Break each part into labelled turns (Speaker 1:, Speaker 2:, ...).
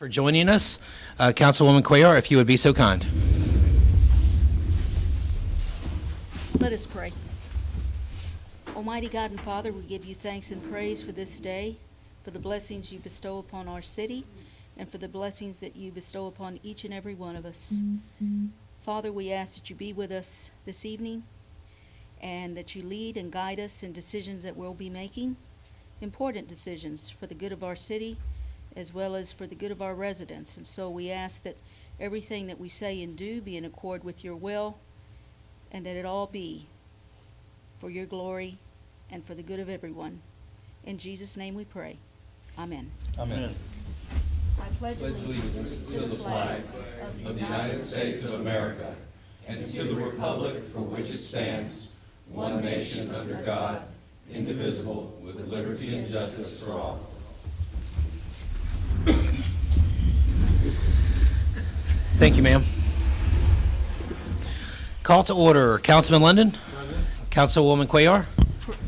Speaker 1: For joining us. Councilwoman Cuellar, if you would be so kind.
Speaker 2: Let us pray. Almighty God and Father, we give you thanks and praise for this day, for the blessings you bestow upon our city, and for the blessings that you bestow upon each and every one of us. Father, we ask that you be with us this evening, and that you lead and guide us in decisions that we'll be making, important decisions for the good of our city, as well as for the good of our residents. And so we ask that everything that we say and do be in accord with your will, and that it all be for your glory and for the good of everyone. In Jesus' name we pray. Amen.
Speaker 3: Amen.
Speaker 2: I pledge
Speaker 3: Allegiance to the flag of the United States of America and to the republic for which it stands, one nation under God, indivisible, with liberty and justice for all.
Speaker 1: Thank you, ma'am. Call to order. Councilman London? Councilwoman Cuellar?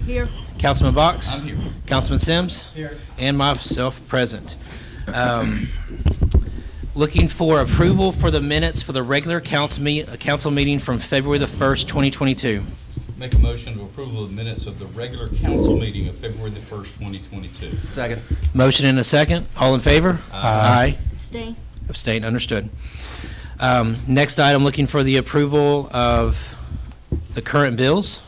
Speaker 2: Here.
Speaker 1: Councilman Box?
Speaker 3: I'm here.
Speaker 1: Councilman Sims?
Speaker 3: Here.
Speaker 1: And myself present. Looking for approval for the minutes for the regular council meeting from February the 1st, 2022.
Speaker 4: Make a motion to approval of the minutes of the regular council meeting of February the 1st, 2022.
Speaker 3: Second.
Speaker 1: Motion and a second. All in favor? Aye.
Speaker 2: Abstain.
Speaker 1: Abstain. Understood. Next item, looking for the approval of the current bills.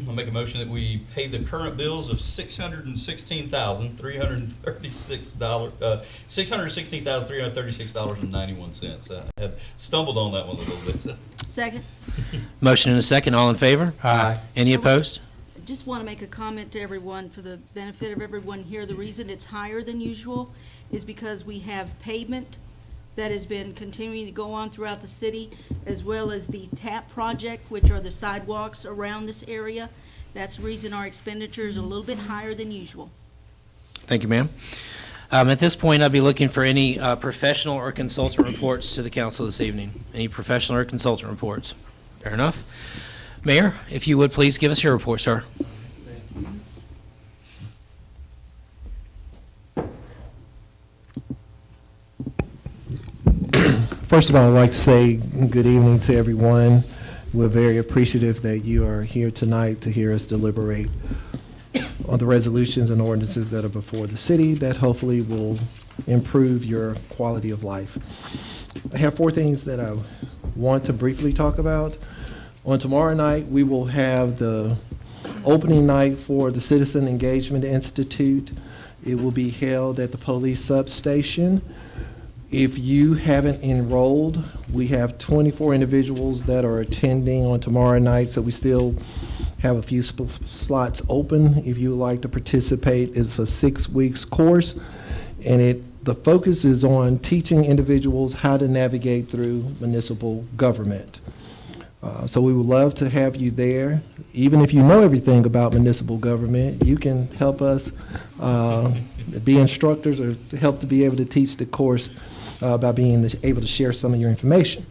Speaker 4: I'll make a motion that we pay the current bills of $616,336.91. I had stumbled on that one a little bit.
Speaker 2: Second.
Speaker 1: Motion and a second. All in favor?
Speaker 3: Aye.
Speaker 1: Any opposed?
Speaker 2: Just want to make a comment to everyone for the benefit of everyone here. The reason it's higher than usual is because we have pavement that has been continuing to go on throughout the city, as well as the TAP project, which are the sidewalks around this area. That's the reason our expenditures are a little bit higher than usual.
Speaker 1: Thank you, ma'am. At this point, I'd be looking for any professional or consultant reports to the council this evening. Any professional or consultant reports? Fair enough. Mayor, if you would please give us your report, sir.
Speaker 5: First of all, I'd like to say good evening to everyone. We're very appreciative that you are here tonight to hear us deliberate on the resolutions and ordinances that are before the city that hopefully will improve your quality of life. I have four things that I want to briefly talk about. On tomorrow night, we will have the opening night for the Citizen Engagement Institute. It will be held at the police substation. If you haven't enrolled, we have 24 individuals that are attending on tomorrow night, so we still have a few slots open if you would like to participate. It's a 6 weeks course, and the focus is on teaching individuals how to navigate through municipal government. So we would love to have you there. Even if you know everything about municipal government, you can help us be instructors or help to be able to teach the course by being able to share some of your information.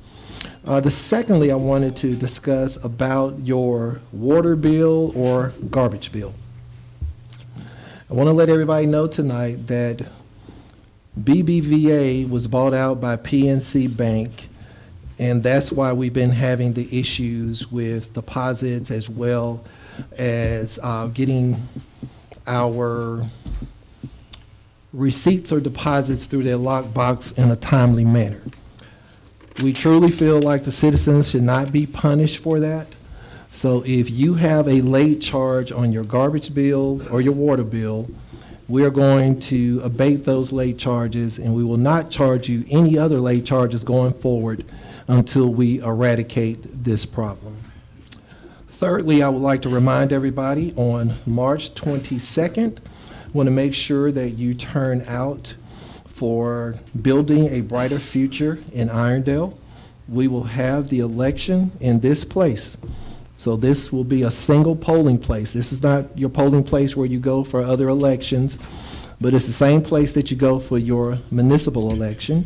Speaker 5: Secondly, I wanted to discuss about your water bill or garbage bill. I want to let everybody know tonight that BBVA was bought out by PNC Bank, and that's why we've been having the issues with deposits as well as getting our receipts or deposits through their lockbox in a timely manner. We truly feel like the citizens should not be punished for that. So if you have a late charge on your garbage bill or your water bill, we are going to abate those late charges, and we will not charge you any other late charges going forward until we eradicate this problem. Thirdly, I would like to remind everybody on March 22nd, I want to make sure that you turn out for Building a Brighter Future in Irondale. We will have the election in this place. So this will be a single polling place. This is not your polling place where you go for other elections, but it's the same place that you go for your municipal election.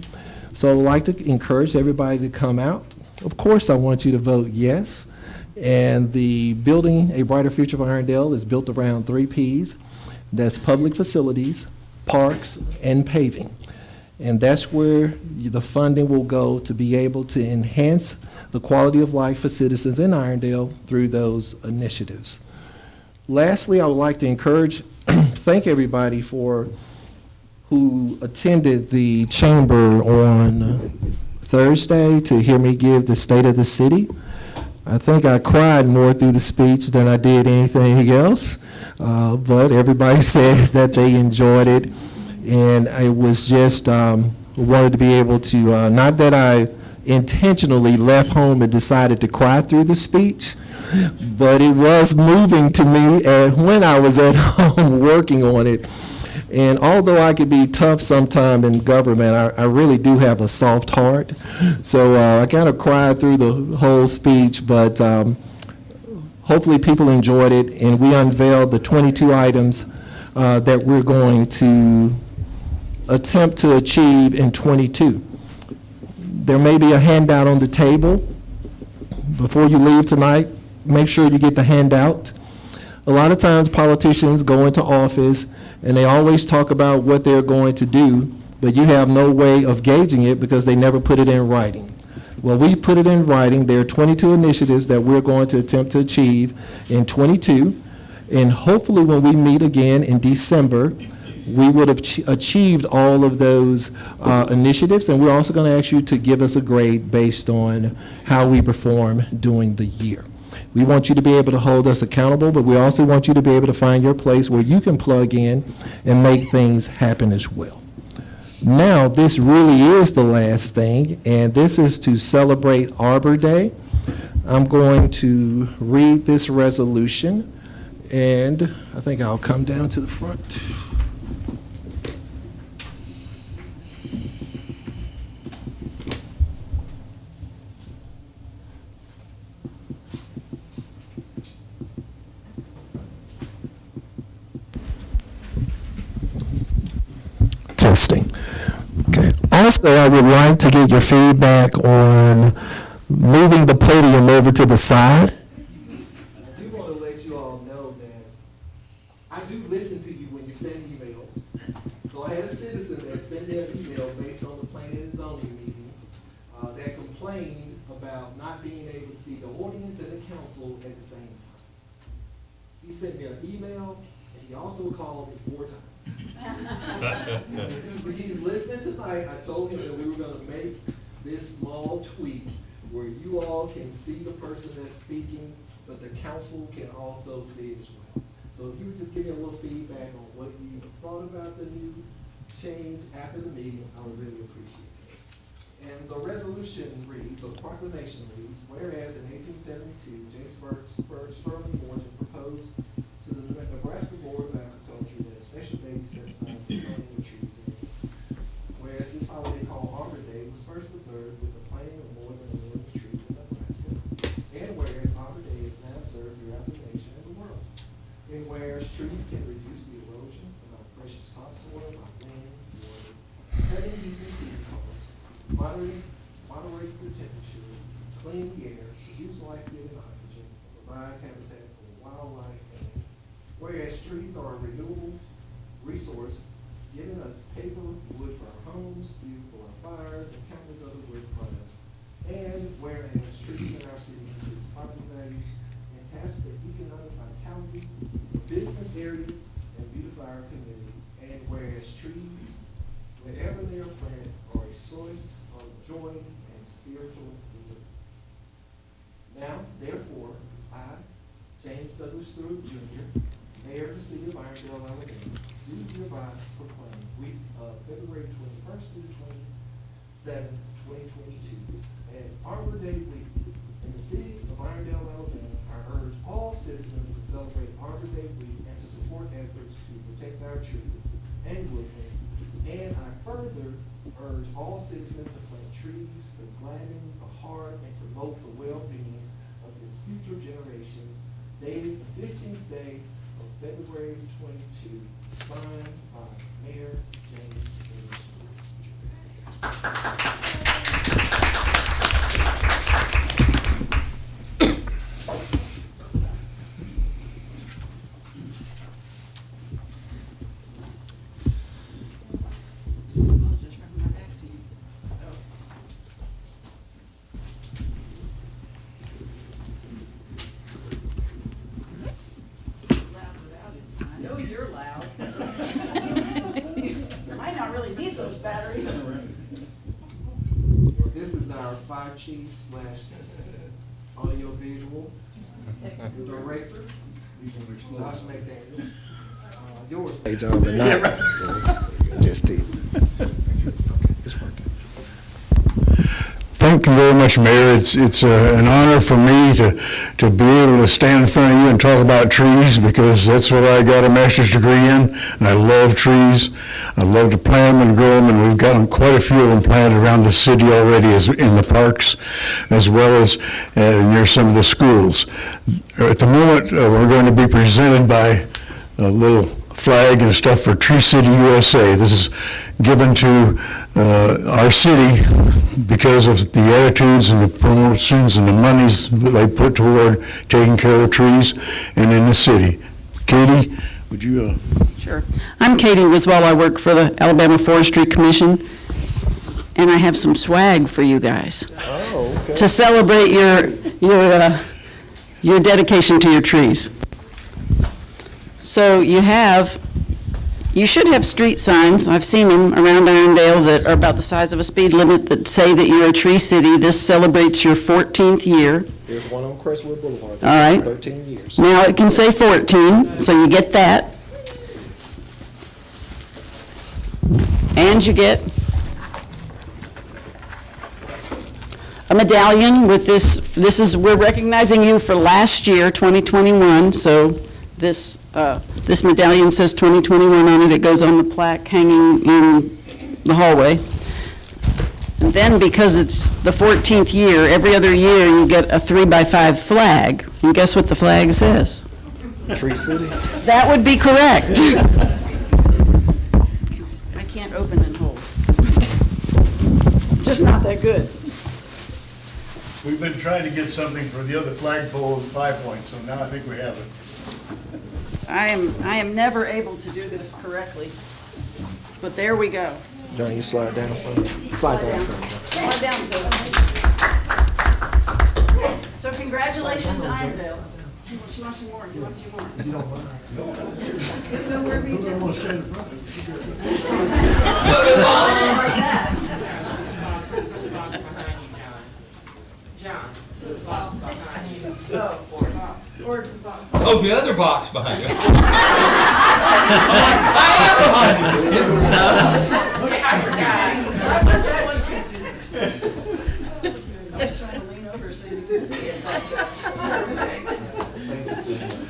Speaker 5: So I would like to encourage everybody to come out. Of course, I want you to vote yes. And the Building a Brighter Future of Irondale is built around 3 Ps. That's public facilities, parks, and paving. And that's where the funding will go to be able to enhance the quality of life for citizens in Irondale through those initiatives. Lastly, I would like to thank everybody who attended the chamber on Thursday to hear me give the state of the city. I think I cried more through the speech than I did anything else, but everybody said that they enjoyed it, and it was just wanted to be able to, not that I intentionally left home and decided to cry through the speech, but it was moving to me when I was at home working on it. And although I could be tough sometime in government, I really do have a soft heart. So I kind of cried through the whole speech, but hopefully people enjoyed it. And we unveiled the 22 items that we're going to attempt to achieve in 22. There may be a handout on the table. Before you leave tonight, make sure you get the handout. A lot of times politicians go into office and they always talk about what they're going to do, but you have no way of gauging it because they never put it in writing. Well, we put it in writing. There are 22 initiatives that we're going to attempt to achieve in 22, and hopefully when we meet again in December, we would have achieved all of those initiatives, and we're also going to ask you to give us a grade based on how we perform during the year. We want you to be able to hold us accountable, but we also want you to be able to find your place where you can plug in and make things happen as well. Now, this really is the last thing, and this is to celebrate Arbor Day. I'm going to read this resolution, and I think I'll come down to the front. Testing. Okay. Also, I would like to get your feedback on moving the podium over to the side. I do want to let you all know that I do listen to you when you send emails. So I had a citizen that sent me an email based on the planning and zoning meeting that complained about not being able to see the ordinance and the council at the same time. He sent me an email, and he also called me 4 times. He's listening tonight. I told him that we were going to make this small tweak where you all can see the person that's speaking, but the council can also see it as well. So if you would just give me a little feedback on what you thought about the new change after the meeting, I would really appreciate it. And the resolution reads, the proclamation reads, whereas in 1872, J. Sterling Morton proposed to the Nebraska Board of Agriculture that a special day be set aside for planting of trees in May. Whereas this holiday called Arbor Day was first observed with the planting of more than 1 million trees in Nebraska, and whereas Arbor Day is now observed throughout the nation and the world, and whereas trees can reduce the erosion of our precious topsoil by wind, water, cutting heat and heating costs, moderate the temperature, clean the air, produce life-giving oxygen, and provide habitat for wildlife, and whereas trees are a renewable resource, giving us paper, wood for our homes, fuel for our fires, and countless other wood products. And whereas trees in our city increase property values, enhance the economic vitality of business areas, and beautify our community. And whereas trees, wherever they are planted, are a source of joy and spiritual liberty. Now, therefore, I, James Douglas Stewart, Jr., Mayor of the City of Irondale, Alabama, do hereby proclaim week of February 21st through 27th, 2022 as Arbor Day week. In the City of Irondale, Alabama, I urge all citizens to celebrate Arbor Day week and to support efforts to protect our trees and woodlands. And I further urge all citizens to plant trees to gladden the heart and promote the well-being of its future generations. Dated the 15th day of February 22, signed by Mayor James Douglas Stewart.
Speaker 2: I'll just remember
Speaker 5: fire chief slash audio visual director, Josh McDaniel. Yours. Hey, John, but not. Just teasing. It's working.
Speaker 6: Thank you very much, Mayor. It's an honor for me to be able to stand in front of you and talk about trees, because that's what I got a master's degree in, and I love trees. I love to plant them and grow them, and we've gotten quite a few of them planted around the city already, as in the parks, as well as near some of the schools. At the moment, we're going to be presented by a little flag and stuff for Tree City USA. This is given to our city because of the attitudes and the promotions and the monies that they put toward taking care of trees and in the city. Katie, would you?
Speaker 7: Sure. I'm Katie Wiswell. I work for the Alabama Forestry Commission, and I have some swag for you guys to celebrate your dedication to your trees. So you should have street signs. I've seen them around Irondale that are about the size of a speed limit that say that you're a tree city. This celebrates your 14th year.
Speaker 5: There's one on Crestwood Boulevard.
Speaker 7: All right.
Speaker 5: 13 years.
Speaker 7: Now it can say 14, so you get that. And you get a medallion with this. We're recognizing you for last year, 2021, so this medallion says 2021 on it. It goes on the plaque hanging in the hallway. And then, because it's the 14th year, every other year you get a 3x5 flag. And guess what the flag says?
Speaker 5: Tree City.
Speaker 7: That would be correct. I can't open and hold. Just not that good.
Speaker 8: We've been trying to get something for the other flagpole of 5 Points, so now I think we have it.
Speaker 7: I am never able to do this correctly, but there we go.
Speaker 5: John, you slide down some. Slide down some.
Speaker 7: Slide down, so congratulations, Irondale. She wants you more. He wants you more. You don't mind? Let's go wherever you do.
Speaker 8: Almost in front.
Speaker 7: Like that.
Speaker 9: John, the box behind you.
Speaker 4: Oh, the other box behind you.
Speaker 9: I forgot.
Speaker 7: I was trying to lean over so you could see it.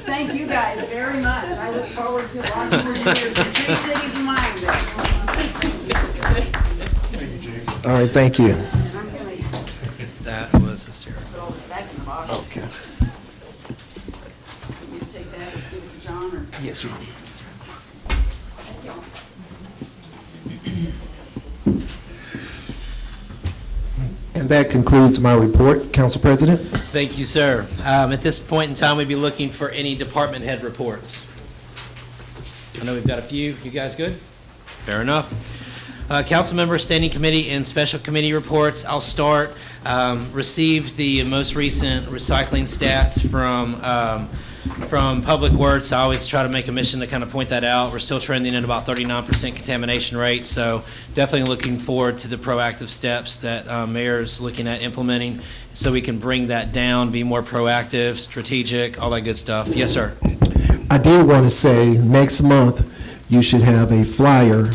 Speaker 7: Thank you guys very much. I look forward to watching you here. Tree City's mine.
Speaker 5: All right, thank you.
Speaker 7: I'm gonna
Speaker 1: That was hysterical.
Speaker 7: put all this back in the box.
Speaker 5: Okay.
Speaker 7: You take that and give it to John, or?
Speaker 5: Yes, you. And that concludes my report, Council President.
Speaker 1: Thank you, sir. At this point in time, we'd be looking for any department head reports. I know we've got a few. You guys good? Fair enough. Council members, standing committee, and special committee reports. I'll start. Received the most recent recycling stats from Public Works. I always try to make a mission to kind of point that out. We're still trending at about 39% contamination rate, so definitely looking forward to the proactive steps that Mayor's looking at implementing so we can bring that down, be more proactive, strategic, all that good stuff. Yes, sir.
Speaker 5: I did want to say, next month, you should have a flyer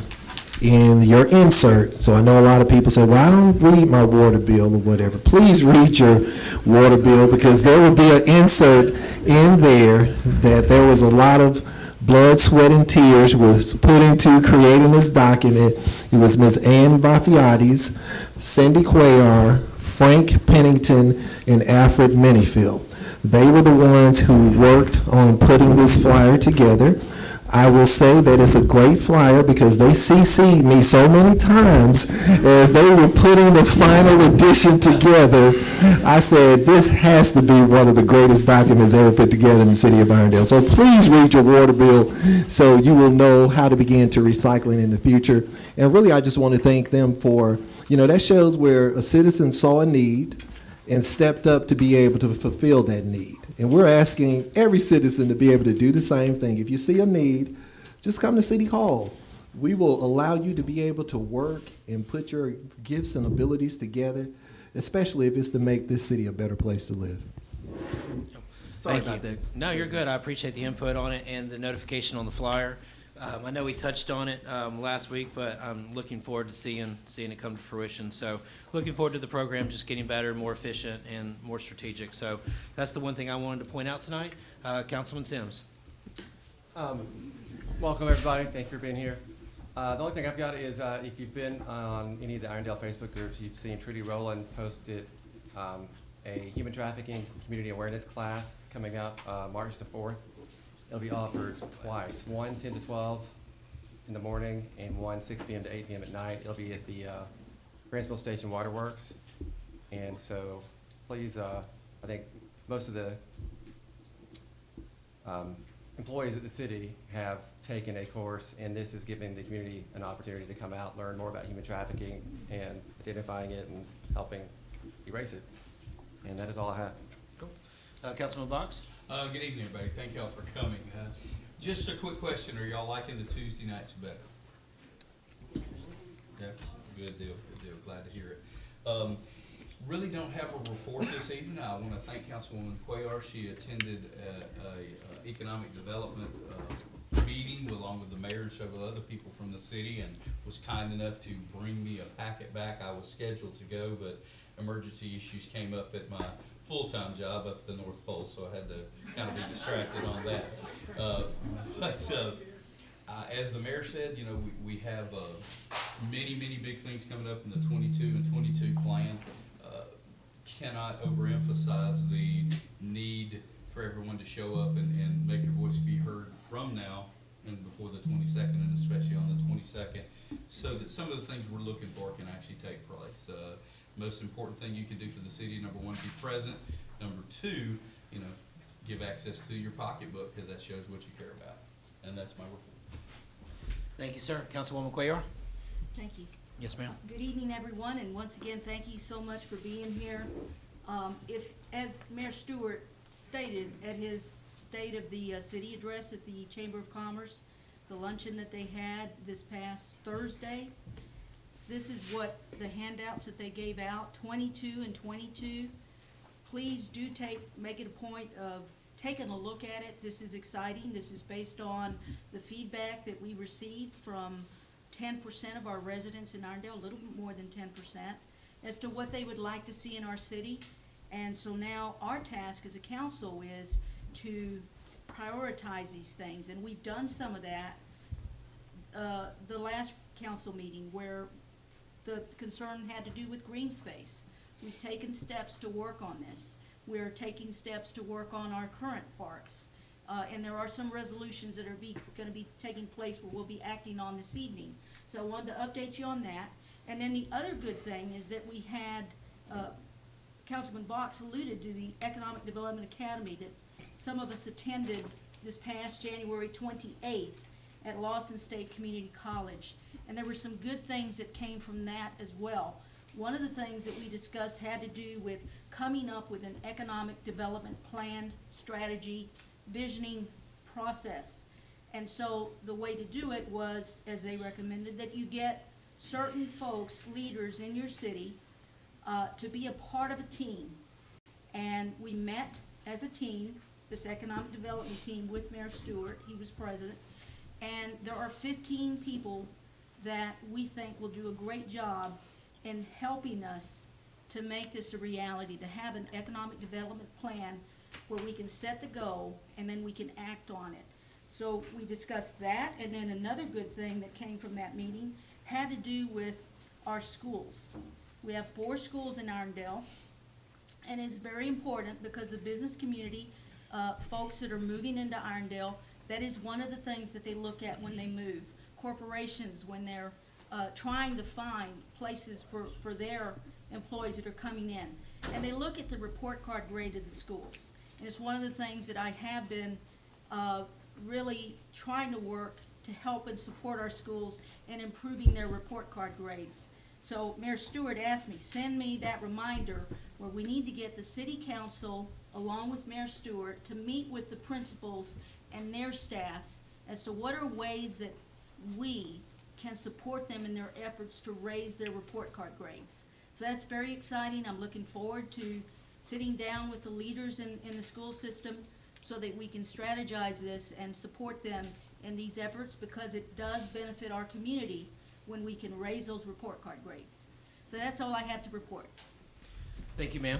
Speaker 5: in your insert. So I know a lot of people say, well, I don't read my water bill or whatever. Please read your water bill, because there will be an insert in there that there was a lot of blood, sweat, and tears was put into creating this document. It was Ms. Ann Bafiatis, Cindy Cuellar, Frank Pennington, and Alfred Minifield. They were the ones who worked on putting this flyer together. I will say that it's a great flyer because they CC'd me so many times as they were putting the final edition together. I said, this has to be one of the greatest documents ever put together in the city of Irondale. So please read your water bill so you will know how to begin to recycling in the future. And really, I just want to thank them for, that shows where a citizen saw a need and stepped up to be able to fulfill that need. And we're asking every citizen to be able to do the same thing. If you see a need, just come to City Hall. We will allow you to be able to work and put your gifts and abilities together especially if it's to make this city a better place to live.
Speaker 10: Sorry
Speaker 1: Thank
Speaker 10: about
Speaker 1: you.
Speaker 10: that.
Speaker 1: No, you're good. I appreciate the input on it and the notification on the flyer. I know we touched on it last week, but I'm looking forward to seeing it come to fruition. So looking forward to the program just getting better, more efficient, and more strategic. So that's the one thing I wanted to point out tonight. Councilman Sims.
Speaker 11: Welcome, everybody. Thank you for being here. The only thing I've got is if you've been on any of the Irondale Facebook groups, you've seen Trudy Rowland posted a human trafficking community awareness class coming up March the 4th. It'll be offered twice, one 10 to 12 in the morning and one 6 p.m. to 8 p.m. at night. It'll be at the Grantsville Station Waterworks. And so please, I think most of the employees at the city have taken a course, and this is giving the community an opportunity to come out, learn more about human trafficking and identifying it and helping erase it. And that is all I have.
Speaker 1: Cool. Councilman Box?
Speaker 4: Good evening, everybody. Thank y'all for coming. Just a quick question. Are y'all liking the Tuesday nights better? Yeah, good deal, good deal. Glad to hear it. Really don't have a report this evening. I want to thank Councilwoman Cuellar. She attended a economic development meeting along with the mayor and several other people from the city, and was kind enough to bring me a packet back. I was scheduled to go, but emergency issues came up at my full-time job up at the North Pole, so I had to kind of be distracted on that. As the mayor said, you know, we have many big things coming up in the 22 and 22 plan. Cannot overemphasize the need for everyone to show up and make your voice be heard from now and before the 22nd, and especially on the 22nd, so that some of the things we're looking for can actually take place. Most important thing you can do for the city, number one, be present. Number two, you know, give access to your pocketbook, because that shows what you care about. And that's my report.
Speaker 1: Thank you, sir. Councilwoman Cuellar?
Speaker 2: Thank you.
Speaker 1: Yes, ma'am.
Speaker 2: Good evening, everyone, and once again, thank you so much for being here. As Mayor Stewart stated at his State of the City address at the Chamber of Commerce, the luncheon that they had this past Thursday, this is what the handouts that they gave out, 22 and 22. Please do make it a point of taking a look at it. This is exciting. This is based on the feedback that we received from 10% of our residents in Arndale, a little bit more than 10%, as to what they would like to see in our city. And so now our task as a council is to prioritize these things, and we've done some of that. The last council meeting where the concern had to do with green space. We've taken steps to work on this. We're taking steps to work on our current parks. And there are some resolutions that are going to be taking place where we'll be acting on this evening. So I wanted to update you on that. And then the other good thing is that we had, Councilman Box alluded to the Economic Development Academy that some of us attended this past January 28th at Lawson State Community College. And there were some good things that came from that as well. One of the things that we discussed had to do with coming up with an economic development plan, strategy, visioning process. And so the way to do it was, as they recommended, that you get certain folks, leaders in your city, to be a part of a team. And we met as a team, this economic development team, with Mayor Stewart. He was president. And there are 15 people that we think will do a great job in helping us to make this a reality, to have an economic development plan where we can set the goal and then we can act on it. So we discussed that, and then another good thing that came from that meeting had to do with our schools. We have 4 schools in Irondale, and it's very important because the business community, folks that are moving into Irondale, that is one of the things that they look at when they move. Corporations, when they're trying to find places for their employees that are coming in. And they look at the report card grade of the schools. And it's one of the things that I have been really trying to work to help and support our schools in improving their report card grades. So Mayor Stewart asked me, send me that reminder where we need to get the city council, along with Mayor Stewart, to meet with the principals and their staffs as to what are ways that we can support them in their efforts to raise their report card grades. So that's very exciting. I'm looking forward to sitting down with the leaders in the school system so that we can strategize this and support them in these efforts, because it does benefit our community when we can raise those report card grades. So that's all I have to report.
Speaker 1: Thank you, ma'am.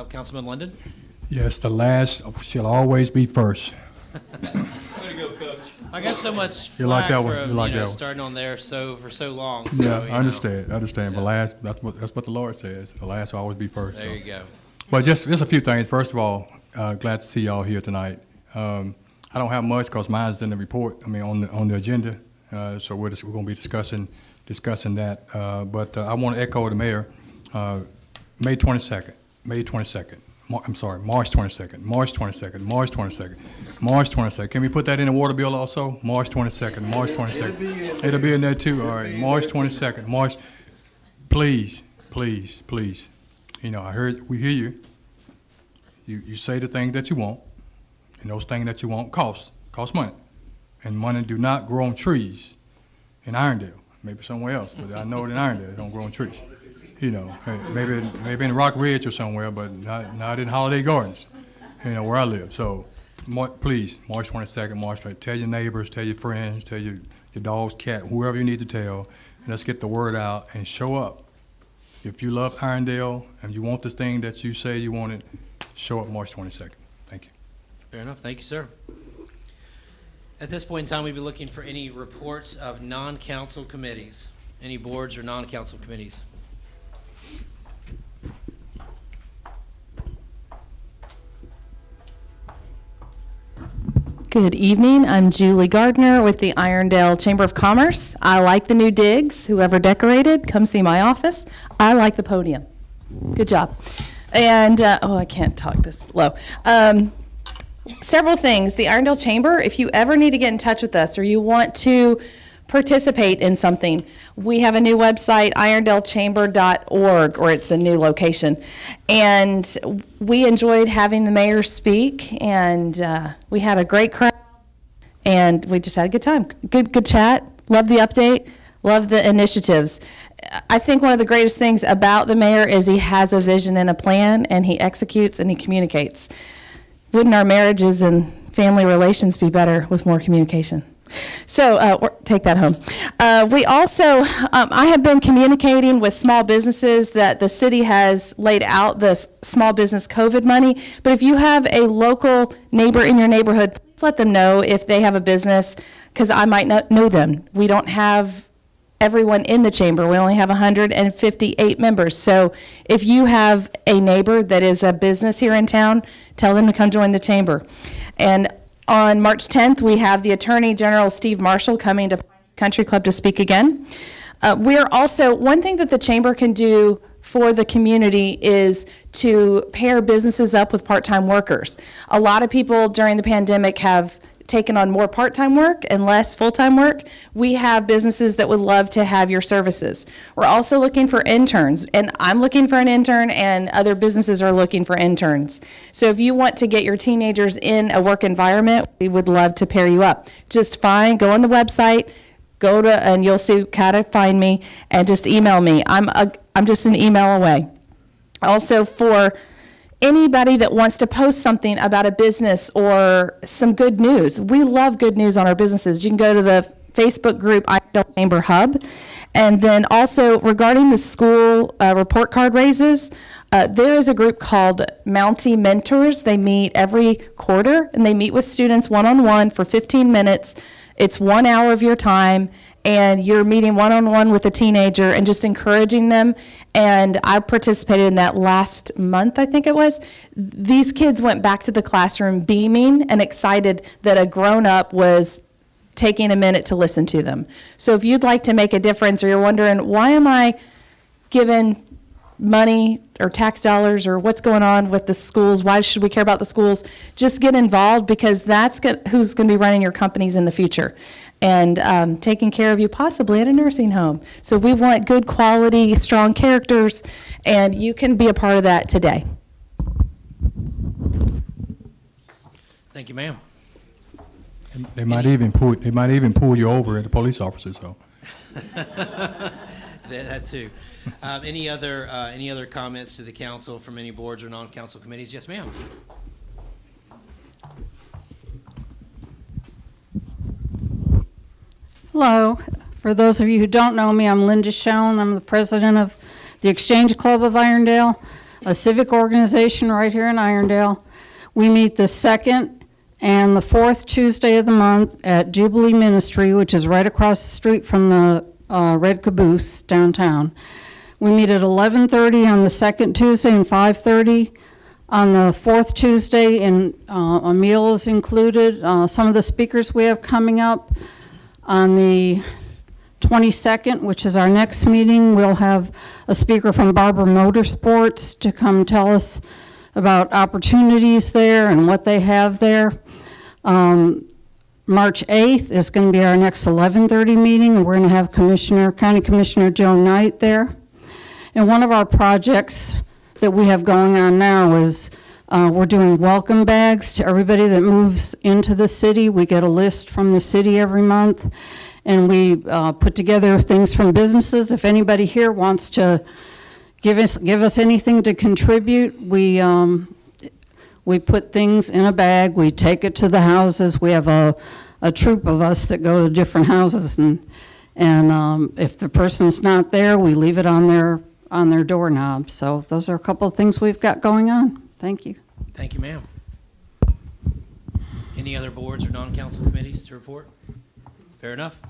Speaker 1: Councilman London?
Speaker 12: Yes, the last shall always be first.
Speaker 4: Way to go, Coach.
Speaker 1: I got so much
Speaker 12: You like
Speaker 1: flack
Speaker 12: that one?
Speaker 1: from,
Speaker 12: You like
Speaker 1: you know,
Speaker 12: that one?
Speaker 1: starting on there for so long. So,
Speaker 12: Yeah,
Speaker 1: you
Speaker 12: I
Speaker 1: know,
Speaker 12: understand, but last, that's what the Lord says, the last will always be first.
Speaker 1: There
Speaker 12: so.
Speaker 1: you go.
Speaker 12: But just a few things. First of all, glad to see y'all here tonight. I don't have much because mine's in the report, on the agenda, so we're going to be discussing that. But I want to echo the mayor, May 22nd, March 22nd, March 22nd, March 22nd. Can we put that in the water bill also? March 22nd, March 22nd. It'll be in there too, all right, March 22nd, please. We hear you. You say the things that you want, and those things that you want cost money. And money do not grow on trees in Irondale, maybe somewhere else, but I know in Irondale, it don't grow on trees. Maybe in Rock Ridge or somewhere, but not in Holiday Gardens, where I live. So, please, March 22nd, March 20th, tell your neighbors, tell your friends, tell your dogs, cat, whoever you need to tell, and let's get the word out and show up. If you love Irondale and you want this thing that you say you wanted, show up March 22nd. Thank you.
Speaker 1: Fair enough. Thank you, sir. At this point in time, we'd be looking for any reports of non-council committees, any boards or non-council committees.
Speaker 13: Good evening. I'm Julie Gardner with the Irondale Chamber of Commerce. I like the new digs. Whoever decorated, come see my office. I like the podium. Good job. And, I can't talk this low. Several things. The Irondale Chamber, if you ever need to get in touch with us or you want to participate in something, we have a new website, irondale-chamber.org, or it's a new location. And we enjoyed having the mayor speak, and we had a great crowd, and we just had a good time. Good chat. Love the update. Love the initiatives. I think one of the greatest things about the mayor is he has a vision and a plan, and he executes and he communicates. Wouldn't our marriages and family relations be better with more communication? So take that home. We also, I have been communicating with small businesses that the city has laid out the small business COVID money. But if you have a local neighbor in your neighborhood, please let them know if they have a business, because I might not know them. We don't have everyone in the chamber. We only have 158 members. So if you have a neighbor that is a business here in town, tell them to come join the chamber. And on March 10th, we have the Attorney General Steve Marshall coming to Country Club to speak again. We're also, one thing that the chamber can do for the community is to pair businesses up with part-time workers. A lot of people during the pandemic have taken on more part-time work and less full-time work. We have businesses that would love to have your services. We're also looking for interns, and I'm looking for an intern, and other businesses are looking for interns. So if you want to get your teenagers in a work environment, we would love to pair you up. Just fine, go on the website, and you'll see how to find me, and just email me. I'm just an email away. Also, for anybody that wants to post something about a business or some good news, we love good news on our businesses. You can go to the Facebook group, Irondale Chamber Hub. And then also regarding the school report card raises, there is a group called Mounty Mentors. They meet every quarter, and they meet with students one-on-one for 15 minutes. It's 1 hour of your time, and you're meeting one-on-one with a teenager and just encouraging them. And I participated in that last month, I think it was. These kids went back to the classroom beaming and excited that a grown-up was taking a minute to listen to them. So if you'd like to make a difference, or you're wondering, why am I giving money or tax dollars, or what's going on with the schools, why should we care about the schools, just get involved, because that's who's going to be running your companies in the future and taking care of you possibly at a nursing home. So we want good quality, strong characters, and you can be a part of that today.
Speaker 1: Thank you, ma'am.
Speaker 12: They might even pull you over at the police officer, so.
Speaker 1: That too. Any other comments to the council from any boards or non-council committees? Yes, ma'am.
Speaker 14: Hello. For those of you who don't know me, I'm Linda Schoen. I'm the president of the Exchange Club of Irondale, a civic organization right here in Irondale. We meet the second and the fourth Tuesday of the month at Jubilee Ministry, which is right across the street from the Red Caboose downtown. We meet at 11:30 on the second Tuesday and 5:30 on the fourth Tuesday, and a meal is included. Some of the speakers we have coming up on the 22nd, which is our next meeting, we'll have a speaker from Barber Motorsports to come tell us about opportunities there and what they have there. March 8th is going to be our next 11:30 meeting, and we're going to have County Commissioner Joe Knight there. And one of our projects that we have going on now is we're doing welcome bags to everybody that moves into the city. We get a list from the city every month, and we put together things from businesses. If anybody here wants to give us anything to contribute, we put things in a bag. We take it to the houses. We have a troop of us that go to different houses, and if the person's not there, we leave it on their doorknob. So those are a couple of things we've got going on. Thank you.
Speaker 1: Thank you, ma'am. Any other boards or non-council committees to report? Fair enough.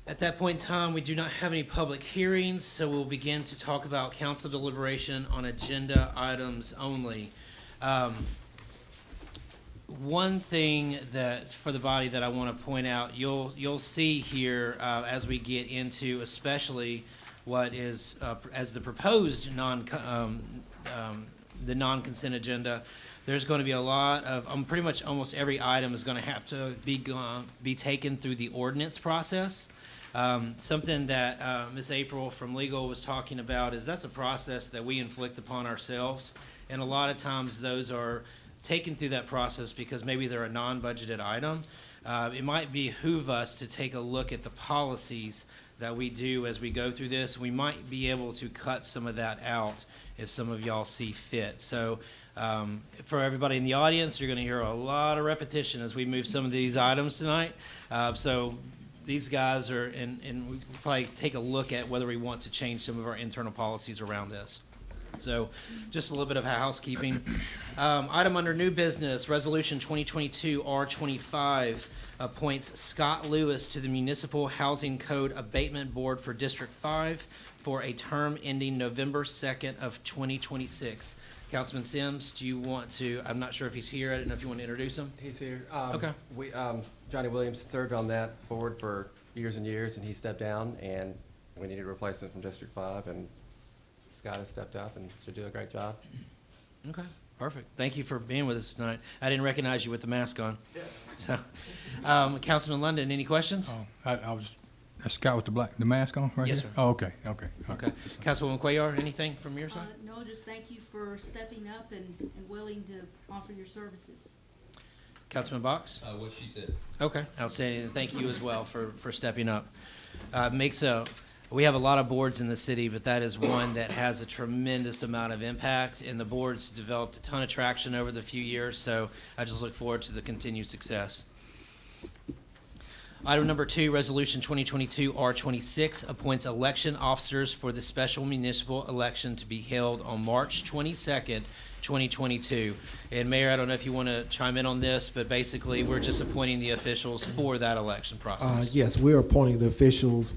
Speaker 1: At that point in time, we do not have any public hearings, so we'll begin to talk about council deliberation on agenda items only. One thing that for the body that I want to point out, you'll see here as we get into especially what is as the proposed the non-consent agenda. There's going to be a lot of pretty much almost every item is going to have to be taken through the ordinance process. Something that Ms. April from Legal was talking about is that's a process that we inflict upon ourselves, and a lot of times those are taken through that process because maybe they're a non-budgeted item. It might behoove us to take a look at the policies that we do as we go through this. We might be able to cut some of that out if some of y'all see fit. So for everybody in the audience, you're going to hear a lot of repetition as we move some of these items tonight. So these guys are, and we'll probably take a look at whether we want to change some of our internal policies around this. So just a little bit of housekeeping. Item under new business, Resolution 2022 R25 appoints Scott Lewis to the Municipal Housing Code Abatement Board for District 5 for a term ending November 2nd of 2026. Councilman Sims, do you want to, I'm not sure if he's here, I don't know if you want to introduce him.
Speaker 11: He's here.
Speaker 1: Okay.
Speaker 11: Johnny Williams served on that board for years and years, and he stepped down, and we needed to replace him from District 5, and Scott has stepped up and should do a great job.
Speaker 1: Okay, perfect. Thank you for being with us tonight. I didn't recognize you with the mask on. Yeah. So, Councilman London, any questions?
Speaker 12: I was, that's Scott with the mask on right
Speaker 1: Yes,
Speaker 12: here?
Speaker 1: sir.
Speaker 12: Oh, okay.
Speaker 1: Okay. Councilwoman Cuellar, anything from your side?
Speaker 2: No, just thank you for stepping up and willing to offer your services.
Speaker 1: Councilman Box?
Speaker 4: What she said.
Speaker 1: Okay, outstanding. And thank you as well for stepping up. We have a lot of boards in the city, but that is one that has a tremendous amount of impact, and the board's developed a ton of traction over the few years, so I just look forward to the continued success. Item number 2, Resolution 2022 R26 appoints election officers for the special municipal election to be held on March 22nd, 2022. And Mayor, I don't know if you want to chime in on this, but basically we're just appointing the officials for that election process.
Speaker 5: Yes, we're appointing the officials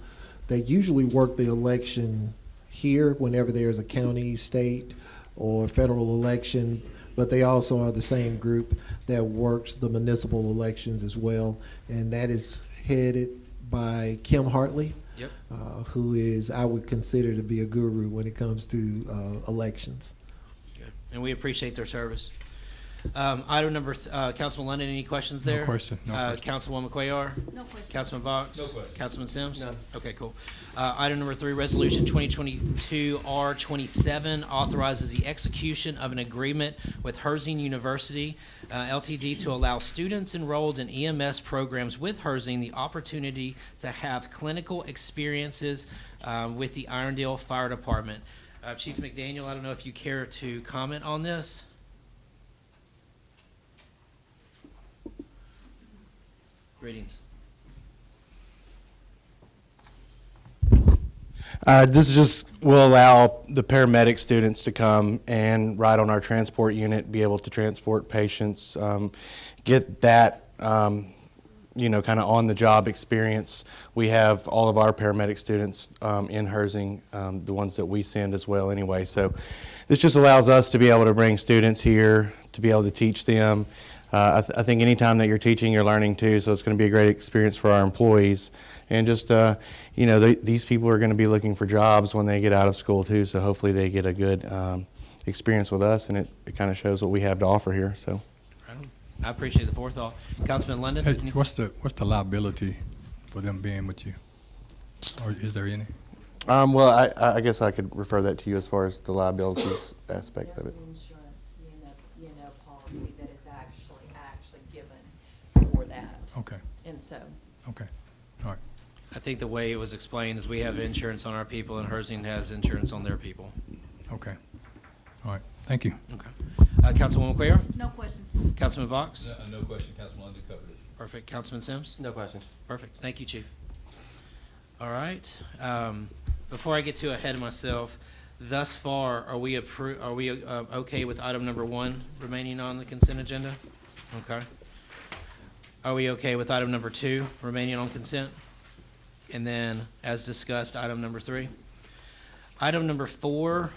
Speaker 5: that usually work the election here whenever there's a county, state, or federal election, but they also are the same group that works the municipal elections as well, and that is headed by Kim Hartley,
Speaker 1: Yep.
Speaker 5: who is, I would consider to be a guru when it comes to elections.
Speaker 1: Good. And we appreciate their service. Item number, Councilman London, any questions
Speaker 12: No
Speaker 1: there?
Speaker 12: question, no question.
Speaker 1: Councilwoman Cuellar?
Speaker 2: No question.
Speaker 1: Councilman Box?
Speaker 4: No question.
Speaker 1: Councilman Sims?
Speaker 11: None.
Speaker 1: Okay, cool. Item number 3, Resolution 2022-R27 authorizes the execution of an agreement with Herzing University, LTD, to allow students enrolled in EMS programs with Herzing the opportunity to have clinical experiences with the Irondale Fire Department. Chief McDaniel, I don't know if you care to comment on this? Greetings.
Speaker 15: This just will allow the paramedic students to come and ride on our transport unit, be able to transport patients, get that, kind of on-the-job experience. We have all of our paramedic students in Herzing, the ones that we send as well anyway. So this just allows us to be able to bring students here, to be able to teach them. I think anytime that you're teaching, you're learning too, so it's going to be a great experience for our employees. And just, these people are going to be looking for jobs when they get out of school too, so hopefully they get a good experience with us, and it kind of shows what we have to offer here. So,
Speaker 1: Right on. I appreciate the forethought. Councilman London?
Speaker 12: Hey,
Speaker 1: any-
Speaker 12: what's the liability for them being with you? Or is there any?
Speaker 15: well, I guess I could refer that to you as far as the liabilities aspects of it.
Speaker 9: There's an insurance, policy that is actually given for that.
Speaker 12: Okay,
Speaker 9: And so,
Speaker 12: okay, all right.
Speaker 1: I think the way it was explained is we have insurance on our people and Herzing has insurance on their people.
Speaker 12: Okay. All right. Thank you.
Speaker 1: Okay. Councilwoman Cuellar?
Speaker 2: No questions.
Speaker 1: Councilman Box?
Speaker 4: No question, Councilman London covered it.
Speaker 1: Perfect. Councilman Sims?
Speaker 11: No questions.
Speaker 1: Perfect. Thank you, Chief. All right. Before I get too ahead of myself, thus far, are we okay with item number 1 remaining on the consent agenda? Okay. Are we okay with item number 2 remaining on consent? And then, as discussed, item number 3. Item number 4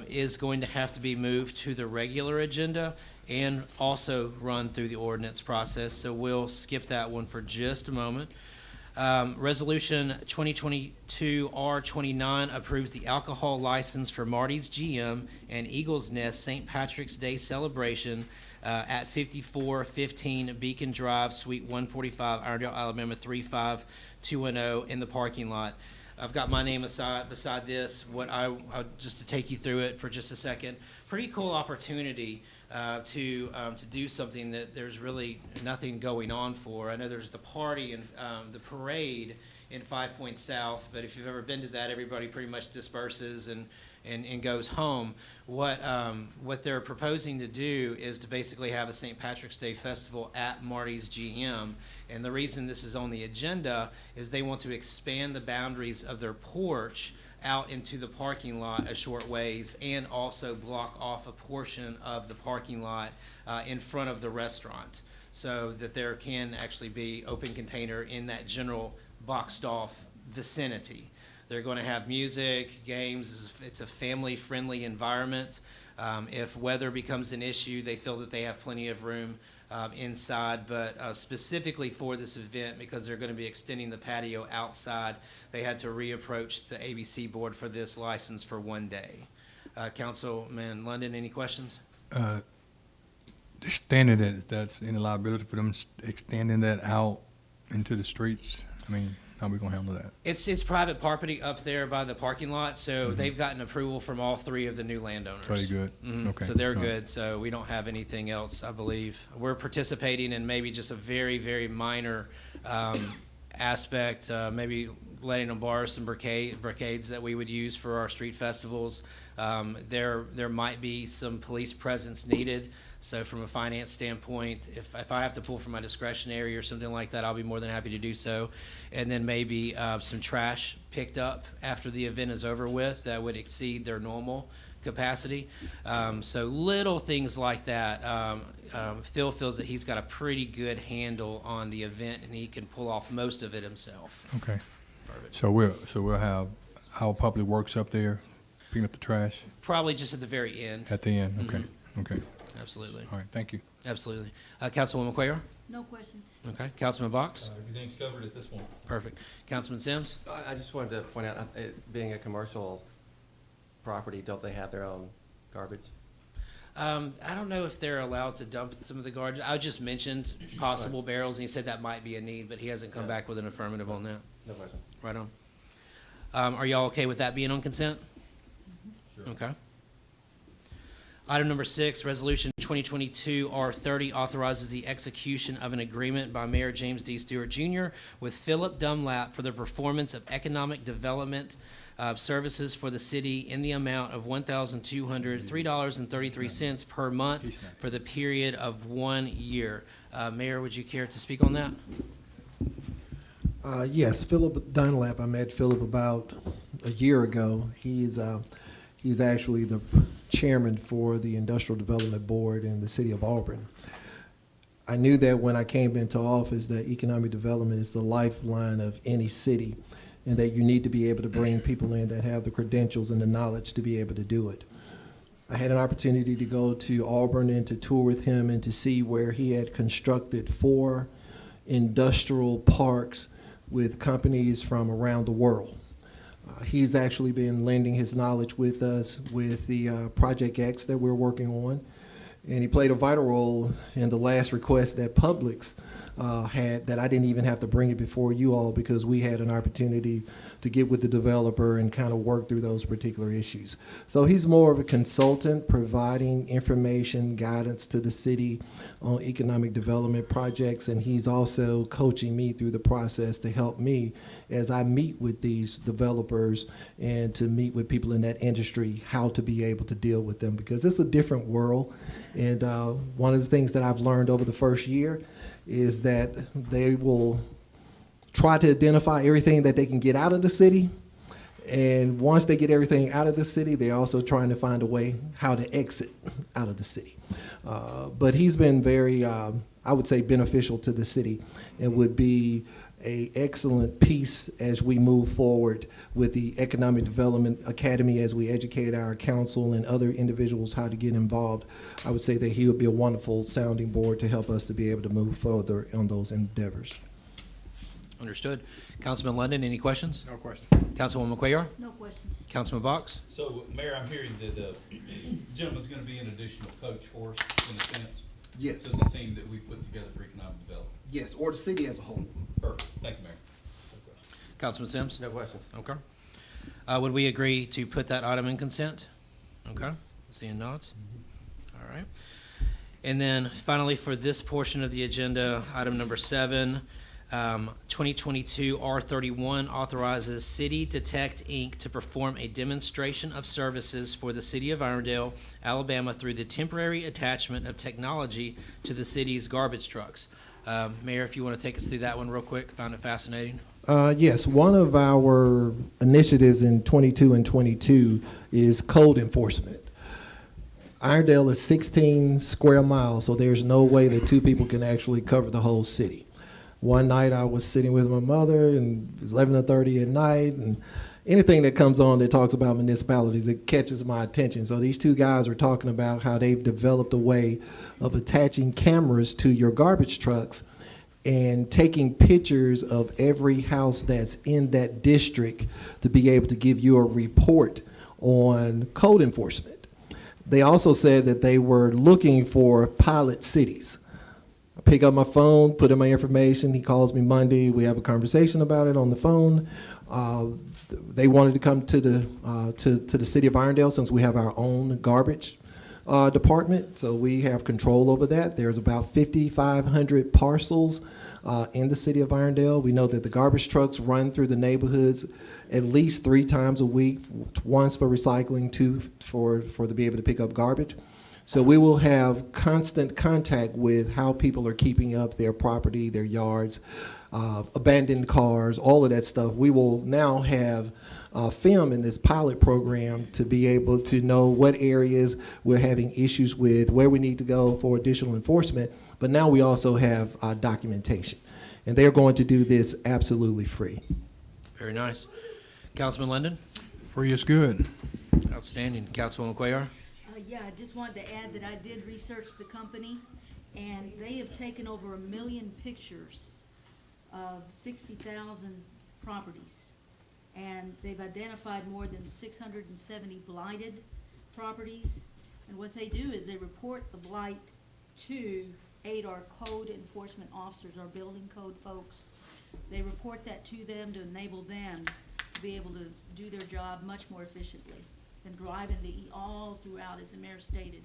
Speaker 1: is going to have to be moved to the regular agenda and also run through the ordinance process, so we'll skip that one for just a moment. Resolution 2022-R29 approves the alcohol license for Marty's GM and Eagles Nest St. Patrick's Day celebration at 5415 Beacon Drive, Suite 145, Irondale, Alabama 35210 in the parking lot. I've got my name beside this. Just to take you through it for just a second. Pretty cool opportunity to do something that there's really nothing going on for. I know there's the party and the parade in 5 Points South, but if you've ever been to that, everybody pretty much disperses and goes home. What they're proposing to do is to basically have a St. Patrick's Day festival at Marty's GM. And the reason this is on the agenda is they want to expand the boundaries of their porch out into the parking lot a short ways and also block off a portion of the parking lot in front of the restaurant so that there can actually be open container in that general boxed off vicinity. They're going to have music, games. It's a family-friendly environment. If weather becomes an issue, they feel that they have plenty of room inside, but specifically for this event, because they're going to be extending the patio outside, they had to reapproach the ABC board for this license for 1 day. Councilman London, any questions?
Speaker 12: Extending it, that's any liability for them extending that out into the streets? I mean, how are we gonna handle that?
Speaker 1: It's private property up there by the parking lot, so they've gotten approval from all 3 of the new landowners.
Speaker 12: So they good?
Speaker 1: Mhm.
Speaker 12: Okay.
Speaker 1: So they're
Speaker 12: All right.
Speaker 1: good, so we don't have anything else, I believe. We're participating in maybe just a very, very minor aspect, maybe letting them borrow some brigades that we would use for our street festivals. There might be some police presence needed. So from a finance standpoint, if I have to pull from my discretionary or something like that, I'll be more than happy to do so. And then maybe some trash picked up after the event is over with that would exceed their normal capacity. So little things like that. Phil feels that he's got a pretty good handle on the event and he can pull off most of it himself.
Speaker 12: Okay.
Speaker 1: Perfect.
Speaker 12: So we'll have our public works up there picking up the trash
Speaker 1: Probably just at the very end.
Speaker 12: at the end? Okay, okay.
Speaker 1: Absolutely.
Speaker 12: All right, thank you.
Speaker 1: Absolutely. Councilwoman Cuellar?
Speaker 2: No questions.
Speaker 1: Okay. Councilman Box?
Speaker 4: Everything's covered at this point.
Speaker 1: Perfect. Councilman Sims?
Speaker 11: I just wanted to point out, it being a commercial property, don't they have their own garbage?
Speaker 1: I don't know if they're allowed to dump some of the garbage. I just mentioned possible barrels, and he said that might be a need, but he hasn't come back with an affirmative on that.
Speaker 15: No question.
Speaker 1: Right on. Are y'all okay with that being on consent?
Speaker 4: Sure.
Speaker 1: Okay. Item number 6, Resolution 2022 R30 authorizes the execution of an agreement by Mayor James D. Stewart Jr. with Philip Dunlap for the performance of economic development services for the city in the amount of $1,203.33 per month for the period of 1 year. Mayor, would you care to speak on that?
Speaker 5: Yes, Philip Dunlap. I met Philip about a year ago. He's actually the chairman for the Industrial Development Board in the city of Auburn. I knew that when I came into office that economic development is the lifeline of any city, and that you need to be able to bring people in that have the credentials and the knowledge to be able to do it. I had an opportunity to go to Auburn and to tour with him and to see where he had constructed 4 industrial parks with companies from around the world. He's actually been lending his knowledge with us with the Project X that we're working on. And he played a vital role in the last request that Publix had, that I didn't even have to bring it before you all because we had an opportunity to get with the developer and kind of work through those particular issues. So he's more of a consultant providing information, guidance to the city on economic development projects, and he's also coaching me through the process to help me as I meet with these developers and to meet with people in that industry, how to be able to deal with them, because it's a different world. And one of the things that I've learned over the first year is that they will try to identify everything that they can get out of the city. And once they get everything out of the city, they're also trying to find a way how to exit out of the city. But he's been very, I would say, beneficial to the city and would be an excellent piece as we move forward with the Economic Development Academy, as we educate our council and other individuals how to get involved. I would say that he would be a wonderful sounding board to help us to be able to move further on those endeavors.
Speaker 1: Understood. Councilman London, any questions?
Speaker 12: No question.
Speaker 1: Councilwoman Cuellar?
Speaker 2: No questions.
Speaker 1: Councilman Box?
Speaker 4: So, Mayor, I'm hearing that the gentleman's gonna be an additional coach for us, in a sense,
Speaker 5: Yes,
Speaker 4: to the team that we put together for economic development.
Speaker 5: yes, or the city as a whole.
Speaker 4: Perfect. Thank you, Mayor.
Speaker 1: Councilman Sims?
Speaker 11: No questions.
Speaker 1: Okay. Would we agree to put that item in consent? Okay. Seeing nods? All right. And then finally, for this portion of the agenda, item number 7, 2022 R31 authorizes City Detect, Inc. to perform a demonstration of services for the city of Irondale, Alabama through the temporary attachment of technology to the city's garbage trucks. Mayor, if you want to take us through that one real quick, found it fascinating.
Speaker 5: Yes, one of our initiatives in 22 and 22 is code enforcement. Irondale is 16 square miles, so there's no way that 2 people can actually cover the whole city. One night I was sitting with my mother, and it was 11:30 at night, and anything that comes on that talks about municipalities, it catches my attention. So these 2 guys are talking about how they've developed a way of attaching cameras to your garbage trucks and taking pictures of every house that's in that district to be able to give you a report on code enforcement. They also said that they were looking for pilot cities. I pick up my phone, put in my information. He calls me Monday. We have a conversation about it on the phone. They wanted to come to the city of Irondale since we have our own garbage department, so we have control over that. There's about 5,500 parcels in the city of Irondale. We know that the garbage trucks run through the neighborhoods at least 3 times a week, once for recycling, 2 for to be able to pick up garbage. So we will have constant contact with how people are keeping up their property, their yards, abandoned cars, all of that stuff. We will now have film in this pilot program to be able to know what areas we're having issues with, where we need to go for additional enforcement. But now we also have documentation. And they're going to do this absolutely free.
Speaker 1: Very nice. Councilman London?
Speaker 12: Free is good.
Speaker 1: Outstanding. Councilwoman Cuellar?
Speaker 2: Yeah, I just wanted to add that I did research the company, and they have taken over 1 million pictures of 60,000 properties. And they've identified more than 670 blighted properties, And what they do is they report the blight to aid our code enforcement officers, our building code folks. They report that to them to enable them to be able to do their job much more efficiently than driving all throughout, as the mayor stated.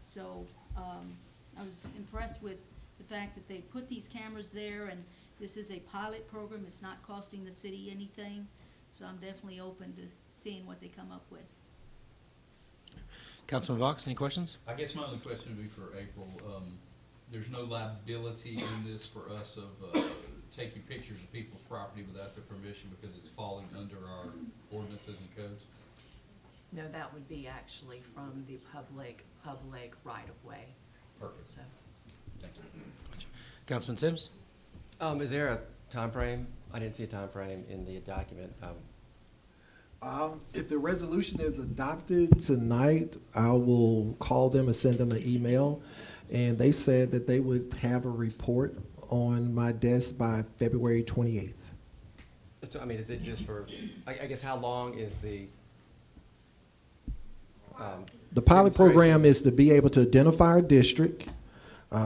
Speaker 2: So, I was impressed with the fact that they put these cameras there, and this is a pilot program. It's not costing the city anything. So I'm definitely open to seeing what they come up with.
Speaker 1: Councilman Box, any questions?
Speaker 4: I guess my only question would be for April. There's no liability in this for us of taking pictures of people's property without their permission because it's falling under our ordinances and codes?
Speaker 9: No, that would be actually from the public right-of-way.
Speaker 4: Perfect.
Speaker 9: So,
Speaker 4: Thank you.
Speaker 1: Councilman Sims?
Speaker 11: Is there a time frame? I didn't see a time frame in the document.
Speaker 5: If the resolution is adopted tonight, I will call them and send them an email. And they said that they would have a report on my desk by February 28th.
Speaker 11: I mean, is it just for, I guess, how long is the?
Speaker 5: The pilot program is to be able to identify a district.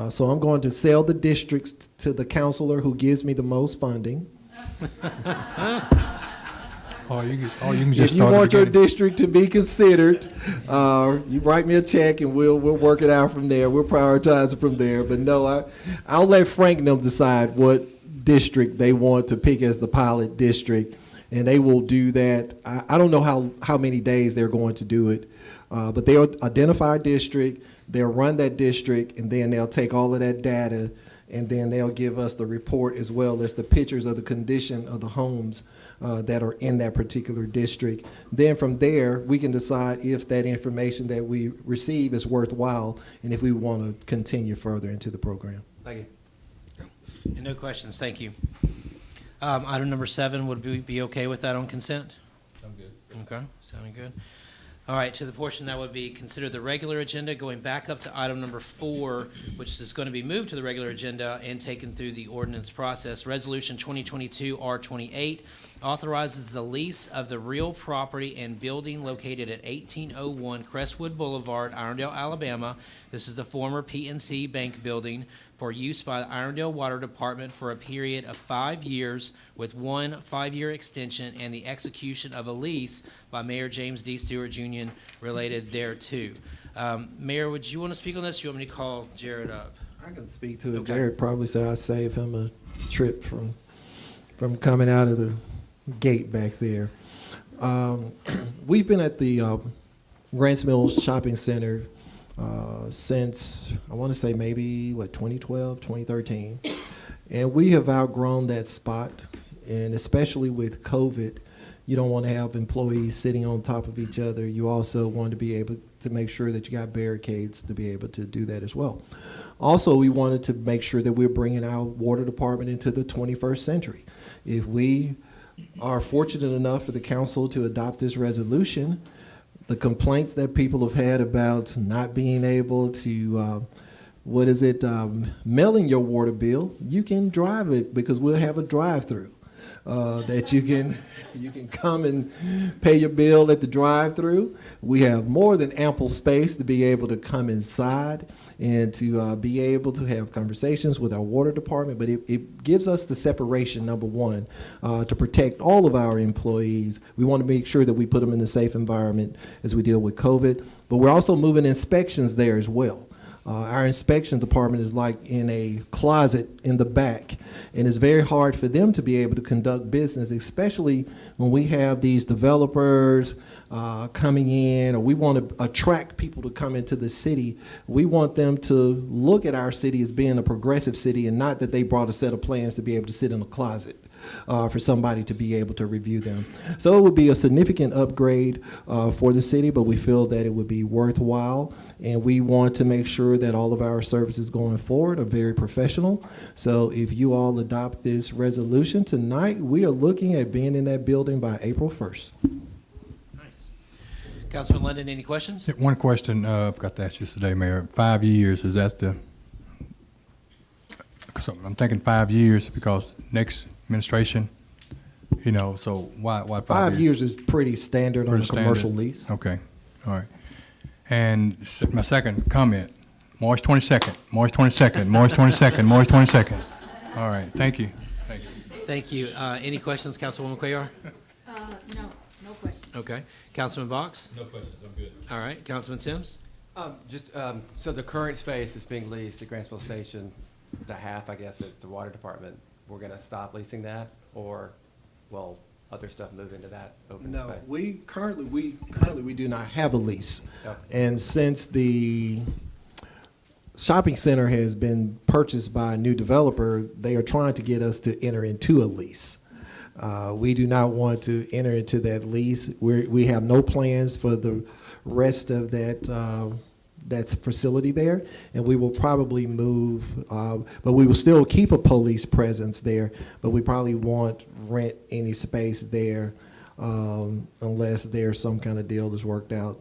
Speaker 5: So I'm going to sell the districts to the counselor who gives me the most funding.
Speaker 12: You can just
Speaker 5: If you
Speaker 12: start at
Speaker 5: want
Speaker 12: the
Speaker 5: your
Speaker 12: beginning.
Speaker 5: district to be considered, you write me a check and we'll work it out from there. We'll prioritize it from there. But no, I'll let Frank and them decide what district they want to pick as the pilot district, and they will do that. I don't know how many days they're going to do it, but they'll identify a district, they'll run that district, and then they'll take all of that data, and then they'll give us the report as well as the pictures of the condition of the homes that are in that particular district. Then from there, we can decide if that information that we receive is worthwhile and if we want to continue further into the program.
Speaker 11: Thank you.
Speaker 1: And no questions, thank you. Item number 7, would we be okay with that on consent?
Speaker 4: I'm good.
Speaker 1: Okay, sounding good. All right, to the portion that would be considered the regular agenda, going back up to item number 4, which is going to be moved to the regular agenda and taken through the ordinance process. Resolution 2022 R28 authorizes the lease of the real property and building located at 1801 Crestwood Boulevard, Irondale, Alabama. This is the former PNC Bank building for use by the Irondale Water Department for a period of 5 years with 1 5-year extension and the execution of a lease by Mayor James D. Stewart Jr. related thereto. Mayor, would you want to speak on this? Or you want me to call Jared up?
Speaker 5: I can speak to it.
Speaker 1: Okay.
Speaker 5: Jared probably said I saved him a trip from coming out of the gate back there. We've been at the Grants Mills Shopping Center since, I want to say maybe, 2012, 2013. And we have outgrown that spot, and especially with COVID, you don't want to have employees sitting on top of each other. You also want to be able to make sure that you got barricades to be able to do that as well. Also, we wanted to make sure that we're bringing our water department into the 21st century. If we are fortunate enough for the council to adopt this resolution, the complaints that people have had about not being able to, mailing your water bill, you can drive it because we'll have a drive-through. That you can come and pay your bill at the drive-through. We have more than ample space to be able to come inside and to be able to have conversations with our water department. But it gives us the separation, number one, to protect all of our employees. We want to make sure that we put them in a safe environment as we deal with COVID. But we're also moving inspections there as well. Our inspection department is like in a closet in the back, and it's very hard for them to be able to conduct business, especially when we have these developers coming in, or we want to attract people to come into the city. We want them to look at our city as being a progressive city, and not that they brought a set of plans to be able to sit in a closet. For somebody to be able to review them. So it would be a significant upgrade for the city, but we feel that it would be worthwhile, and we want to make sure that all of our services going forward are very professional. So if you all adopt this resolution tonight, we are looking at being in that building by April 1st.
Speaker 1: Nice. Councilman London, any questions?
Speaker 12: One question I forgot to ask you today, Mayor. 5 years, is that the, so I'm thinking 5 years because next administration, so why 5 years?
Speaker 5: 5 years is pretty standard on a commercial lease.
Speaker 12: Okay, all right. And my second comment, March 22nd, March 22nd, March 22nd, March 22nd. All right, thank you. Thank you.
Speaker 1: Thank you. Any questions, Councilwoman Cuellar?
Speaker 2: No questions.
Speaker 1: Okay. Councilman Box?
Speaker 4: No questions, I'm good.
Speaker 1: All right. Councilman Sims?
Speaker 11: So the current space is being leased at Grantsville Station, the half, I guess, is the water department. We're gonna stop leasing that, or will other stuff move into that open space?
Speaker 5: No, we currently do not have a lease.
Speaker 11: Okay.
Speaker 5: And since the shopping center has been purchased by a new developer, they are trying to get us to enter into a lease. We do not want to enter into that lease. We have no plans for the rest of that facility there, and we will probably move, but we will still keep a police presence there, but we probably won't rent any space there unless there's some kind of deal that's worked out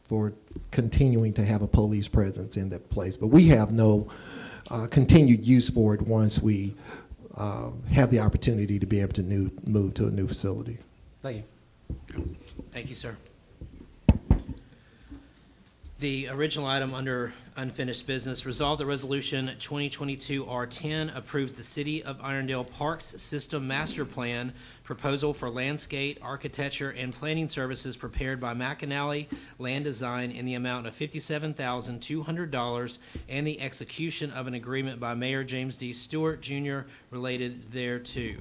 Speaker 5: for continuing to have a police presence in that place. But we have no continued use for it once we have the opportunity to be able to move to a new facility.
Speaker 11: Thank you.
Speaker 1: Thank you, sir. The original item under unfinished business, resolve that resolution 2022-R10 approves the City of Irondale Parks System Master Plan proposal for landscape, architecture, and planning services prepared by McAnally Land Design in the amount of $57,200 and the execution of an agreement by Mayor James D. Stewart, Jr. related thereto.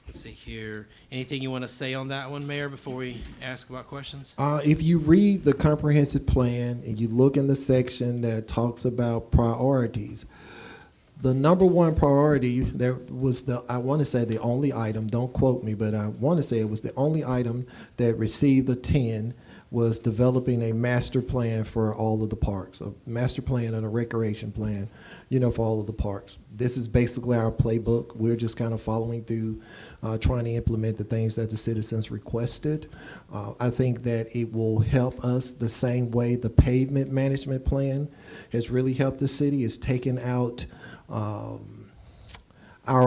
Speaker 1: Let's see here. Anything you want to say on that one, Mayor, before we ask about questions?
Speaker 5: If you read the comprehensive plan and you look in the section that talks about priorities, the number one priority there was I want to say the only item, don't quote me, but I want to say it was the only item that received a 10 was developing a master plan for all of the parks, a master plan and a recreation plan, for all of the parks. This is basically our playbook. We're just kind of following through, trying to implement the things that the citizens requested. I think that it will help us the same way the pavement management plan has really helped the city. It's taken out our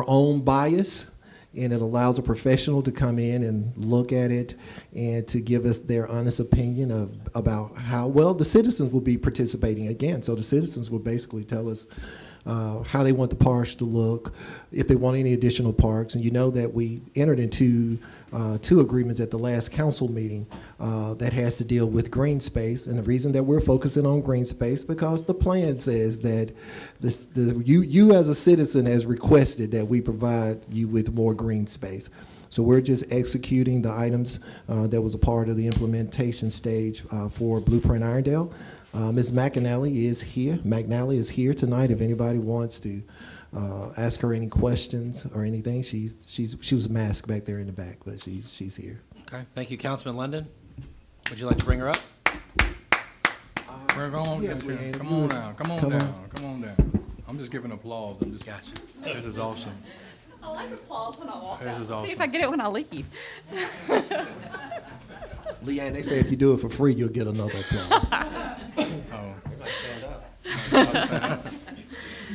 Speaker 5: own bias, and it allows a professional to come in and look at it and to give us their honest opinion about how well the citizens will be participating again. So the citizens will basically tell us how they want the parks to look, if they want any additional parks. And you know that we entered into 2 agreements at the last council meeting that has to deal with green space. And the reason that we're focusing on green space, because the plan says that you as a citizen has requested that we provide you with more green space. So we're just executing the items that was a part of the implementation stage for Blueprint Irondale. Ms. McAnally is here tonight. If anybody wants to ask her any questions or anything, she was masked back there in the back, but she's here.
Speaker 1: Okay. Thank you, Councilman London. Would you like to bring her up?
Speaker 12: We're going,
Speaker 5: Yes,
Speaker 12: come
Speaker 5: Leanne,
Speaker 12: on down, come on down. I'm just giving applause.
Speaker 1: Gotcha.
Speaker 12: This is awesome.
Speaker 13: I like applause when I walk
Speaker 12: This is awesome.
Speaker 13: See if I get it when I leave.
Speaker 5: Leanne, they say if you do it for free, you'll get another applause.
Speaker 12: Oh.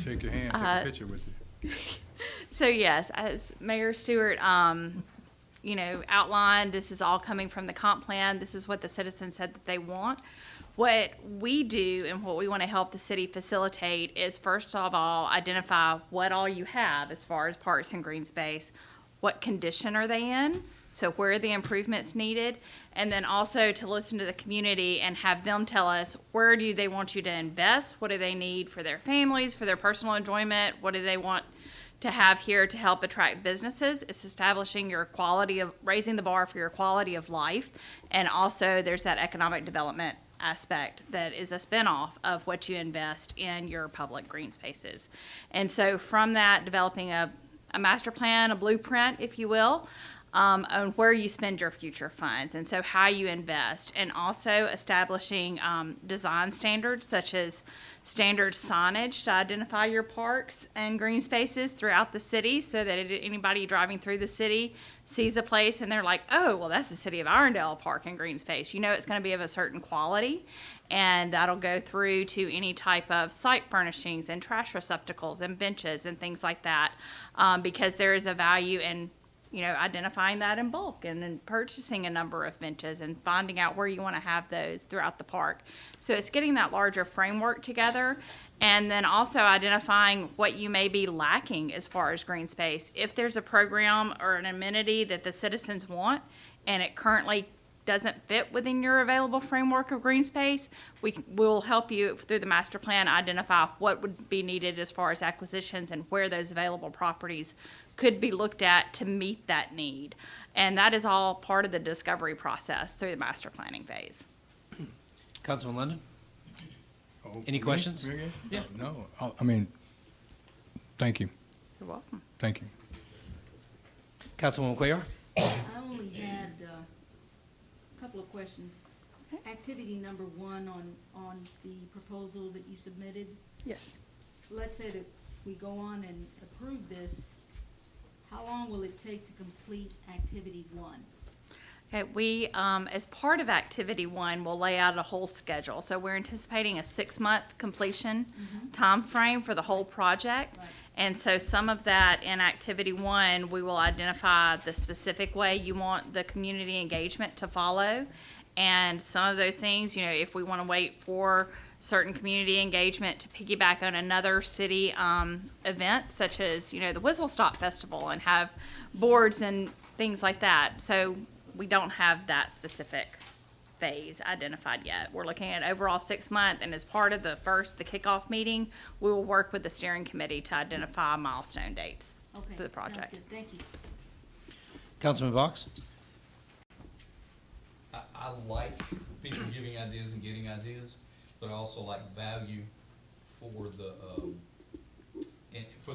Speaker 12: Shake your hand, take a picture with you.
Speaker 16: So yes, as Mayor Stewart, outlined, this is all coming from the comp plan. This is what the citizens said that they want. What we do and what we want to help the city facilitate is, first of all, identify what all you have as far as parks and green space. What condition are they in? So where are the improvements needed? And then also to listen to the community and have them tell us, where do they want you to invest? What do they need for their families, for their personal enjoyment? What do they want to have here to help attract businesses? It's establishing your quality of, raising the bar for your quality of life. And also there's that economic development aspect that is a spinoff of what you invest in your public green spaces. And so from that, developing a master plan, a blueprint, if you will, on where you spend your future funds, and so how you invest, and also establishing design standards such as standard signage to identify your parks and green spaces throughout the city, so that anybody driving through the city sees a place and they're like, oh, well, that's the City of Irondale Park and Green Space. You know it's going to be of a certain quality, and that'll go through to any type of site furnishings and trash receptacles and benches and things like that, because there is a value in identifying that in bulk and then purchasing a number of benches and finding out where you want to have those throughout the park. So it's getting that larger framework together and then also identifying what you may be lacking as far as green space. If there's a program or an amenity that the citizens want and it currently doesn't fit within your available framework of green space, we'll help you through the master plan identify what would be needed as far as acquisitions and where those available properties could be looked at to meet that need. And that is all part of the discovery process through the master planning phase.
Speaker 1: Councilman London?
Speaker 12: Oh,
Speaker 1: Any
Speaker 12: me?
Speaker 1: questions?
Speaker 12: Me again?
Speaker 1: Yeah.
Speaker 12: No, I mean, thank you,
Speaker 16: You're welcome.
Speaker 12: thank you.
Speaker 1: Councilwoman Cuellar?
Speaker 2: I only had a couple of questions. Activity number 1 on the proposal that you submitted.
Speaker 16: Yes.
Speaker 2: Let's say that we go on and approve this, how long will it take to complete activity 1?
Speaker 16: Okay, we, as part of activity 1, will lay out a whole schedule. So we're anticipating a 6-month completion time frame for the whole project.
Speaker 2: Right.
Speaker 16: And so some of that in activity 1, we will identify the specific way you want the community engagement to follow. And some of those things, if we want to wait for certain community engagement to piggyback on another city event, such as, the Whistle Stop Festival, and have boards and things like that. So we don't have that specific phase identified yet. We're looking at overall 6 months, and as part of the kickoff meeting, we will work with the steering committee to identify milestone dates
Speaker 2: Okay,
Speaker 16: for the project.
Speaker 2: sounds good. Thank you.
Speaker 1: Councilman Box?
Speaker 4: I like people giving ideas and getting ideas, but I also like value for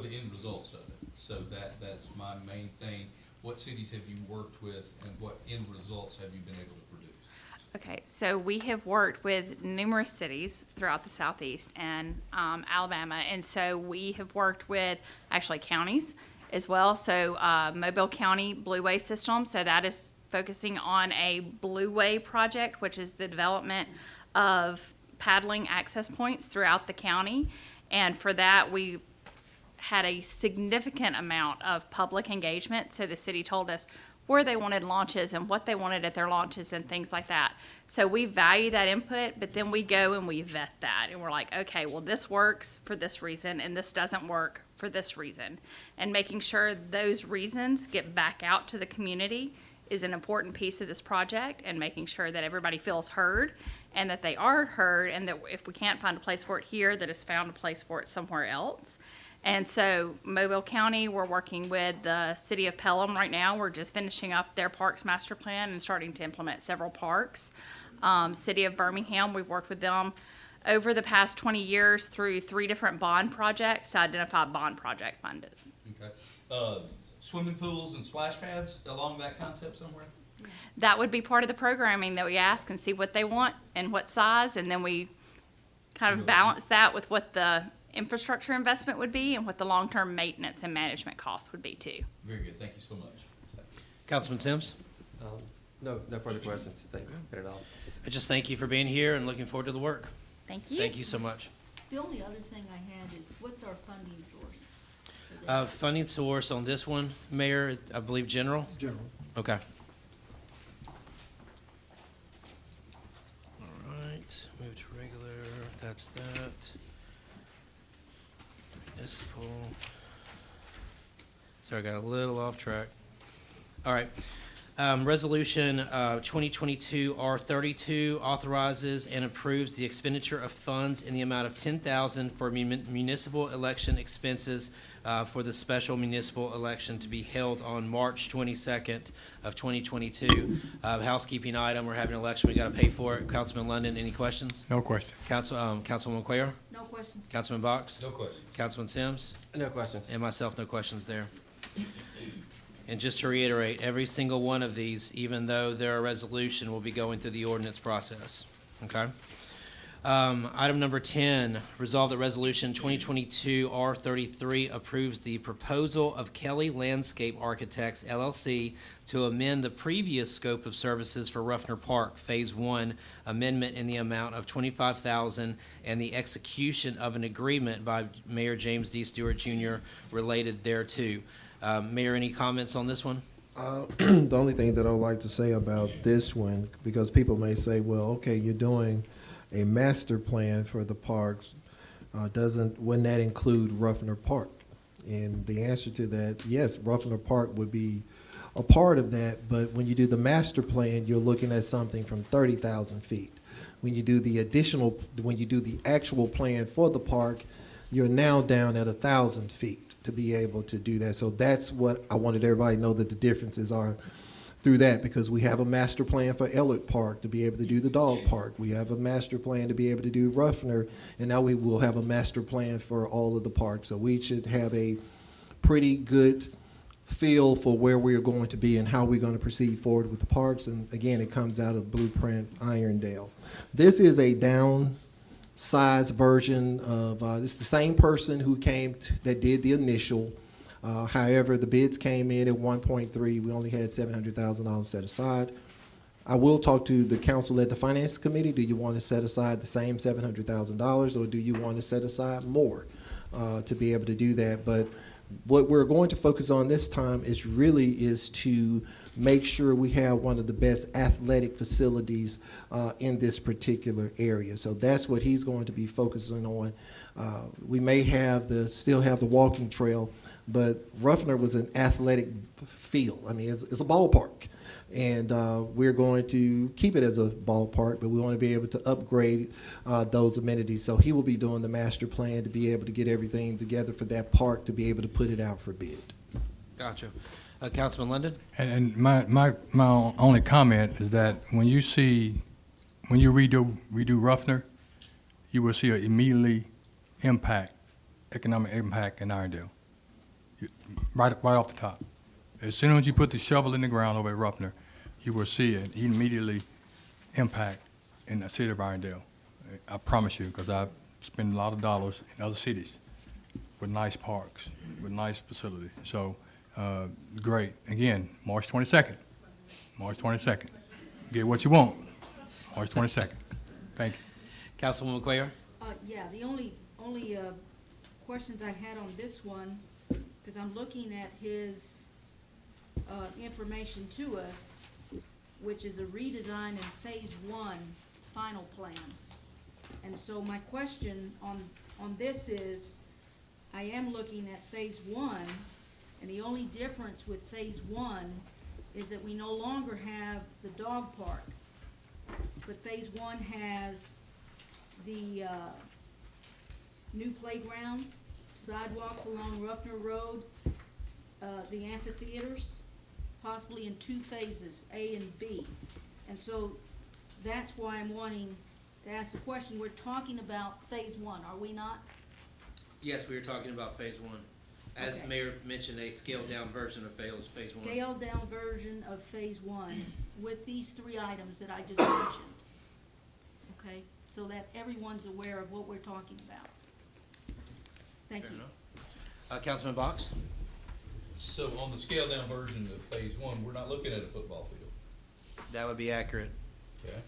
Speaker 4: the end results of it. So that's my main thing. What cities have you worked with, and what end results have you been able to produce?
Speaker 16: Okay, so we have worked with numerous cities throughout the Southeast and Alabama, and so we have worked with actually counties as well. So Mobile County Blueway System, so that is focusing on a Blueway project, which is the development of paddling access points throughout the county. And for that, we had a significant amount of public engagement. So the city told us where they wanted launches and what they wanted at their launches and things like that. So we value that input, but then we go and we vet that. And we're like, okay, well, this works for this reason, and this doesn't work for this reason. And making sure those reasons get back out to the community is an important piece of this project, and making sure that everybody feels heard and that they are heard, and that if we can't find a place for it here, that it's found a place for it somewhere else. And so Mobile County, we're working with the city of Pelham right now. We're just finishing up their parks master plan and starting to implement several parks. City of Birmingham, we've worked with them over the past 20 years through 3 different bond projects to identify bond project funded.
Speaker 4: Okay. Swimming pools and splash pads along that concept somewhere?
Speaker 16: That would be part of the programming that we ask and see what they want and what size, and then we kind of balance that with what the infrastructure investment would be and what the long-term maintenance and management costs would be too.
Speaker 4: Very good. Thank you so much.
Speaker 1: Councilman Sims?
Speaker 11: No further questions. Thank you. Got it all.
Speaker 1: I just thank you for being here and looking forward to the work.
Speaker 16: Thank you.
Speaker 1: Thank you so much.
Speaker 2: The only other thing I had is, what's our funding source?
Speaker 1: Funding source on this one, Mayor, I believe general?
Speaker 5: General.
Speaker 1: Okay. All right, move to regular, that's that. Municipal. Sorry, I got a little off track. All right. Resolution 2022 R32 authorizes and approves the expenditure of funds in the amount of $10,000 for municipal election expenses for the special municipal election to be held on March 22nd of 2022. Housekeeping item, we're having an election, we got to pay for it. Councilman London, any questions?
Speaker 12: No question.
Speaker 1: Councilwoman Cuellar?
Speaker 2: No questions.
Speaker 1: Councilman Box?
Speaker 4: No questions.
Speaker 1: Councilman Sims?
Speaker 11: No questions.
Speaker 1: And myself, no questions there. And just to reiterate, every single one of these, even though they're a resolution, will be going through the ordinance process, okay? Item number 10, resolve that resolution 2022 R33 approves the proposal of Kelly Landscape Architects LLC to amend the previous scope of services for Roughner Park Phase 1 amendment in the amount of $25,000 and the execution of an agreement by Mayor James D. Stewart Jr. related thereto. Mayor, any comments on this one?
Speaker 5: The only thing that I would like to say about this one, because people may say, well, okay, you're doing a master plan for the parks, wouldn't that include Roughner Park? And the answer to that, yes, Roughner Park would be a part of that, but when you do the master plan, you're looking at something from 30,000 feet. When you do the actual plan for the park, you're now down at 1,000 feet to be able to do that. So that's what I wanted everybody to know, that the differences are through that, because we have a master plan for Elliott Park to be able to do the dog park. We have a master plan to be able to do Roughner, and now we will have a master plan for all of the parks. So we should have a pretty good feel for where we're going to be and how we're going to proceed forward with the parks. And again, it comes out of Blueprint Irondale. This is a downsized version of, it's the same person who that did the initial. However, the bids came in at 1.3. We only had $700,000 set aside. I will talk to the council at the finance committee. Do you want to set aside the same $700,000, or do you want to set aside more to be able to do that? But what we're going to focus on this time is to make sure we have one of the best athletic facilities in this particular area. So that's what he's going to be focusing on. We may still have the walking trail, but Roughner was an athletic field. I mean, it's a ballpark. And we're going to keep it as a ballpark, but we want to be able to upgrade those amenities. So he will be doing the master plan to be able to get everything together for that park to be able to put it out for bid.
Speaker 1: Gotcha. Councilman London?
Speaker 12: And my only comment is that when you redo Roughner, you will see an immediately economic impact in Irondale, right off the top. As soon as you put the shovel in the ground over at Roughner, you will see an immediately impact in the city of Irondale. I promise you, because I've spent a lot of dollars in other cities with nice parks, with nice facilities. So, great. Again, March 22nd. March 22nd. Get what you want. March 22nd. Thank you.
Speaker 1: Councilwoman McQuayer?
Speaker 2: Yeah, the only questions I had on this one, because I'm looking at his information to us, which is a redesign in phase 1 final plans. And so my question on this is, I am looking at phase 1, and the only difference with phase 1 is that we no longer have the dog park, but phase 1 has the new playground, sidewalks along Roughner Road, the amphitheaters, possibly in 2 phases, A and B. And so that's why I'm wanting to ask the question. We're talking about phase 1, are we not?
Speaker 1: Yes, we were talking about phase 1. As
Speaker 2: Okay.
Speaker 1: Mayor mentioned, a scaled-down version of phase 1.
Speaker 2: Scaled down version of phase 1 with these 3 items that I just mentioned. Okay, so that everyone's aware of what we're talking about. Thank
Speaker 1: Fair
Speaker 2: you.
Speaker 1: enough. Councilman Box?
Speaker 4: So on the scaled down version of phase 1, we're not looking at a football field,
Speaker 1: That would be accurate.
Speaker 4: okay?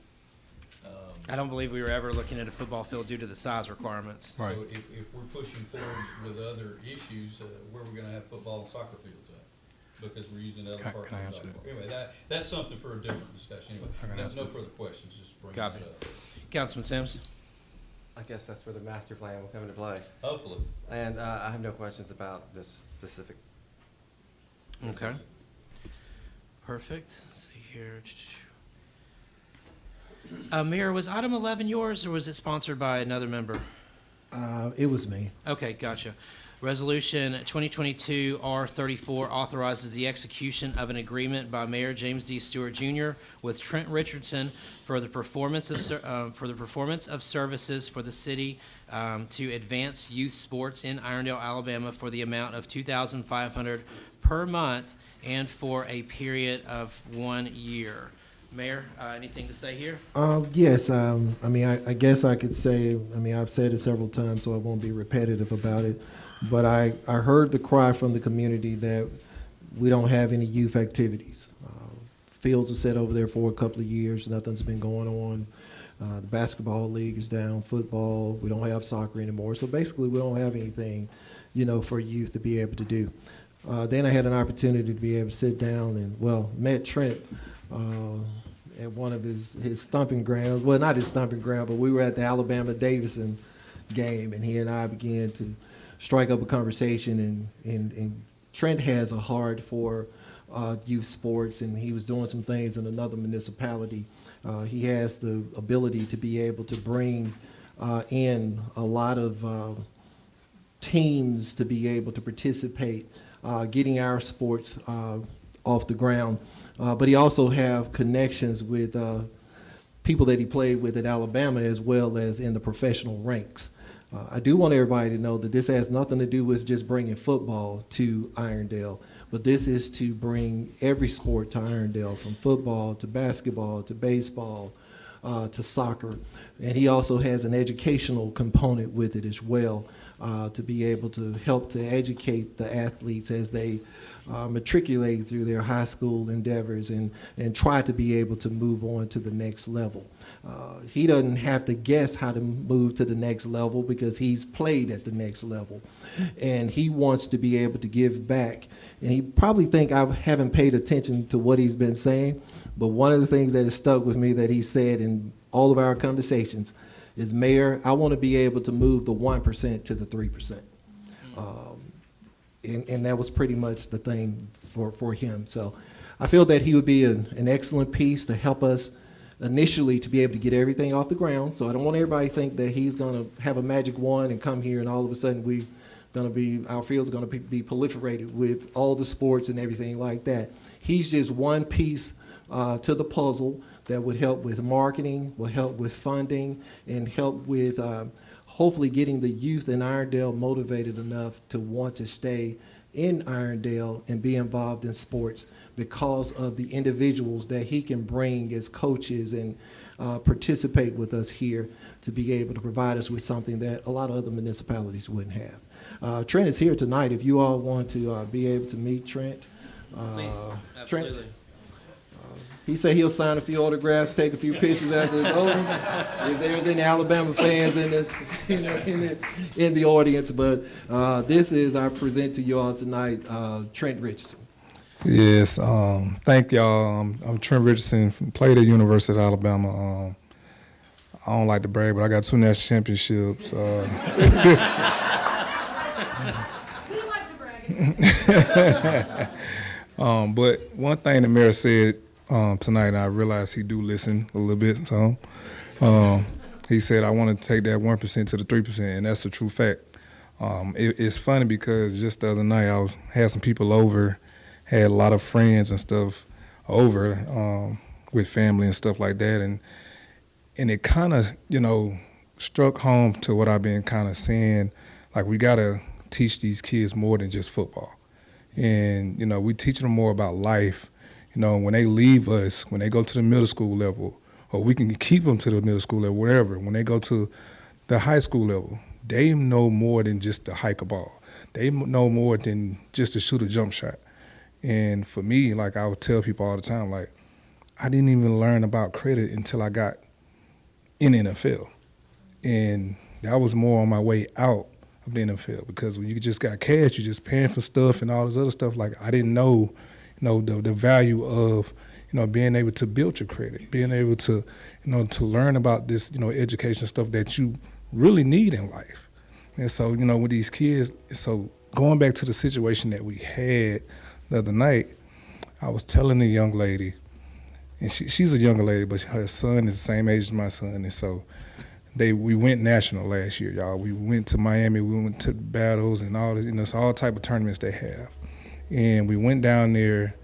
Speaker 1: I don't believe we were ever looking at a football field due to the size requirements.
Speaker 12: Right.
Speaker 4: So if we're pushing forward with other issues, where we're gonna have football and soccer fields at? Because we're using other
Speaker 12: Can
Speaker 4: parts
Speaker 12: I
Speaker 4: of the
Speaker 12: answer
Speaker 4: dog
Speaker 12: that?
Speaker 4: park. Anyway, that's something for a different discussion.
Speaker 12: I
Speaker 4: Anyway,
Speaker 12: can answer
Speaker 4: no
Speaker 12: that.
Speaker 4: further questions, just bring
Speaker 1: Copy.
Speaker 4: it up.
Speaker 1: Councilman Sims?
Speaker 11: I guess that's where the master plan will come into play.
Speaker 4: Hopefully.
Speaker 11: And I have no questions about this specific.
Speaker 1: Okay. Perfect. Let's see here. Mayor, was item 11 yours, or was it sponsored by another member?
Speaker 5: It was me.
Speaker 1: Okay, gotcha. Resolution 2022 R34 authorizes the execution of an agreement by Mayor James D. Stewart Jr. with Trent Richardson for the performance of services for the city to advance youth sports in Irondale, Alabama, for the amount of $2,500 per month and for a period of 1 year. Mayor, anything to say here?
Speaker 5: Yes, I mean, I guess I could say, I mean, I've said it several times, so I won't be repetitive about it. But I heard the cry from the community that we don't have any youth activities. Fields are set over there for a couple of years. Nothing's been going on. The basketball league is down, football. We don't have soccer anymore. So basically, we don't have anything, for youth to be able to do. Then I had an opportunity to be able to sit down and, well, met Trent at one of his stomping grounds. Well, not his stomping ground, but we were at the Alabama-Davidson game, and he and I began to strike up a conversation, and Trent has a heart for youth sports, and he was doing some things in another municipality. He has the ability to be able to bring in a lot of teams to be able to participate, getting our sports off the ground. But he also have connections with people that he played with at Alabama as well as in the professional ranks. I do want everybody to know that this has nothing to do with just bringing football to Irondale, but this is to bring every sport to Irondale, from football to basketball to baseball to soccer. And he also has an educational component with it as well, to be able to help to educate the athletes as they matriculate through their high school endeavors and try to be able to move on to the next level. He doesn't have to guess how to move to the next level because he's played at the next level. And he wants to be able to give back. And he probably think I haven't paid attention to what he's been saying, but one of the things that has stuck with me that he said in all of our conversations is, Mayor, I want to be able to move the 1% to the 3%. And that was pretty much the thing for him. So I feel that he would be an excellent piece to help us initially to be able to get everything off the ground. So I don't want everybody to think that he's going to have a magic wand and come here and all of a sudden our field's going to be proliferated with all the sports and everything like that. He's just one piece to the puzzle that would help with marketing, will help with funding, and help with hopefully getting the youth in Irondale motivated enough to want to stay in Irondale and be involved in sports because of the individuals that he can bring as coaches and participate with us here to be able to provide us with something that a lot of other municipalities wouldn't have. Trent is here tonight. If you all want to be able to meet Trent.
Speaker 1: Please, absolutely.
Speaker 5: Trent, he said he'll sign a few autographs, take a few pictures after it's over. If there's any Alabama fans in the audience, but this is, I present to you all tonight, Trent Richardson.
Speaker 17: Yes, thank y'all. I'm Trent Richardson, played at University of Alabama. I don't like to brag, but I got 2 national championships.
Speaker 9: We like to brag.
Speaker 17: But one thing the mayor said tonight, and I realized he do listen a little bit, so he said, I want to take that 1% to the 3%, and that's the true fact. It's funny because just the other night I had some people over, had a lot of friends and stuff over with family and stuff like that, and it kind of, struck home to what I've been kind of saying, like we got to teach these kids more than just football. And, we teach them more about life. When they leave us, when they go to the middle school level, or we can keep them to the middle school level, whatever, when they go to the high school level, they know more than just to hike a ball. They know more than just to shoot a jump shot. And for me, like I would tell people all the time, like, I didn't even learn about credit until I got in the NFL. And that was more on my way out of the NFL, because when you just got cash, you're just paying for stuff and all this other stuff. Like, I didn't know, the value of, being able to build your credit, being able to, to learn about this, education stuff that you really need in life. And so, with these kids, so going back to the situation that we had the other night, I was telling the young lady, and she's a younger lady, but her son is the same age as my son, and so we went national last year, y'all. We went to Miami, we went to battles and all this, it's all type of tournaments they have. And we went down there,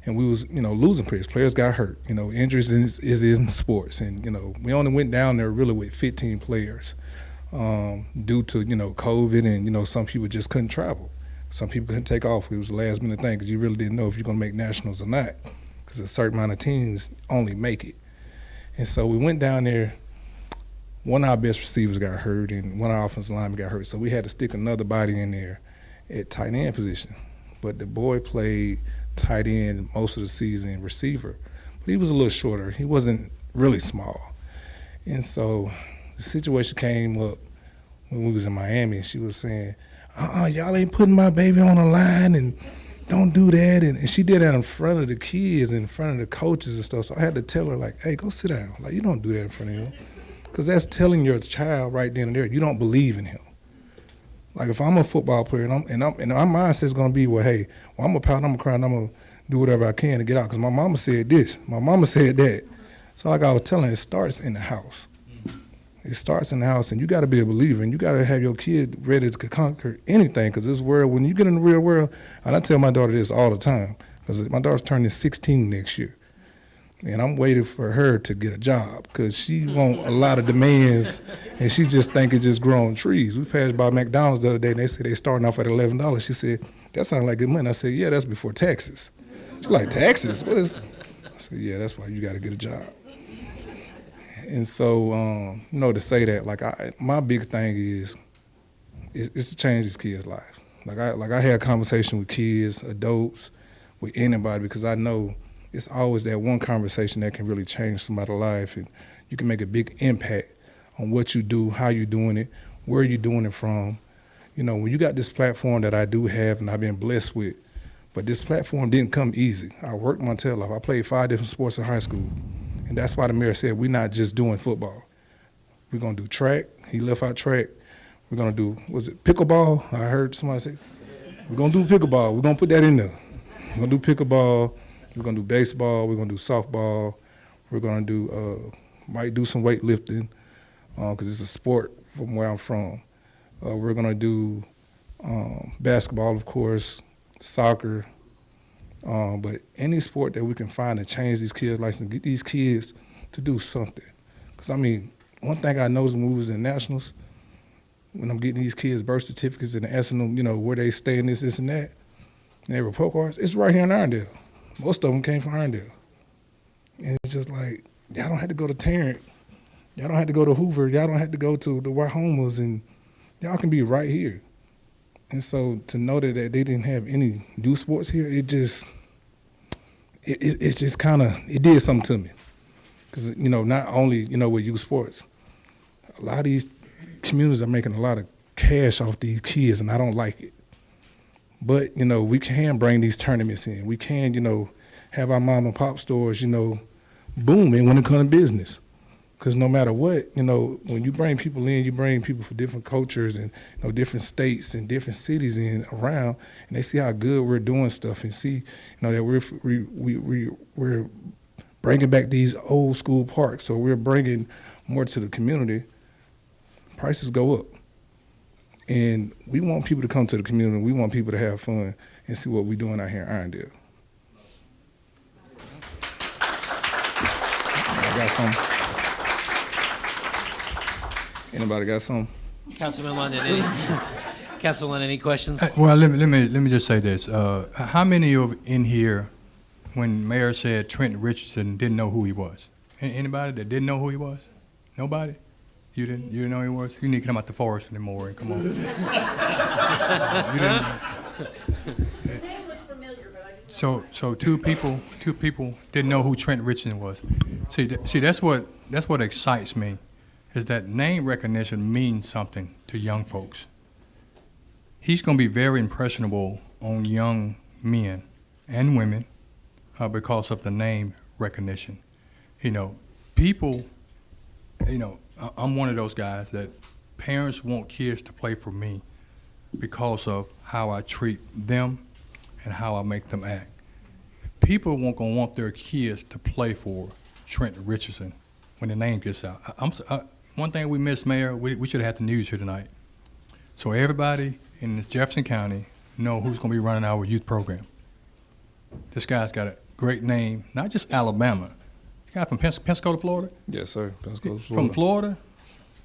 Speaker 17: and we was, losing players. Players got hurt. Injuries is in sports, and we only went down there really with 15 players due to COVID, and some people just couldn't travel. Some people couldn't take off. It was a last minute thing because you really didn't know if you're gonna make nationals or not, because a certain amount of teams only make it. And so we went down there. One of our best receivers got hurt, and one of our offensive linemen got hurt. So we had to stick another body in there at tight end position. But the boy played tight end most of the season, receiver. But he was a little shorter. He wasn't really small. And so the situation came up when we was in Miami, and she was saying, y'all ain't putting my baby on the line, and don't do that. And she did that in front of the kids, in front of the coaches and stuff. So I had to tell her, like, hey, go sit down. Like, you don't do that in front of him. Because that's telling your child right then and there, you don't believe in him. Like, if I'm a football player and my mindset's going to be, well, hey, well, I'm going to pout, I'm going to cry, and I'm going to do whatever I can to get out. Because my mama said this, my mama said that. So like I was telling her, it starts in the house. It starts in the house, and you got to be a believer, and you got to have your kid ready to conquer anything. Because this world, when you get in the real world, and I tell my daughter this all the time, because my daughter's turning 16 next year, and I'm waiting for her to get a job because she want a lot of demands, and she just think it's just growing trees. We passed by McDonald's the other day, and they said they starting off at $11. She said, that sounds like good money. I said, yeah, that's before taxes. She's like, taxes? What is? I said, yeah, that's why you got to get a job. And so, to say that, like, my big thing is to change these kids' lives. Like I had a conversation with kids, adults, with anybody, because I know it's always that one conversation that can really change somebody's life, and you can make a big impact on what you do, how you doing it, where you doing it from. When you got this platform that I do have and I've been blessed with, but this platform didn't come easy. I worked my tail off. I played 5 different sports in high school. And that's why the mayor said, we're not just doing football. We're going to do track. He left out track. We're going to do, was it pickleball? I heard somebody say, we're going to do pickleball. We're going to put that in there. We're going to do pickleball. We're going to do baseball. We're going to do softball. We're going to do, might do some weightlifting, because it's a sport from where I'm from. We're going to do basketball, of course, soccer, but any sport that we can find to change these kids' lives and get these kids to do something. Because, one thing I noticed when we was in nationals, when I'm getting these kids birth certificates and asking them, where they stay and this and that, and their report cards, it's right here in Irondale. Most of them came from Arndale. And it's just like, y'all don't have to go to Tarrant. Y'all don't have to go to Hoover. Y'all don't have to go to the Wahomas, and y'all can be right here. And so to know that they didn't have any youth sports here, it just kind of, it did something to me. Because, not only, with youth sports, a lot of these communities are making a lot of cash off these kids, and I don't like it. But, we can bring these tournaments in. We can, have our mom and pop stores, booming when it comes to business. Because no matter what, when you bring people in, you bring people from different cultures and different states and different cities in around, and they see how good we're doing stuff and see that we're bringing back these old school parks. So we're bringing more to the community. Prices go up, and we want people to come to the community. We want people to have fun and see what we're doing out here in Irondale. I got some. Anybody got some?
Speaker 1: Councilman London, any questions?
Speaker 12: Well, let me just say this. How many of in here, when Mayor said Trent Richardson, didn't know who he was? Anybody that didn't know who he was? Nobody? You didn't know who he was? You need to come out the forest anymore and come on. You didn't.
Speaker 7: His name was familiar, but I didn't know.
Speaker 12: So two people didn't know who Trent Richardson was. See, that's what excites me. Is that name recognition means something to young folks. He's going to be very impressionable on young men and women because of the name recognition. People, I'm one of those guys that parents want kids to play for me because of how I treat them and how I make them act. People won't gonna want their kids to play for Trent Richardson when the name gets out. One thing we missed, Mayor, we should have had the news here tonight. So everybody in this Jefferson County know who's going to be running our youth program. This guy's got a great name, not just Alabama. This guy from Pensacola, Florida?
Speaker 17: Yes, sir. Pensacola, Florida.
Speaker 12: From Florida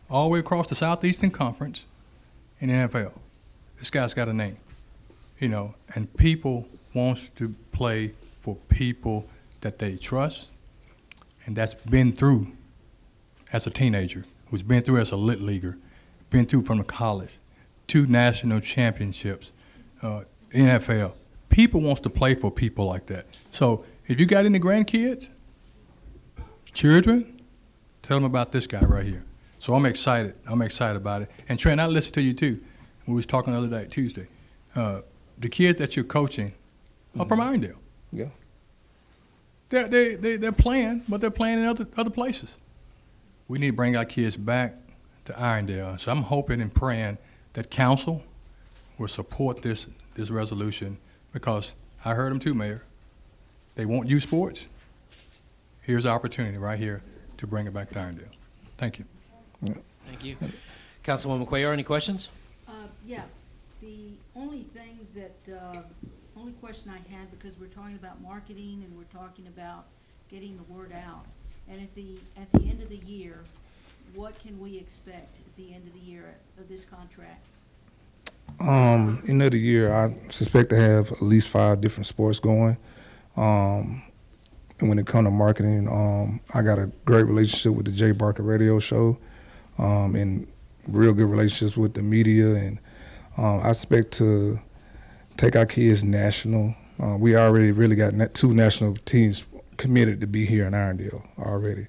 Speaker 12: all the way across the Southeastern Conference in the NFL. This guy's got a name, and people wants to play for people that they trust and that's been through as a teenager, who's been through as a lit leaguer, been through from the college, 2 national championships, NFL. People wants to play for people like that. So if you got any grandkids, children, tell them about this guy right here. So I'm excited. I'm excited about it. And Trent, I listened to you too. We was talking the other day, Tuesday. The kids that you're coaching, are from Irondale.
Speaker 17: Yeah.
Speaker 12: They're playing, but they're playing in other places. We need to bring our kids back to Irondale. So I'm hoping and praying that council will support this resolution, because I heard them too, Mayor. They want youth sports. Here's the opportunity right here to bring it back to Irondale. Thank you.
Speaker 1: Thank you. Councilwoman Cuellar, any questions?
Speaker 2: Yeah, the only things that, only question I had, because we're talking about marketing and we're talking about getting the word out. And at the end of the year, what can we expect at the end of the year of this contract?
Speaker 17: End of the year, I suspect to have at least 5 different sports going. And when it comes to marketing, I got a great relationship with the Jay Barker radio show, and real good relationships with the media. And I expect to take our kids national. We already really got 2 national teams committed to be here in Irondale already.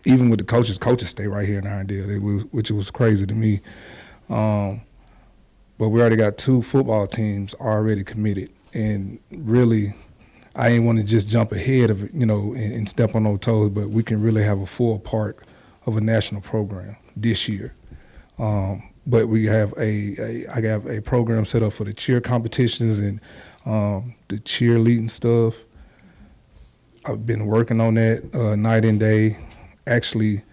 Speaker 17: Even with the coaches stay right here in Irondale, which was crazy to me. But we already got 2 football teams already committed. And really, I ain't want to just jump ahead of it, and step on those toes, but we can really have a full part of a national program this year. But we have I have a program set up for the cheer competitions and the cheerleading stuff. I've been working on that night and day. Actually,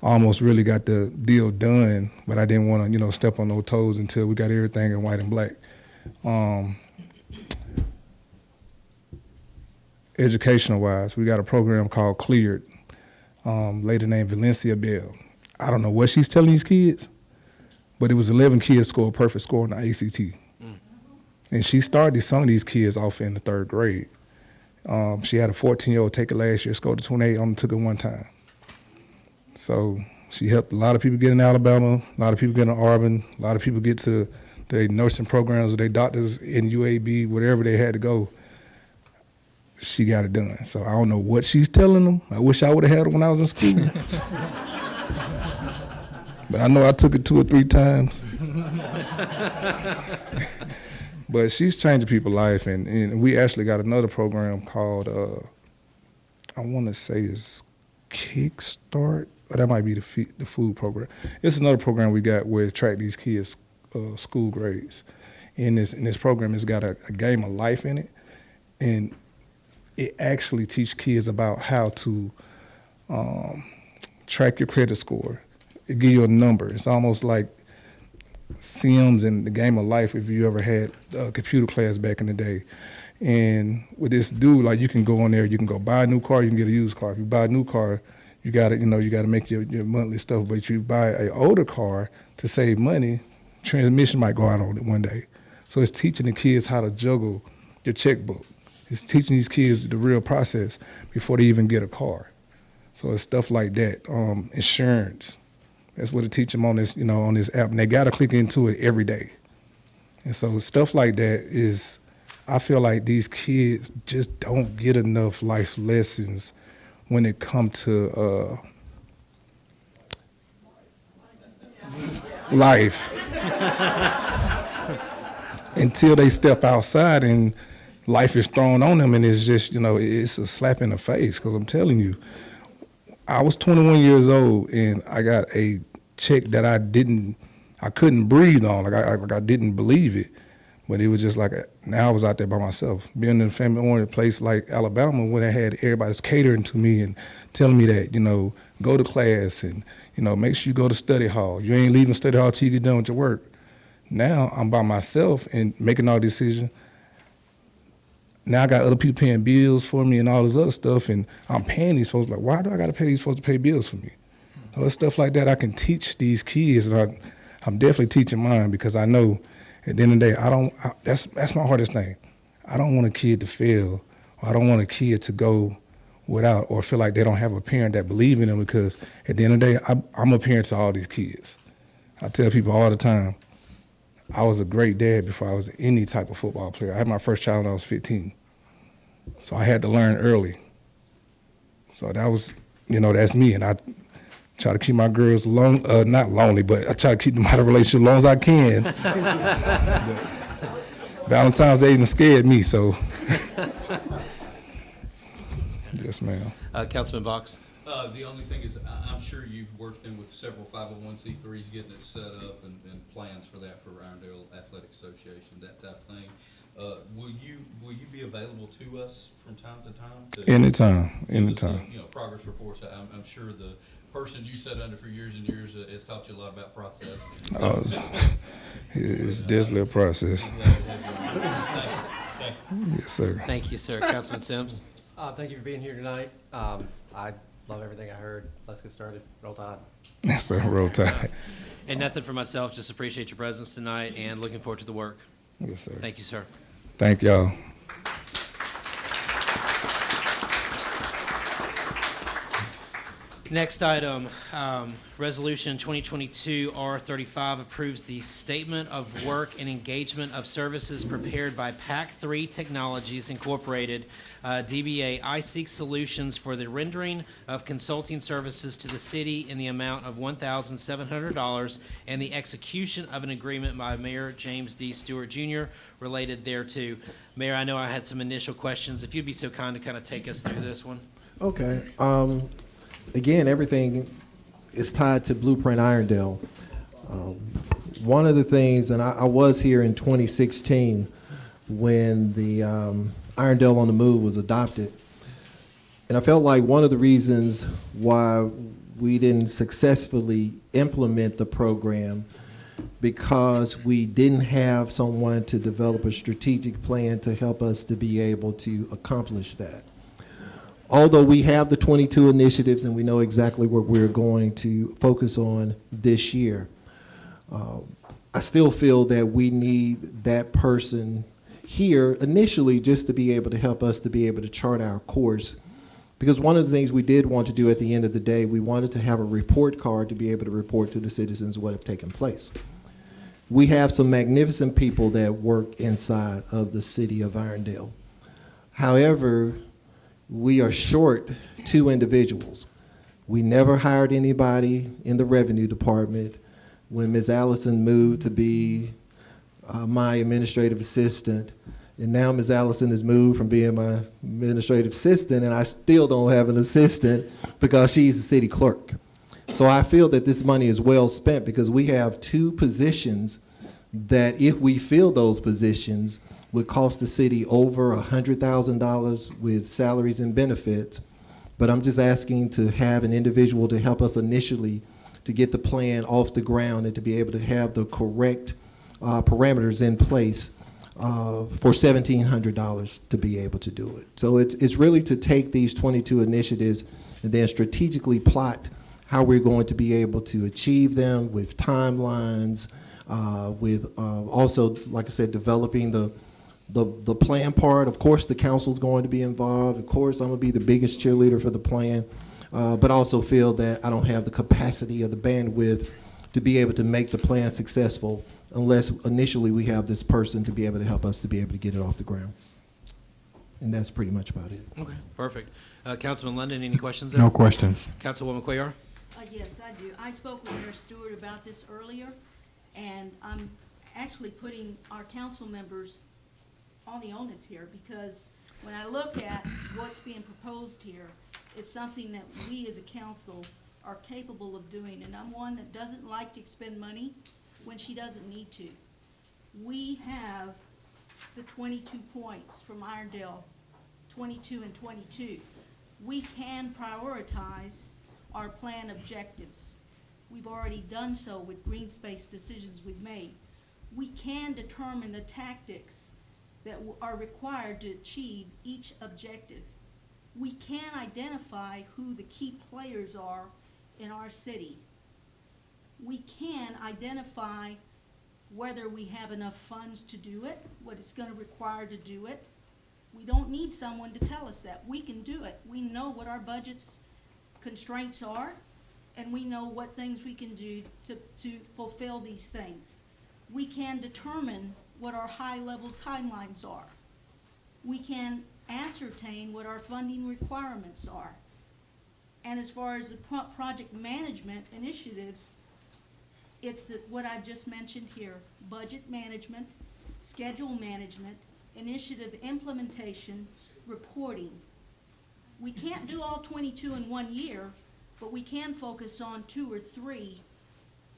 Speaker 17: almost really got the deal done, but I didn't want to, step on those toes until we got everything in white and black. Educational-wise, we got a program called Cleared. Lady named Valencia Bell. I don't know what she's telling these kids, but it was 11 kids scored perfect score in the ACT. And she started some of these kids off in the 3rd grade. She had a 14-year-old take it last year, scored a 28, only took it one time. So she helped a lot of people get in Alabama, a lot of people get in Auburn, a lot of people get to their nursing programs or their doctors in UAB, whatever they had to go. She got it done. So I don't know what she's telling them. I wish I would have had it when I was in school. But I know I took it 2 or 3 times. But she's changing people's life, and we actually got another program called, I want to say it's Kickstart, or that might be the food program. It's another program we got where it track these kids' school grades. And this program has got a game of life in it, and it actually teach kids about how to track your credit score. It give you a number. It's almost like Sims and the game of life if you ever had a computer class back in the day. And with this dude, like, you can go on there, you can go buy a new car, you can get a used car. If you buy a new car, you gotta make your monthly stuff. But you buy an older car to save money, transmission might go out on it one day. So it's teaching the kids how to juggle your checkbook. It's teaching these kids the real process before they even get a car. So it's stuff like that. Insurance. That's what it teach them on this, on this app. And they got to click into it every day. And so stuff like that is, I feel like these kids just don't get enough life lessons when it comes to life. Until they step outside and life is thrown on them, and it's just, it's a slap in the face. Because I'm telling you, I was 21 years old and I got a check that I couldn't breathe on. Like I didn't believe it. But it was just like, now I was out there by myself. Being in a family-oriented place like Alabama, when I had everybody's catering to me and telling me that, go to class and, make sure you go to study hall. You ain't leaving study hall till you get done with your work. Now I'm by myself and making all decisions. Now I got other people paying bills for me and all this other stuff, and I'm paying these folks. Like, why do I got to pay these folks to pay bills for me? Other stuff like that I can teach these kids, and I'm definitely teaching mine, because I know at the end of the day, that's my hardest thing. I don't want a kid to fail, or I don't want a kid to go without or feel like they don't have a parent that believe in them, because at the end of the day, I'm a parent to all these kids. I tell people all the time, I was a great dad before I was any type of football player. I had my first child when I was 15. So I had to learn early. So that was, that's me. And I try to keep my girls not lonely, but I try to keep them out of a relationship as long as I can. Valentine's Day done scared me, so. Yes, ma'am.
Speaker 1: Councilman Box?
Speaker 4: The only thing is, I'm sure you've worked in with several 501c3s, getting it set up and plans for that for Irondale Athletic Association, that type of thing. Will you be available to us from time to time?
Speaker 17: Anytime,
Speaker 4: Give us,
Speaker 17: anytime.
Speaker 4: progress reports. I'm sure the person you sat under for years and years has taught you a lot about process. So,
Speaker 17: It's definitely a process.
Speaker 4: Thank you.
Speaker 17: Yes, sir.
Speaker 1: Thank you, sir. Councilman Sims?
Speaker 11: Thank you for being here tonight. I love everything I heard. Let's get started. Roll Tide.
Speaker 17: Yes, sir. Roll Tide.
Speaker 1: And nothing for myself, just appreciate your presence tonight and looking forward to the work.
Speaker 17: Yes, sir.
Speaker 1: Thank you, sir.
Speaker 17: Thank y'all.
Speaker 1: Next item, Resolution 2022 R35 approves the Statement of Work and Engagement of Services prepared by PAC3 Technologies Incorporated, DBA iSeek Solutions, for the rendering of consulting services to the city in the amount of $1,700 and the execution of an agreement by Mayor James D. Stewart Jr. related thereto. Mayor, I know I had some initial questions. If you'd be so kind to kind of take us through this one.
Speaker 5: Okay. Again, everything is tied to Blueprint Irondale. One of the things, and I was here in 2016 when the Irondale on the Move was adopted, and I felt like one of the reasons why we didn't successfully implement the program because we didn't have someone to develop a strategic plan to help us to be able to accomplish that. Although we have the 22 initiatives and we know exactly what we're going to focus on this year, I still feel that we need that person here initially just to be able to help us to be able to chart our course. Because one of the things we did want to do at the end of the day, we wanted to have a report card to be able to report to the citizens what have taken place. We have some magnificent people that work inside of the city of Irondale. However, we are short 2 individuals. We never hired anybody in the revenue department. When Ms. Allison moved to be my administrative assistant, and now Ms. Allison has moved from being my administrative assistant, and I still don't have an assistant because she's the city clerk. So I feel that this money is well spent because we have 2 positions that if we fill those positions, would cost the city over $100,000 with salaries and benefits. But I'm just asking to have an individual to help us initially to get the plan off the ground and to be able to have the correct parameters in place for $1,700 to be able to do it. So it's really to take these 22 initiatives and then strategically plot how we're going to be able to achieve them with timelines, with also, like I said, developing the plan part. Of course, the council's going to be involved. Of course, I'm going to be the biggest cheerleader for the plan, but I also feel that I don't have the capacity or the bandwidth to be able to make the plan successful unless initially we have this person to be able to help us to be able to get it off the ground. And that's pretty much about it.
Speaker 1: Okay, perfect. Councilman London, any questions there?
Speaker 12: No questions.
Speaker 1: Councilwoman Cuellar?
Speaker 2: Yes, I do. I spoke with Mayor Stewart about this earlier, and I'm actually putting our council members on the onus here, because when I look at what's being proposed here, it's something that we as a council are capable of doing, and I'm one that doesn't like to expend money when she doesn't need to. We have the 22 points from Irondale, 22 and 22. We can prioritize our plan objectives. We've already done so with green space decisions we've made. We can determine the tactics that are required to achieve each objective. We can identify who the key players are in our city. We can identify whether we have enough funds to do it, what it's going to require to do it. We don't need someone to tell us that. We can do it. We know what our budget's constraints are, and we know what things we can do to fulfill these things. We can determine what our high-level timelines are. We can ascertain what our funding requirements are. And as far as the project management initiatives, it's what I just mentioned here: budget management, schedule management, initiative implementation, reporting. We can't do all 22 in 1 year, but we can focus on 2 or 3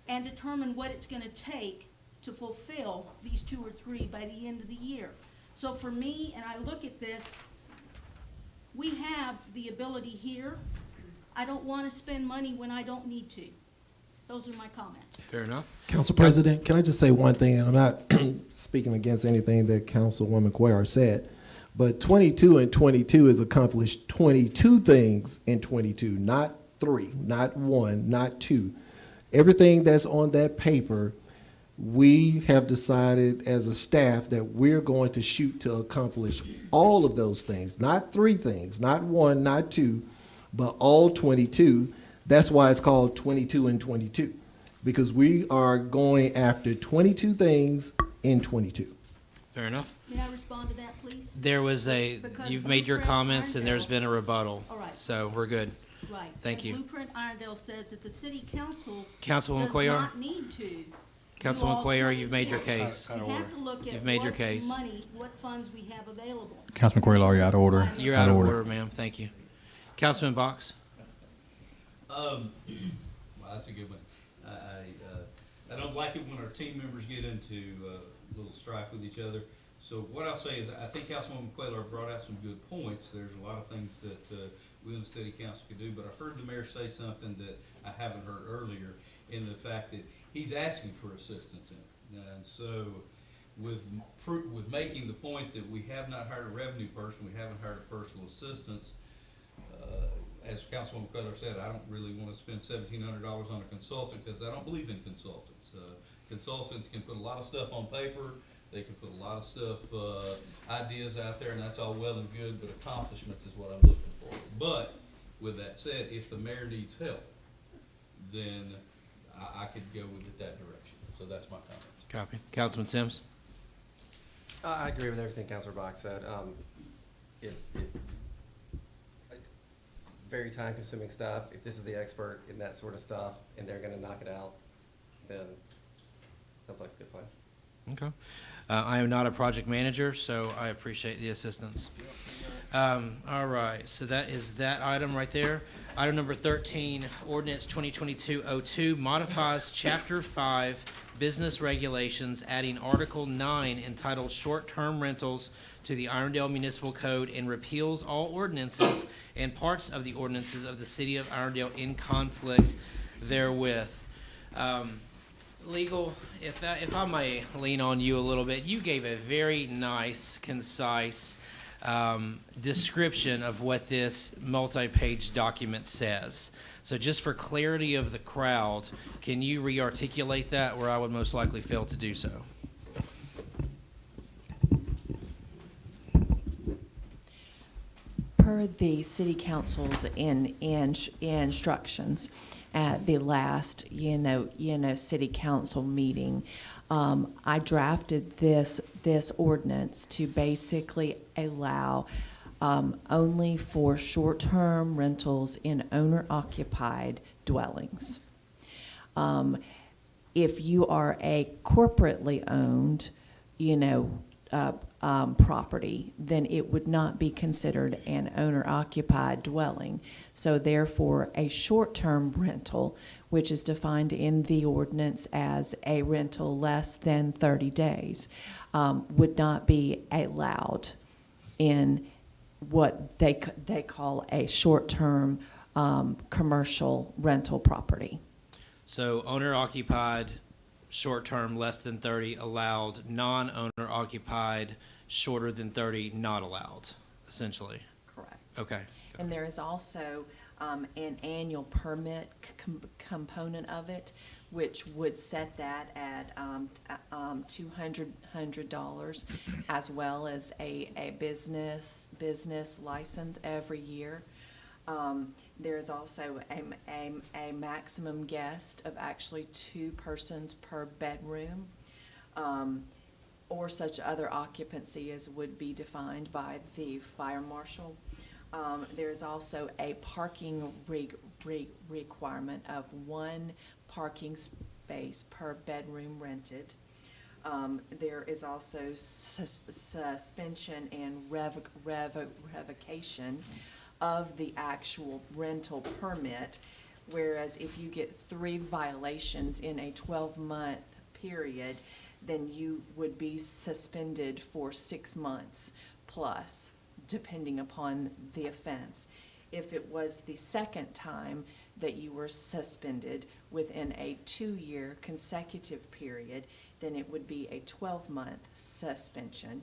Speaker 2: and determine what it's gonna take to fulfill these 2 or 3 by the end of the year. So for me, and I look at this, we have the ability here. I don't wanna spend money when I don't need to. Those are my comments.
Speaker 1: Fair enough.
Speaker 5: Council President, can I just say one thing? And I'm not speaking against anything that Councilwoman Cuellar said, but 22 and 22 has accomplished 22 things in 22, not 3, not 1, not 2. Everything that's on that paper, we have decided as a staff that we're going to shoot to accomplish all of those things, not 3 things, not 1, not 2, but all 22. That's why it's called 22 and 22, because we are going after 22 things in 22.
Speaker 1: Fair enough.
Speaker 2: May I respond to that, please?
Speaker 1: There was
Speaker 2: Because
Speaker 1: you've made your
Speaker 2: Blueprint
Speaker 1: comments and there's
Speaker 2: Irondale-
Speaker 1: been a rebuttal.
Speaker 2: All right.
Speaker 1: So we're good.
Speaker 2: Right.
Speaker 1: Thank
Speaker 2: And
Speaker 1: you.
Speaker 2: Blueprint Irondale says that the city council
Speaker 1: Councilwoman
Speaker 2: does
Speaker 1: Cuellar?
Speaker 2: not need to. do
Speaker 1: Councilwoman
Speaker 2: all
Speaker 1: Cuellar, you've made your
Speaker 2: 22.
Speaker 1: case.
Speaker 2: We have to look at
Speaker 1: You've made your
Speaker 2: what
Speaker 1: case.
Speaker 2: money, what funds we have available.
Speaker 12: Councilman Cuellar, you're out of order.
Speaker 1: You're out of order, ma'am. Thank you. Councilman Box?
Speaker 4: Well, that's a good one. I don't like it when our team members get into a little strife with each other. So what I'll say is, I think Councilwoman Cuellar brought out some good points. There's a lot of things that we in the city council could do, but I heard the mayor say something that I haven't heard earlier, in the fact that he's asking for assistance in it. And so with making the point that we have not hired a revenue person, we haven't hired a personal assistance, as Councilwoman Cuellar said, I don't really want to spend $1,700 on a consultant because I don't believe in consultants. Consultants can put a lot of stuff on paper, they can put a lot of stuff, ideas out there, and that's all well and good, but accomplishments is what I'm looking for. But with that said, if the mayor needs help, then I could go with it that direction. So that's my comments.
Speaker 1: Copy. Councilman Sims?
Speaker 11: I agree with everything Councilor Box said. Very time-consuming stuff. If this is the expert in that sort of stuff and they're going to knock it out, then sounds like a good plan.
Speaker 1: Okay. I am not a project manager, so I appreciate the assistance. All right, so that is that item right there. Item number 13, ordinance 2022-02 modifies Chapter 5 Business Regulations, adding Article 9 entitled Short-Term Rentals to the Irondale Municipal Code and repeals all ordinances and parts of the ordinances of the City of Irondale in conflict therewith. Legal, if I may lean on you a little bit, you gave a very nice, concise description of what this multi-page document says. So just for clarity of the crowd, can you re-articulate that where I would most likely fail to do so?
Speaker 18: Per the city council's instructions at the last, city council meeting, I drafted this ordinance to basically allow only for short-term rentals in owner-occupied dwellings. If you are a corporately owned, property, then it would not be considered an owner-occupied dwelling. So therefore, a short-term rental, which is defined in the ordinance as a rental less than 30 days, would not be allowed in what they call a short-term commercial rental property.
Speaker 1: So owner-occupied, short-term, less than 30 allowed, non-owner occupied, shorter than 30 not allowed, essentially.
Speaker 18: Correct.
Speaker 1: Okay.
Speaker 18: And there is also an annual permit component of it, which would set that at $200, as well as a business license every year. There is also a maximum guest of actually 2 persons per bedroom, or such other occupancy as would be defined by the fire marshal. There's also a parking requirement of 1 parking space per bedroom rented. There is also suspension and revocation of the actual rental permit, whereas if you get 3 violations in a 12-month period, then you would be suspended for 6 months plus, depending upon the offense. If it was the second time that you were suspended within a 2-year consecutive period, then it would be a 12-month suspension.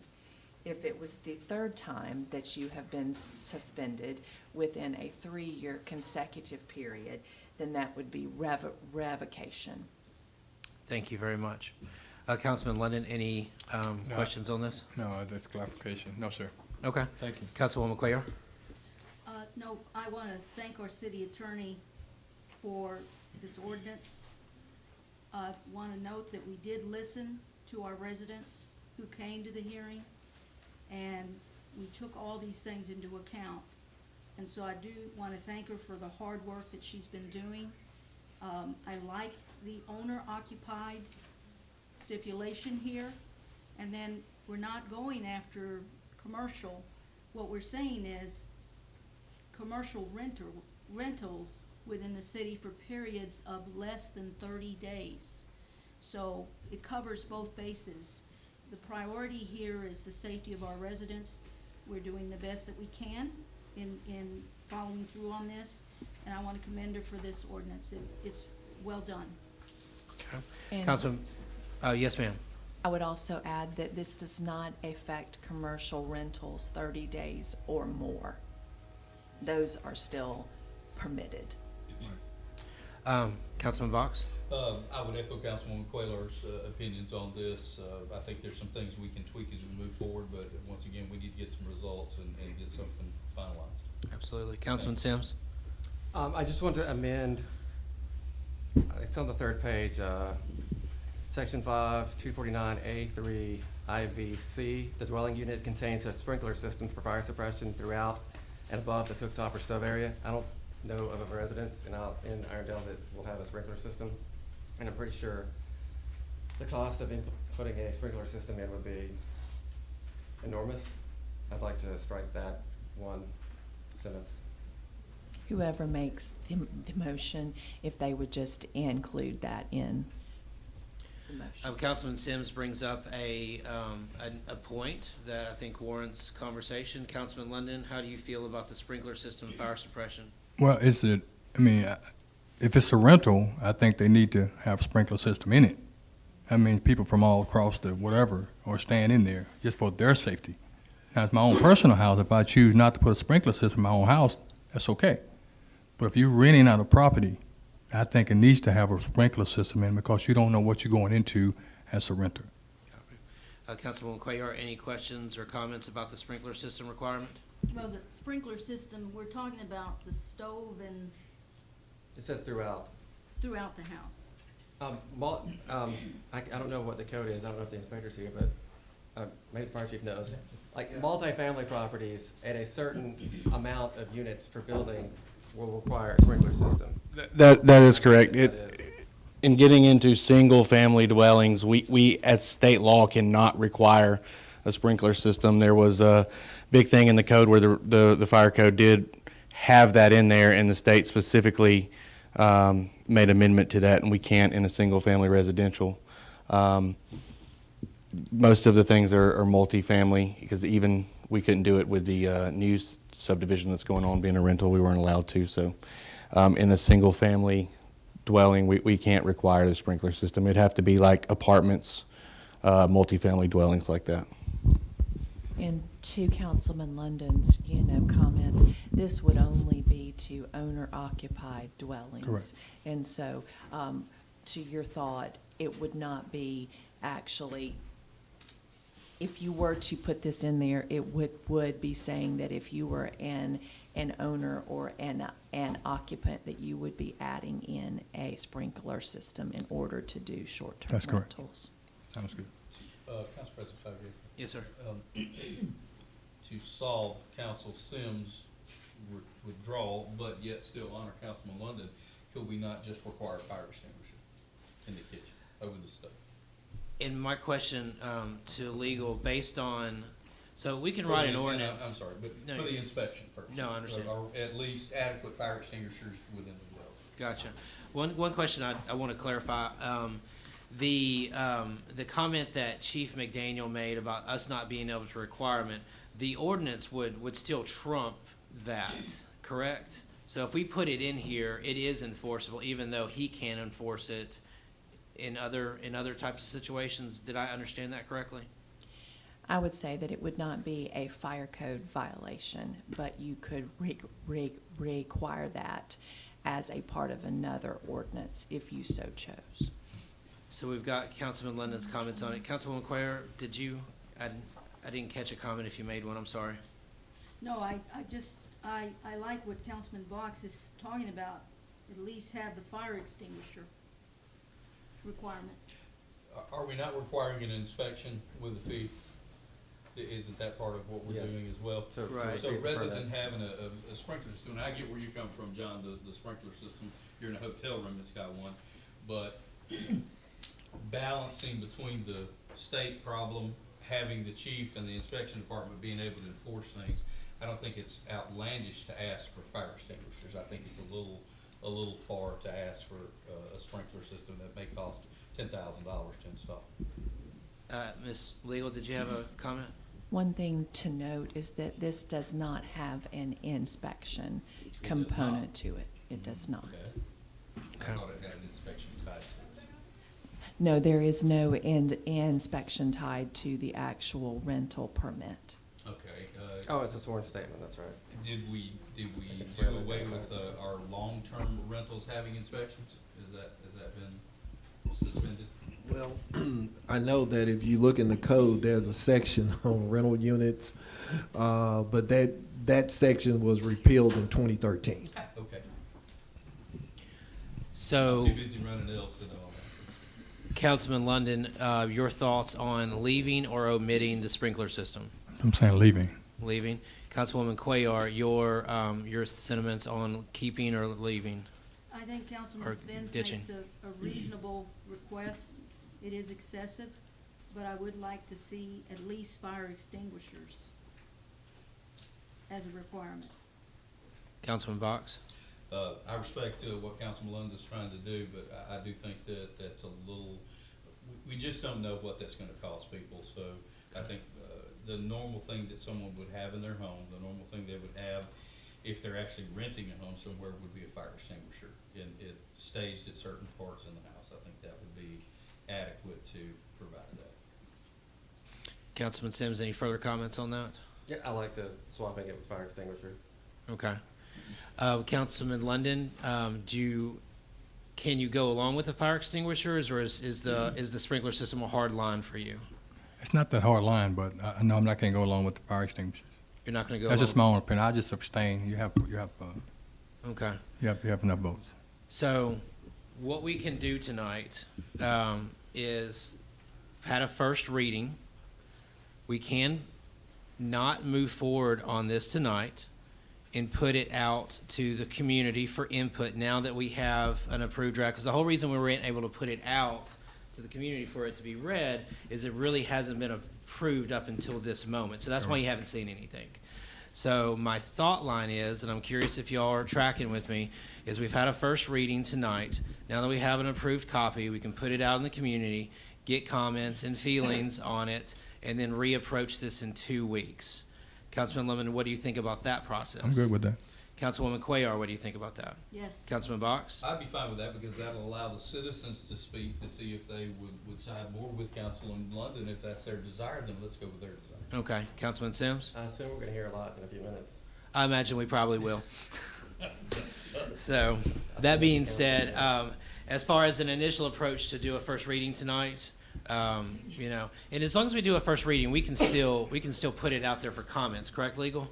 Speaker 18: If it was the third time that you have been suspended within a 3-year consecutive period, then that would be revocation.
Speaker 1: Thank you very much. Councilman London, any questions on this?
Speaker 12: No, that's clarification. No, sir.
Speaker 1: Okay.
Speaker 12: Thank you.
Speaker 1: Councilwoman Cuellar?
Speaker 2: No, I want to thank our city attorney for this ordinance. I want to note that we did listen to our residents who came to the hearing, and we took all these things into account. And so I do want to thank her for the hard work that she's been doing. I like the owner-occupied stipulation here, and then we're not going after commercial. What we're saying is commercial rentals within the city for periods of less than 30 days. So it covers both bases. The priority here is the safety of our residents. We're doing the best that we can in following through on this, and I want to commend her for this ordinance. It's well done.
Speaker 1: Okay.
Speaker 18: And-
Speaker 1: Councilman, yes, ma'am.
Speaker 18: I would also add that this does not affect commercial rentals 30 days or more. Those are still permitted.
Speaker 1: Councilman Box?
Speaker 4: I would echo Councilwoman Cuellar's opinions on this. I think there's some things we can tweak as we move forward, but once again, we need to get some results and get something finalized.
Speaker 1: Absolutely. Councilman Sims?
Speaker 11: I just want to amend, it's on the 3rd page, Section 5, 249A3 IVC. The dwelling unit contains a sprinkler system for fire suppression throughout and above the cooktop or stove area. I don't know of a residence in Irondale that will have a sprinkler system, and I'm pretty sure the cost of putting a sprinkler system in would be enormous. I'd like to strike that one sentence.
Speaker 18: Whoever makes the motion, if they would just include that in the motion.
Speaker 1: Councilman Sims brings up a point that I think warrants conversation. Councilman London, how do you feel about the sprinkler system fire suppression?
Speaker 12: Well, if it's a rental, I think they need to have a sprinkler system in it. I mean, people from all across the whatever are staying in there just for their safety. Now, it's my own personal house. If I choose not to put a sprinkler system in my own house, that's okay. But if you're renting out a property, I think it needs to have a sprinkler system in because you don't know what you're going into as a renter.
Speaker 1: Councilwoman Cuellar, any questions or comments about the sprinkler system requirement?
Speaker 2: Well, the sprinkler system, we're talking about the stove and
Speaker 11: It says throughout.
Speaker 2: throughout the house.
Speaker 11: I don't know what the code is. I don't know if the inspector's here, but maybe the fire chief knows. Like multifamily properties at a certain amount of units per building will require a sprinkler system.
Speaker 15: That is correct. In getting into single-family dwellings, we as state law cannot require a sprinkler system. There was a big thing in the code where the fire code did have that in there, and the state specifically made amendment to that, and we can't in a single-family residential. Most of the things are multifamily, because even we couldn't do it with the new subdivision that's going on being a rental. We weren't allowed to. So in a single-family dwelling, we can't require the sprinkler system. It'd have to be like apartments, multifamily dwellings like that.
Speaker 18: And to Councilman London's, comments, this would only be to owner-occupied dwellings.
Speaker 12: Correct.
Speaker 18: And so, to your thought, it would not be actually, if you were to put this in there, it would be saying that if you were an owner or an occupant, that you would be adding in a sprinkler system in order to do short-term
Speaker 12: That's correct.
Speaker 18: rentals.
Speaker 12: Sounds good.
Speaker 4: Council President Favre.
Speaker 1: Yes, sir.
Speaker 4: To solve Council Sims' withdrawal, but yet still honor Councilman London, could we not just require a fire extinguisher in the kitchen over the stove?
Speaker 1: And my question to legal, based on, so we can write an ordinance.
Speaker 4: I'm sorry, but
Speaker 1: No,
Speaker 4: for the inspection purposes.
Speaker 1: No, I understand.
Speaker 4: Or at least adequate fire extinguishers within the dwelling.
Speaker 1: Gotcha. One question I want to clarify. The comment that Chief McDaniel made about us not being able to requirement, the ordinance would still trump that, correct? So if we put it in here, it is enforceable, even though he can enforce it in other types of situations. Did I understand that correctly?
Speaker 18: I would say that it would not be a fire code violation, but you could require that as a part of another ordinance if you so chose.
Speaker 1: So we've got Councilman London's comments on it. Councilwoman Cuellar, did you, I didn't catch a comment if you made one, I'm sorry.
Speaker 2: No, I like what Councilman Box is talking about, at least have the fire extinguisher requirement.
Speaker 4: Are we not requiring an inspection with a fee? Isn't that part of what we're
Speaker 11: Yes.
Speaker 4: doing as well?
Speaker 1: Right.
Speaker 4: So
Speaker 11: receive the
Speaker 4: rather
Speaker 11: permit.
Speaker 4: than having a sprinkler system, and I get where you come from, John, the sprinkler system, you're in a hotel room that's got one, but balancing between the state problem, having the chief and the inspection department being able to enforce things, I don't think it's outlandish to ask for fire extinguishers. I think it's a little far to ask for a sprinkler system that may cost $10,000 to install.
Speaker 1: Ms. Legal, did you have a comment?
Speaker 18: One thing to note is that this does not have an inspection component to it. It does not.
Speaker 4: Okay. I thought it had an inspection tied to it.
Speaker 18: No, there is no inspection tied to the actual rental permit.
Speaker 4: Okay.
Speaker 11: Oh, it's a sworn statement, that's right.
Speaker 4: Did we do
Speaker 11: really
Speaker 4: away
Speaker 11: bad.
Speaker 4: with our long-term rentals having inspections? Has that been suspended?
Speaker 5: Well, I know that if you look in the code, there's a section on rental units, but that section was repealed in 2013.
Speaker 4: Okay.
Speaker 1: So,
Speaker 4: Too busy running else to know all that.
Speaker 1: Councilman London, your thoughts on leaving or omitting the sprinkler system?
Speaker 12: I'm saying leaving.
Speaker 1: Leaving. Councilwoman Cuellar, your sentiments on keeping or leaving?
Speaker 2: I think Councilman
Speaker 1: Or
Speaker 2: Spence
Speaker 1: ditching.
Speaker 2: makes a reasonable request. It is excessive, but I would like to see at least fire extinguishers as a requirement.
Speaker 1: Councilman Box?
Speaker 4: I respect what Councilman London's trying to do, but I do think that that's a little, we just don't know what that's gonna cost people. So I think the normal thing that someone would have in their home, the normal thing they would have if they're actually renting a home somewhere would be a fire extinguisher. And it staged at certain parts in the house. I think that would be adequate to provide that.
Speaker 1: Councilman Sims, any further comments on that?
Speaker 11: Yeah, I like the swapping it with fire extinguisher.
Speaker 1: Okay. Councilman London, can you go along with the fire extinguishers, or is the sprinkler system a hard line for you?
Speaker 12: It's not that hard line, but I know I'm not gonna go along with the fire extinguishers.
Speaker 1: You're not going to go
Speaker 12: That's
Speaker 1: along?
Speaker 12: just my own opinion. I just abstain. You have
Speaker 1: Okay.
Speaker 12: enough votes.
Speaker 1: So what we can do tonight is, we've had a first reading. We can not move forward on this tonight and put it out to the community for input now that we have an approved draft. Because the whole reason we weren't able to put it out to the community for it to be read is it really hasn't been approved up until this moment. So that's why you haven't seen anything. So my thought line is, and I'm curious if y'all are tracking with me, is we've had a first reading tonight. Now that we have an approved copy, we can put it out in the community, get comments and feelings on it, and then reapproach this in 2 weeks. Councilman Lemon, what do you think about that process?
Speaker 12: I'm good with that.
Speaker 1: Councilwoman Cuellar, what do you think about that?
Speaker 2: Yes.
Speaker 1: Councilman Box?
Speaker 4: I'd be fine with that because that'll allow the citizens to speak to see if they would side more with Councilman London. If that's their desire, then let's go with their desire.
Speaker 1: Okay. Councilman Sims?
Speaker 11: I assume we're gonna hear a lot in a few minutes.
Speaker 1: I imagine we probably will. So, that being said, as far as an initial approach to do a first reading tonight, and as long as we do a first reading, we can still put it out there for comments, correct, legal?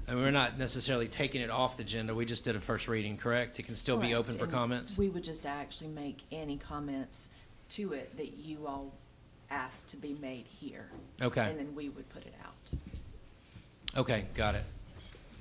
Speaker 1: And we're not necessarily taking it off the agenda, we just did a first reading, correct? It can still be open
Speaker 18: Correct,
Speaker 1: for
Speaker 18: and
Speaker 1: comments?
Speaker 18: We would just actually make any comments to it that you all asked to be made here.
Speaker 1: Okay.
Speaker 18: And then we would put it out.
Speaker 1: Okay, got it.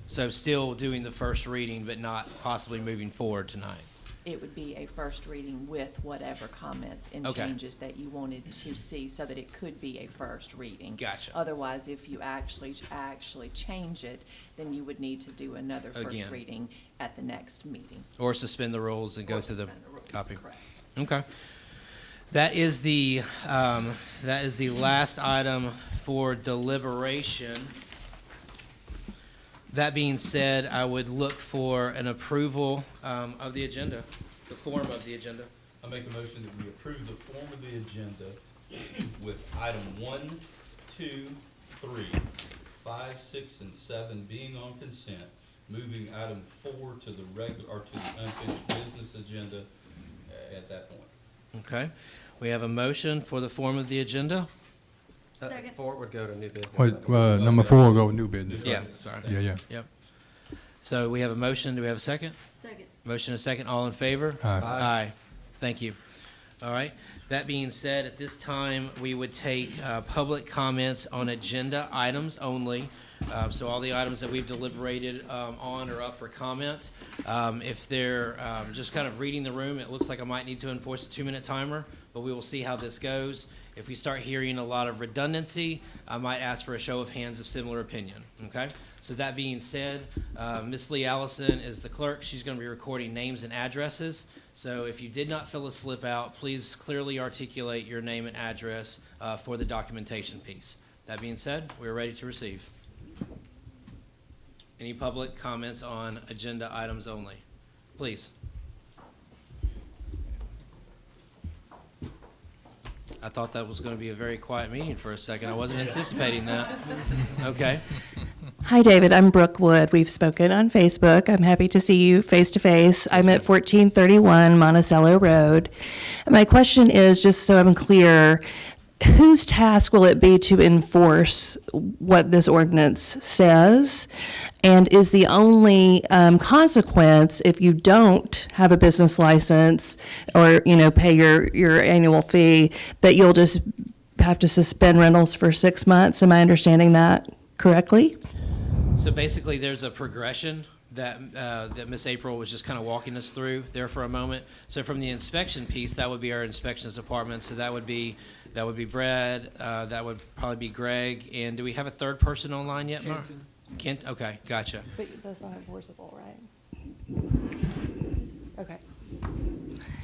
Speaker 1: So still doing the first reading, but not possibly moving forward tonight.
Speaker 18: It would be a first reading with whatever comments and
Speaker 1: Okay.
Speaker 18: changes that you wanted to see, so that it could be a first reading.
Speaker 1: Gotcha.
Speaker 18: Otherwise, if you actually change it, then you would need to do another first
Speaker 1: Again.
Speaker 18: reading at the next meeting.
Speaker 1: Or suspend the rules and go
Speaker 18: Or
Speaker 1: to the
Speaker 18: suspend the rules,
Speaker 1: copy.
Speaker 18: correct.
Speaker 1: Okay. That is the last item for deliberation. That being said, I would look for an approval of the agenda, the form of the agenda.
Speaker 4: I make a motion that we approve the form of the agenda with item 1, 2, 3, 5, 6, and 7 being on consent, moving item 4 to the regular, or to the unfinished business agenda at that point.
Speaker 1: Okay. We have a motion for the form of the agenda.
Speaker 2: Second.
Speaker 11: 4 would go to new business.
Speaker 12: Number 4 go with new business.
Speaker 1: Yeah, sorry.
Speaker 12: Yeah.
Speaker 1: Yep. So we have a motion. Do we have a second?
Speaker 2: Second.
Speaker 1: Motion and a second. All in favor?
Speaker 12: Aye.
Speaker 1: Aye. Thank you. All right. That being said, at this time, we would take public comments on agenda items only. So all the items that we've deliberated on are up for comment. If they're just kind of reading the room, it looks like I might need to enforce a 2-minute timer, but we will see how this goes. If we start hearing a lot of redundancy, I might ask for a show of hands of similar opinion, okay? So that being said, Ms. Lee Allison is the clerk. She's going to be recording names and addresses. So if you did not fill a slip out, please clearly articulate your name and address for the documentation piece. That being said, we're ready to receive. Any public comments on agenda items only? Please. I thought that was going to be a very quiet meeting for a second. I wasn't anticipating that. Okay.
Speaker 19: Hi, David. I'm Brooke Wood. We've spoken on Facebook. I'm happy to see you face to face. I'm at 1431 Monticello Road. My question is, just so I'm clear, whose task will it be to enforce what this ordinance says? And is the only consequence if you don't have a business license or, pay your annual fee, that you'll just have to suspend rentals for 6 months? Am I understanding that correctly?
Speaker 1: So basically, there's a progression that Miss April was just kind of walking us through there for a moment. So from the inspection piece, that would be our inspections department. So that would be Brad, that would probably be Greg. And do we have a third person online yet, Mark? Kent? Okay, gotcha.
Speaker 19: But that's not enforceable, right? Okay.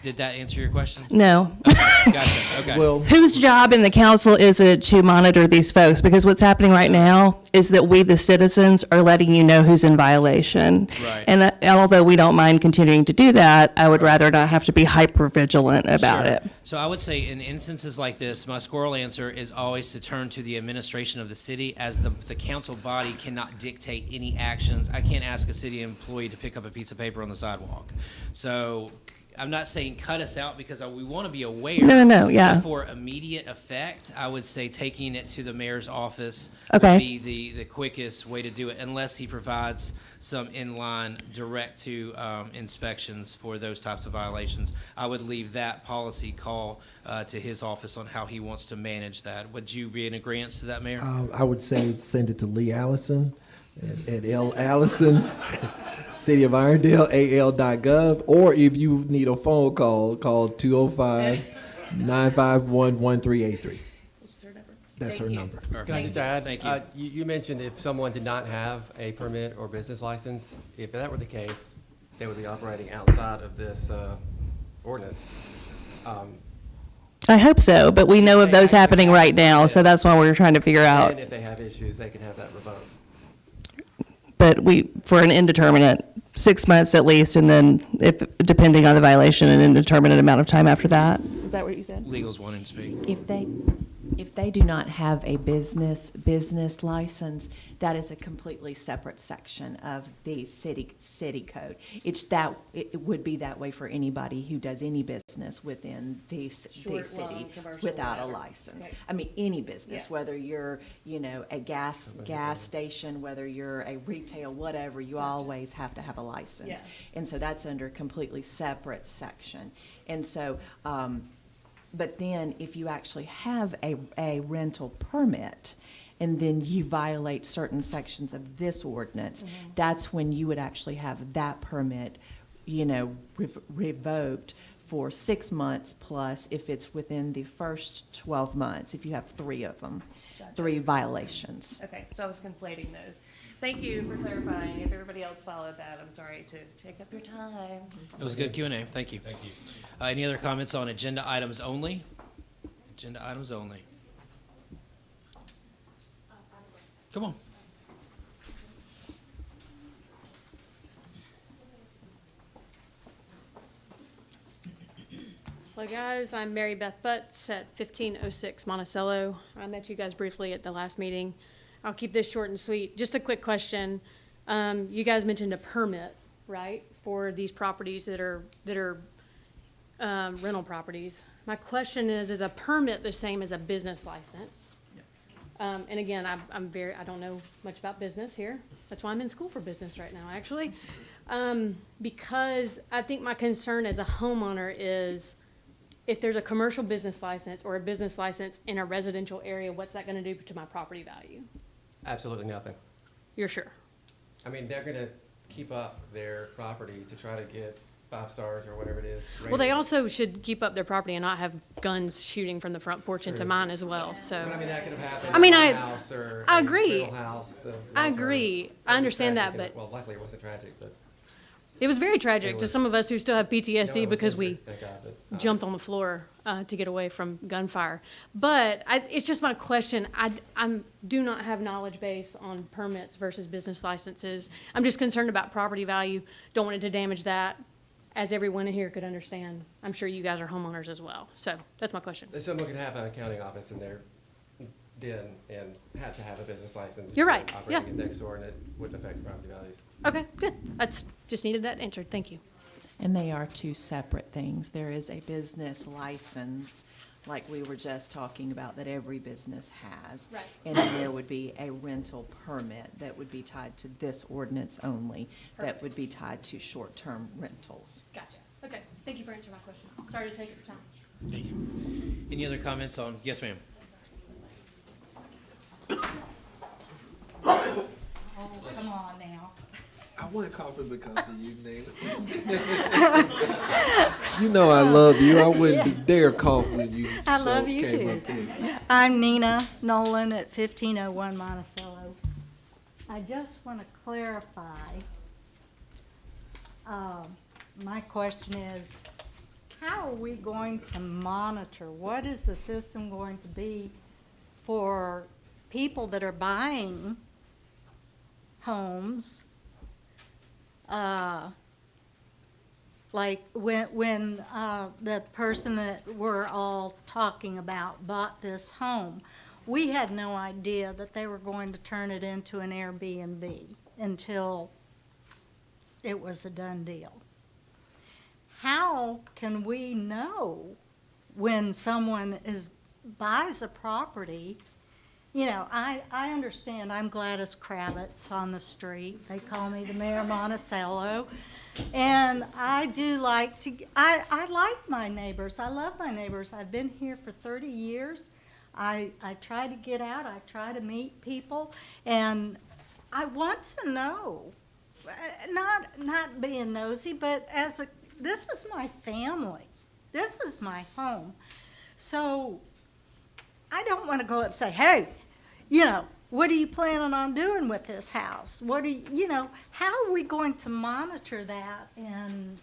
Speaker 1: Did that answer your question?
Speaker 19: No.
Speaker 1: Okay, gotcha, okay.
Speaker 5: Well,
Speaker 19: Whose job in the council is it to monitor these folks? Because what's happening right now is that we, the citizens, are letting you know who's in violation.
Speaker 1: Right.
Speaker 19: And although we don't mind continuing to do that, I would rather not have to be hyper vigilant about
Speaker 1: Sure.
Speaker 19: it.
Speaker 1: So I would say in instances like this, my squirrel answer is always to turn to the administration of the city, as the council body cannot dictate any actions. I can't ask a city employee to pick up a piece of paper on the sidewalk. So I'm not saying cut us out, because we want to be aware.
Speaker 19: No, yeah.
Speaker 1: But for immediate effect, I would say taking it to the mayor's office
Speaker 19: Okay.
Speaker 1: would be the quickest way to do it, unless he provides some inline direct to inspections for those types of violations. I would leave that policy call to his office on how he wants to manage that. Would you be in agreement to that, Mayor?
Speaker 5: I would say send it to Lee Allison at L. Allison, City of Irondale, al.gov, or if you need a phone call, call 205-951-1383. That's her number.
Speaker 11: Can I just add?
Speaker 1: Thank you.
Speaker 11: You mentioned if someone did not have a permit or business license, if that were the case, they would be operating outside of this ordinance.
Speaker 19: I hope so, but we know of those happening right now, so that's why we're trying to figure out.
Speaker 11: And if they have issues, they can have that revoked.
Speaker 19: But for an indeterminate, 6 months at least, and then depending on the violation, an indeterminate amount of time after that. Is that what you said?
Speaker 1: Legal's wanting to speak.
Speaker 18: If they do not have a business license, that is a completely separate section of the city code. It would be that way for anybody who does any business within the city without a license.
Speaker 19: Okay.
Speaker 18: I mean, any business,
Speaker 19: Yeah.
Speaker 18: whether you're, a gas station, whether you're a retail, whatever, you always have to have a license.
Speaker 19: Yeah.
Speaker 18: And so that's under a completely separate section. And so, but then if you actually have a rental permit, and then you violate certain sections of this ordinance, that's when you would actually have that permit, revoked for 6 months plus if it's within the first 12 months, if you have 3 of them,
Speaker 19: Gotcha.
Speaker 18: 3 violations.
Speaker 19: Okay, so I was conflating those. Thank you for clarifying. If everybody else followed that, I'm sorry to take up your time.
Speaker 1: It was good Q&A. Thank you. Thank you. Any other comments on agenda items only? Agenda items only. Come on.
Speaker 20: Hello guys, I'm Mary Beth Butts at 1506 Monticello. I met you guys briefly at the last meeting. I'll keep this short and sweet. Just a quick question. You guys mentioned a permit, right, for these properties that are rental properties. My question is a permit the same as a business license? And again, I don't know much about business here. That's why I'm in school for business right now, actually. Because I think my concern as a homeowner is if there's a commercial business license or a business license in a residential area, what's that gonna do to my property value?
Speaker 11: Absolutely nothing.
Speaker 20: You're sure?
Speaker 11: I mean, they're gonna keep up their property to try to get 5 stars or whatever it is.
Speaker 20: Well, they
Speaker 11: rated.
Speaker 20: also should keep up their property and not have guns shooting from the front porch into
Speaker 11: True.
Speaker 20: mine as well, so.
Speaker 11: But I mean, that could have happened
Speaker 20: I mean,
Speaker 11: in
Speaker 20: I-
Speaker 11: a house or
Speaker 20: I
Speaker 11: a
Speaker 20: agree.
Speaker 11: rental house of
Speaker 20: I
Speaker 11: long-term.
Speaker 20: agree.
Speaker 11: It
Speaker 20: I
Speaker 11: was
Speaker 20: understand that,
Speaker 11: tragic, and
Speaker 20: but-
Speaker 11: Well, luckily it wasn't tragic, but.
Speaker 20: It was very tragic
Speaker 11: It
Speaker 20: to
Speaker 11: was-
Speaker 20: some of us who still have
Speaker 11: No, it
Speaker 20: PTSD
Speaker 11: was
Speaker 20: because
Speaker 11: injured,
Speaker 20: we
Speaker 11: thank God, but,
Speaker 20: jumped on the floor to get away from gunfire. But it's just my question. I do not have knowledge base on permits versus business licenses. I'm just concerned about property value. Don't want it to damage that, as everyone in here could understand. I'm sure you guys are homeowners as well. So that's my question.
Speaker 11: Someone could have an accounting office in their den and have to have a business license.
Speaker 20: You're right,
Speaker 11: Operating
Speaker 20: yeah.
Speaker 11: it next door, and it wouldn't affect property values.
Speaker 20: Okay, good. That's just needed that answered. Thank you.
Speaker 18: And they are 2 separate things. There is a business license, like we were just talking about, that every business has.
Speaker 20: Right.
Speaker 18: And then there would be a rental permit that would be tied to this ordinance only, that
Speaker 20: Perfect.
Speaker 18: would be tied to short-term rentals.
Speaker 20: Gotcha. Okay. Thank you for answering my question. Sorry to take up your time.
Speaker 1: Thank you. Any other comments on, yes, ma'am?
Speaker 21: Oh, come on now.
Speaker 10: I went coffee because of you, Nina. You know I love you. I wouldn't dare cough when you
Speaker 21: I love you
Speaker 10: came
Speaker 21: too.
Speaker 10: up there.
Speaker 21: I'm Nina Nolan at 1501 Monticello. I just want to clarify. My question is, how are we going to monitor? What is the system going to be for people that are buying homes? Like when the person that we're all talking about bought this home, we had no idea that they were going to turn it into an Airbnb until it was a done deal. How can we know when someone buys a property? You know, I understand, I'm Gladys Kravitz on the street. They call me the Mayor of Monticello. And I do like to, I like my neighbors. I love my neighbors. I've been here for 30 years. I try to get out. I try to meet people. And I want to know, not being nosy, but this is my family. This is my home. So I don't want to go up and say, hey, you know, what are you planning on doing with this house? What are you know, how are we going to monitor that and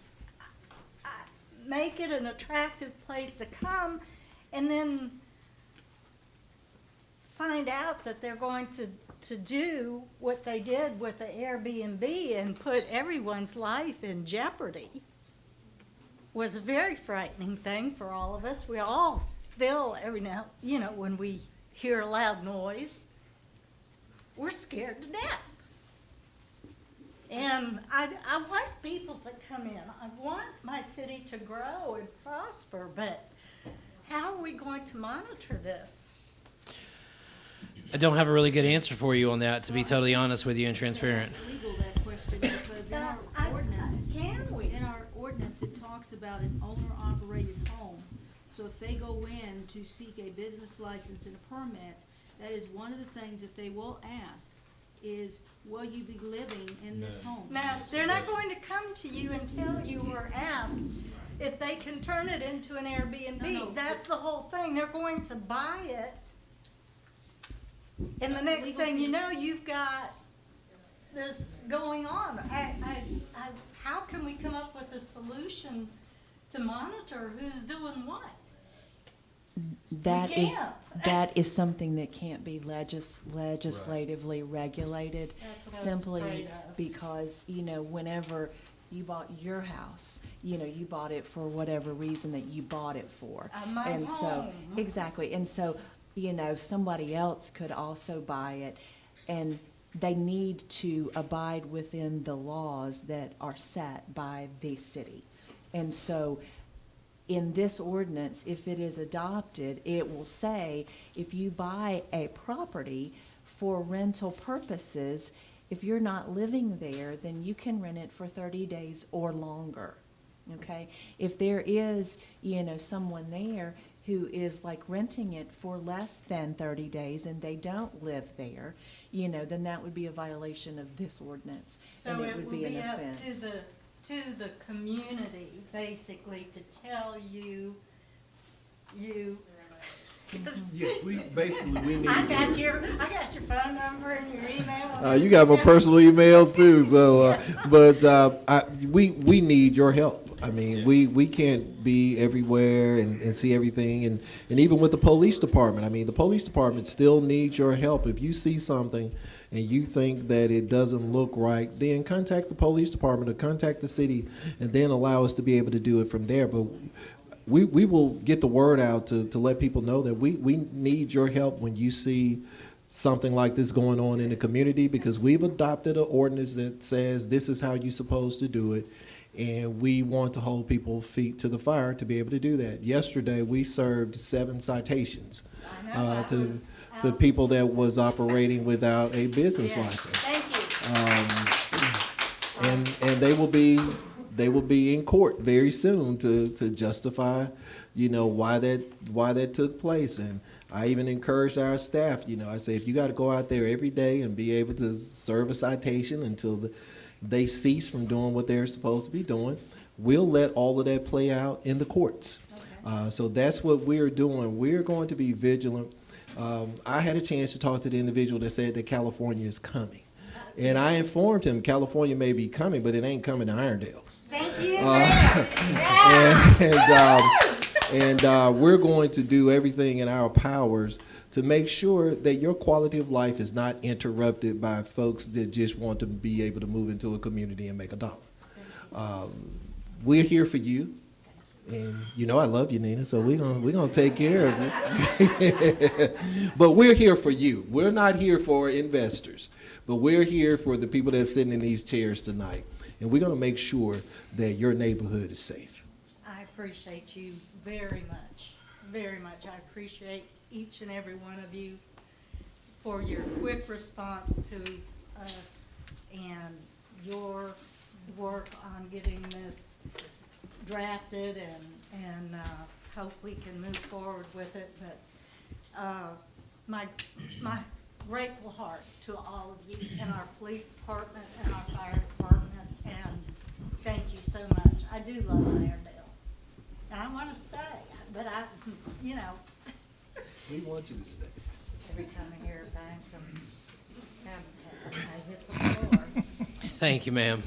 Speaker 21: make it an attractive place to come and then find out that they're going to do what they did with the Airbnb and put everyone's life in jeopardy? Was a very frightening thing for all of us. We all still, every now, you know, when we hear a loud noise, we're scared to death. And I want people to come in. I want my city to grow and prosper, but how are we going to monitor this?
Speaker 1: I don't have a really good answer for you on that, to be totally honest with you and transparent.
Speaker 2: It's legal, that question, because in our ordinance, in our ordinance, it talks about an owner-operated home. So if they go in to seek a business license and a permit, that is one of the things that they will ask is, will you be living in this home?
Speaker 21: Now, they're not going to come to you and tell you or ask if they can turn it into an Airbnb.
Speaker 2: No.
Speaker 21: That's the whole thing. They're going to buy it. And the next thing you know, you've got this going on. How can we come up with a solution to monitor who's doing what?
Speaker 18: That is,
Speaker 21: can't.
Speaker 18: that is something that can't be legislatively regulated.
Speaker 21: That's what I was
Speaker 18: Simply
Speaker 21: afraid of.
Speaker 18: because, whenever you bought your house, you bought it for whatever reason that you bought it for.
Speaker 21: My
Speaker 18: And so,
Speaker 21: home.
Speaker 18: exactly, and so, somebody else could also buy it, and they need to abide within the laws that are set by the city. And so, in this ordinance, if it is adopted, it will say, if you buy a property for rental purposes, if you're not living there, then you can rent it for 30 days or longer, okay? If there is, someone there who is like renting it for less than 30 days and they don't live there, then that would be a violation of this ordinance.
Speaker 21: So
Speaker 18: and
Speaker 21: it
Speaker 18: would
Speaker 21: will
Speaker 18: be an
Speaker 21: be up
Speaker 18: offense.
Speaker 21: to the community, basically, to tell you. 'Cause
Speaker 10: Yes, we need.
Speaker 21: I got your phone number and your email.
Speaker 10: You got my personal email too, so, we need your help. I mean, we can't be everywhere and see everything, and even with the police department, I mean, the police department still needs your help. If you see something and you think that it doesn't look right, then contact the police department or contact the city, and then allow us to be able to do it from there. But we will get the word out to let people know that we need your help when you see something like this going on in the community, because we've adopted an ordinance that says this is how you're supposed to do it, and we want to hold people's feet to the fire to be able to do that. Yesterday, we served 7 citations to people that was operating without a business license.
Speaker 21: Thank you.
Speaker 10: And they will be in court very soon to justify, why that took place. And I even encouraged our staff, I say, if you got to go out there every day and be able to serve a citation until they cease from doing what they're supposed to be doing, we'll let all of that play out in the courts. Okay. So that's what we're doing. We're going to be vigilant. I had a chance to talk to the individual that said that California is coming. And I informed him California may be coming, but it ain't coming to Irondale.
Speaker 21: Thank you.
Speaker 10: And we're going to do everything in our powers to make sure that your quality of life is not interrupted by folks that just want to be able to move into a community and make $1. We're here for you. And I love you, Nina, so we're gonna take care of you. But we're here for you. We're not here for investors, but we're here for the people that's sitting in these chairs tonight. And we're gonna make sure that your neighborhood is safe.
Speaker 21: I appreciate you very much, very much. I appreciate each and every one of you for your quick response to us and your work on getting this drafted, and hope we can move forward with it. But my grateful heart to all of you in our police department and our fire department, and thank you so much. I do love Irondale, and I want to stay, but
Speaker 10: We want you to stay.
Speaker 21: every time I hear a bang from Abatement, I hit the floor.
Speaker 1: Thank you, ma'am.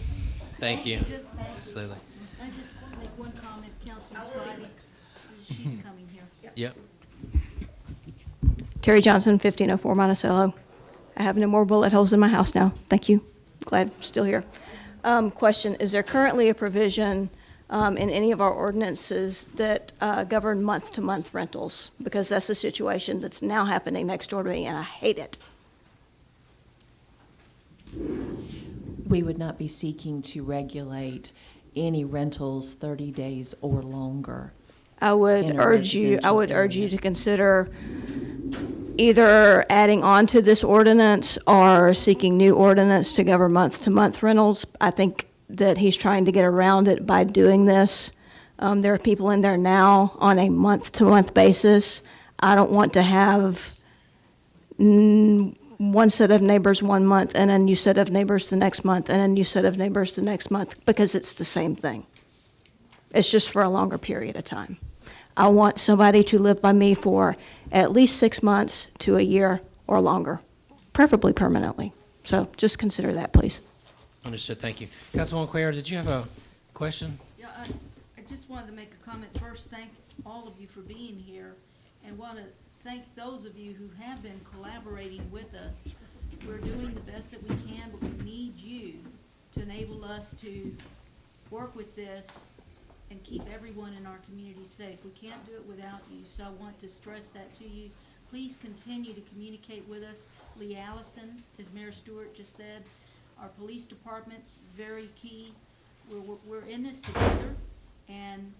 Speaker 1: Thank you.
Speaker 2: Absolutely. I just want to make one comment, Councilman Spivey. She's coming here.
Speaker 1: Yep.
Speaker 3: Terry Johnson, 1504 Monticello. I have no more bullet holes in my house now. Thank you. Glad I'm still here. Question, is there currently a provision in any of our ordinances that govern month-to-month rentals? Because that's the situation that's now happening next door to me, and I hate it.
Speaker 18: We would not be seeking to regulate any rentals 30 days or longer.
Speaker 3: I would urge you to consider either adding on to this ordinance or seeking new ordinance to govern month-to-month rentals. I think that he's trying to get around it by doing this. There are people in there now on a month-to-month basis. I don't want to have one set of neighbors 1 month and a new set of neighbors the next month and a new set of neighbors the next month, because it's the same thing. It's just for a longer period of time. I want somebody to live by me for at least 6 months to a year or longer, preferably permanently. So just consider that, please.
Speaker 1: Understood, thank you. Councilwoman Cuellar, did you have a question?
Speaker 2: Yeah, I just wanted to make a comment first. Thank all of you for being here, and want to thank those of you who have been collaborating with us. We're doing the best that we can, but we need you to enable us to work with this and keep everyone in our community safe. We can't do it without you, so I want to stress that to you. Please continue to communicate with us. Lee Allison, as Mayor Stewart just said, our police department, very key. We're in this together, and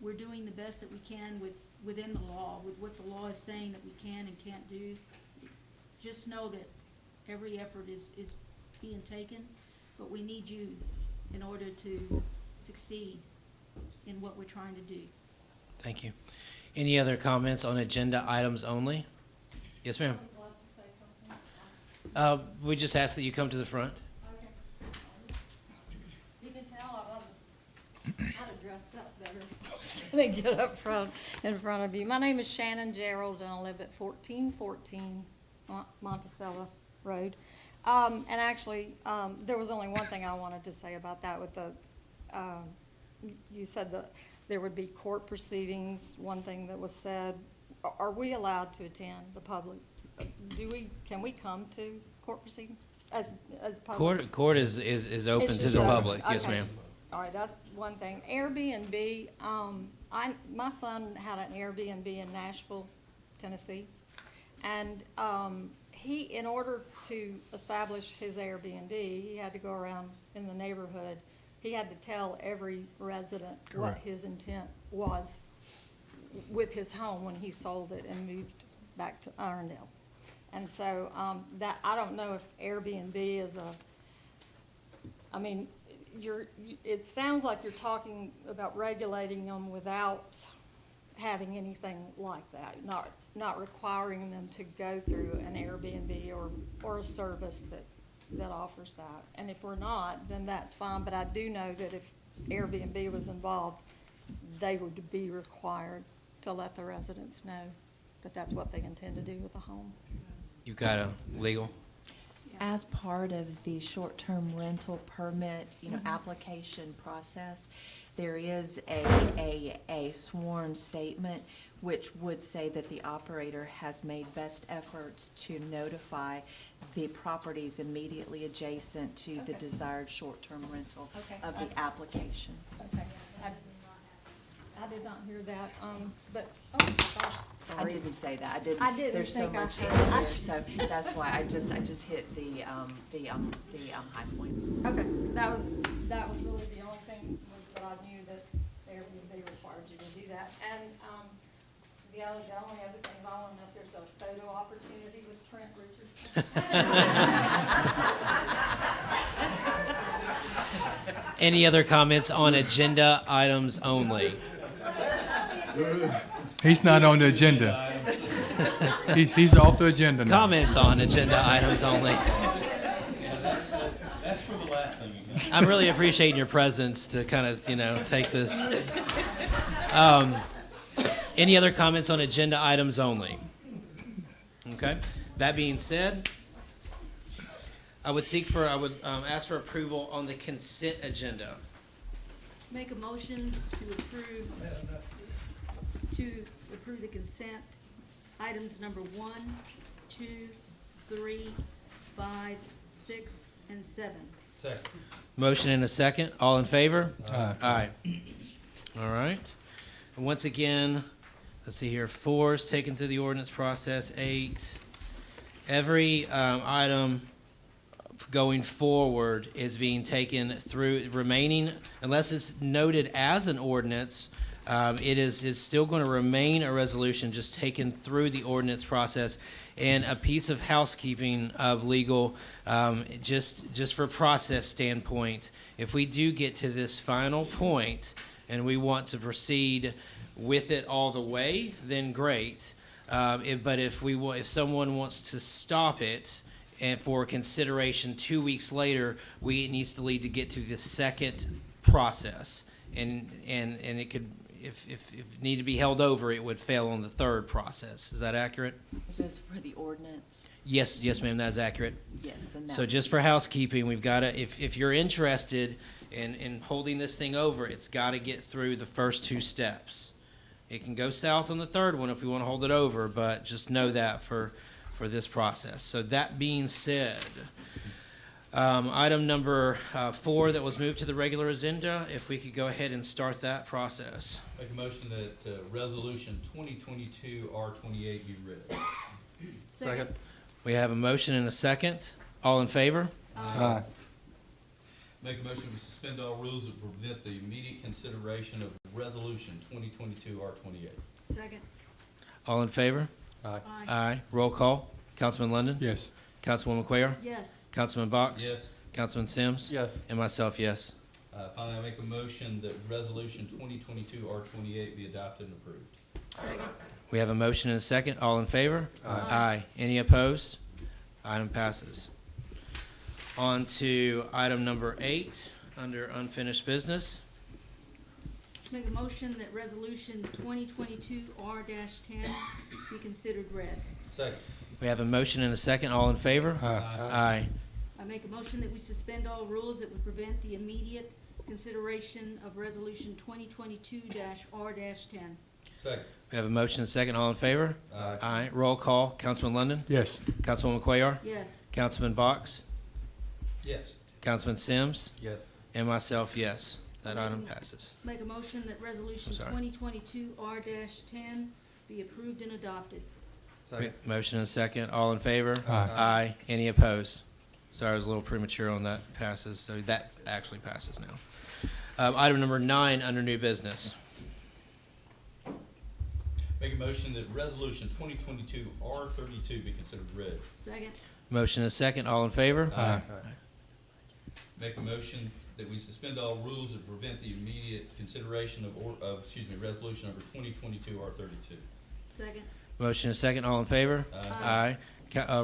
Speaker 2: we're doing the best that we can within the law, with what the law is saying that we can and can't do. Just know that every effort is being taken, but we need you in order to succeed in what we're trying to do.
Speaker 1: Thank you. Any other comments on agenda items only? Yes, ma'am. We just ask that you come to the front.
Speaker 6: You can tell I'd have dressed up better. I was gonna get up front in front of you. My name is Shannon Gerald, and I live at 1414 Monticello Road. And actually, there was only one thing I wanted to say about that. With the, you said that there would be court proceedings. One thing that was said. Are we allowed to attend the public? Can we come to court proceedings as public?
Speaker 1: Court is open to the public. Yes,
Speaker 6: Okay.
Speaker 1: ma'am.
Speaker 6: All right, that's one thing. Airbnb, my son had an Airbnb in Nashville, Tennessee, and in order to establish his Airbnb, he had to go around in the neighborhood. He had to tell every resident what
Speaker 12: Correct.
Speaker 6: his intent was with his home when he sold it and moved back to Irondale. And so that, I don't know if Airbnb is it sounds like you're talking about regulating them without having anything like that, not requiring them to go through an Airbnb or a service that offers that. And if we're not, then that's fine, but I do know that if Airbnb was involved, they would be required to let the residents know that that's what they intend to do with the home.
Speaker 1: You've got a legal?
Speaker 18: As part of the short-term rental permit, application process, there is a sworn statement which would say that the operator has made best efforts to notify the properties immediately adjacent to the desired short-term rental of the application.
Speaker 6: Okay. I did not hear that, but, oh my gosh, sorry.
Speaker 18: I didn't say that.
Speaker 6: I didn't
Speaker 18: There's so
Speaker 6: think I
Speaker 18: much in
Speaker 6: heard.
Speaker 18: there, so that's why I just hit the high points.
Speaker 6: Okay, that was really the only thing was that I knew that Airbnb required you to do that. And, the only other thing, I want to know if there's a photo opportunity with Trent Richardson.
Speaker 1: Any other comments on agenda items only?
Speaker 12: He's not on the agenda. He's off the agenda now.
Speaker 1: Comments on agenda items only.
Speaker 4: That's for the last thing you can.
Speaker 1: I'm really appreciating your presence to kind of, take this. Any other comments on agenda items only? Okay. That being said, I would ask for approval on the consent agenda.
Speaker 2: Make a motion to approve the consent items number 1, 2, 3, 5, 6, and 7.
Speaker 4: Second.
Speaker 1: Motion and a second. All in favor?
Speaker 12: Aye.
Speaker 1: Aye. All right. And once again, let's see here. 4 is taken through the ordinance process. 8. Every item going forward is being taken through remaining, unless it's noted as an ordinance, it is still going to remain a resolution just taken through the ordinance process. And a piece of housekeeping of legal, just for process standpoint, if we do get to this final point and we want to proceed with it all the way, then great. But if someone wants to stop it, and for consideration 2 weeks later, it needs to lead to get to the second process. And it could, if it need to be held over, it would fail on the third process. Is that accurate?
Speaker 18: This is for the ordinance.
Speaker 1: Yes, ma'am, that is accurate.
Speaker 18: Yes, then that
Speaker 1: So
Speaker 18: would
Speaker 1: just
Speaker 18: be-
Speaker 1: for housekeeping, we've got to, if you're interested in holding this thing over, it's got to get through the first 2 steps. It can go south on the third one if we want to hold it over, but just know that for this process. So that being said, item number 4 that was moved to the regular agenda, if we could go ahead and start that process.
Speaker 4: Make a motion that resolution 2022 R28 be read.
Speaker 11: Second.
Speaker 1: We have a motion and a second. All in favor?
Speaker 12: Aye.
Speaker 4: Make a motion we suspend all rules that prevent the immediate consideration of resolution 2022 R28.
Speaker 2: Second.
Speaker 1: All in favor?
Speaker 11: Aye.
Speaker 1: Aye. Roll call. Councilman London?
Speaker 12: Yes.
Speaker 1: Councilwoman Cuellar?
Speaker 2: Yes.
Speaker 1: Councilman Box?
Speaker 4: Yes.
Speaker 1: Councilman Sims?
Speaker 11: Yes.
Speaker 1: And myself, yes.
Speaker 4: Finally, I make a motion that resolution 2022 R28 be adopted and approved.
Speaker 2: Second.
Speaker 1: We have a motion and a second. All in favor?
Speaker 11: Aye.
Speaker 1: Any opposed? Item passes. On to item number 8, under unfinished business.
Speaker 2: Make a motion that resolution 2022 R-10 be considered read.
Speaker 4: Second.
Speaker 1: We have a motion and a second. All in favor? Aye.
Speaker 2: I make a motion that we suspend all rules that would prevent the immediate consideration of resolution 2022 R-10.
Speaker 4: Second.
Speaker 1: We have a motion and a second. All in favor? Aye. Roll call. Councilman London?
Speaker 12: Yes.
Speaker 1: Councilwoman Cuellar?
Speaker 2: Yes.
Speaker 1: Councilman Box?
Speaker 4: Yes.
Speaker 1: Councilman Sims?
Speaker 11: Yes.
Speaker 1: And myself, yes. That item passes.
Speaker 2: Make a motion that resolution
Speaker 1: I'm sorry.
Speaker 2: 2022 R-10 be approved and adopted.
Speaker 11: Second.
Speaker 1: Motion and a second. All in favor?
Speaker 12: Aye.
Speaker 1: Any opposed? Sorry, I was a little premature on that. Passes. So that actually passes now. Item number 9 under new business.
Speaker 4: Make a motion that resolution 2022 R32 be considered read.
Speaker 2: Second.
Speaker 1: Motion and a second. All in favor?
Speaker 12: Aye.
Speaker 4: Make a motion that we suspend all rules that prevent the immediate consideration of resolution number 2022 R32.
Speaker 2: Second.
Speaker 1: Motion and a second. All in favor?
Speaker 4: Aye.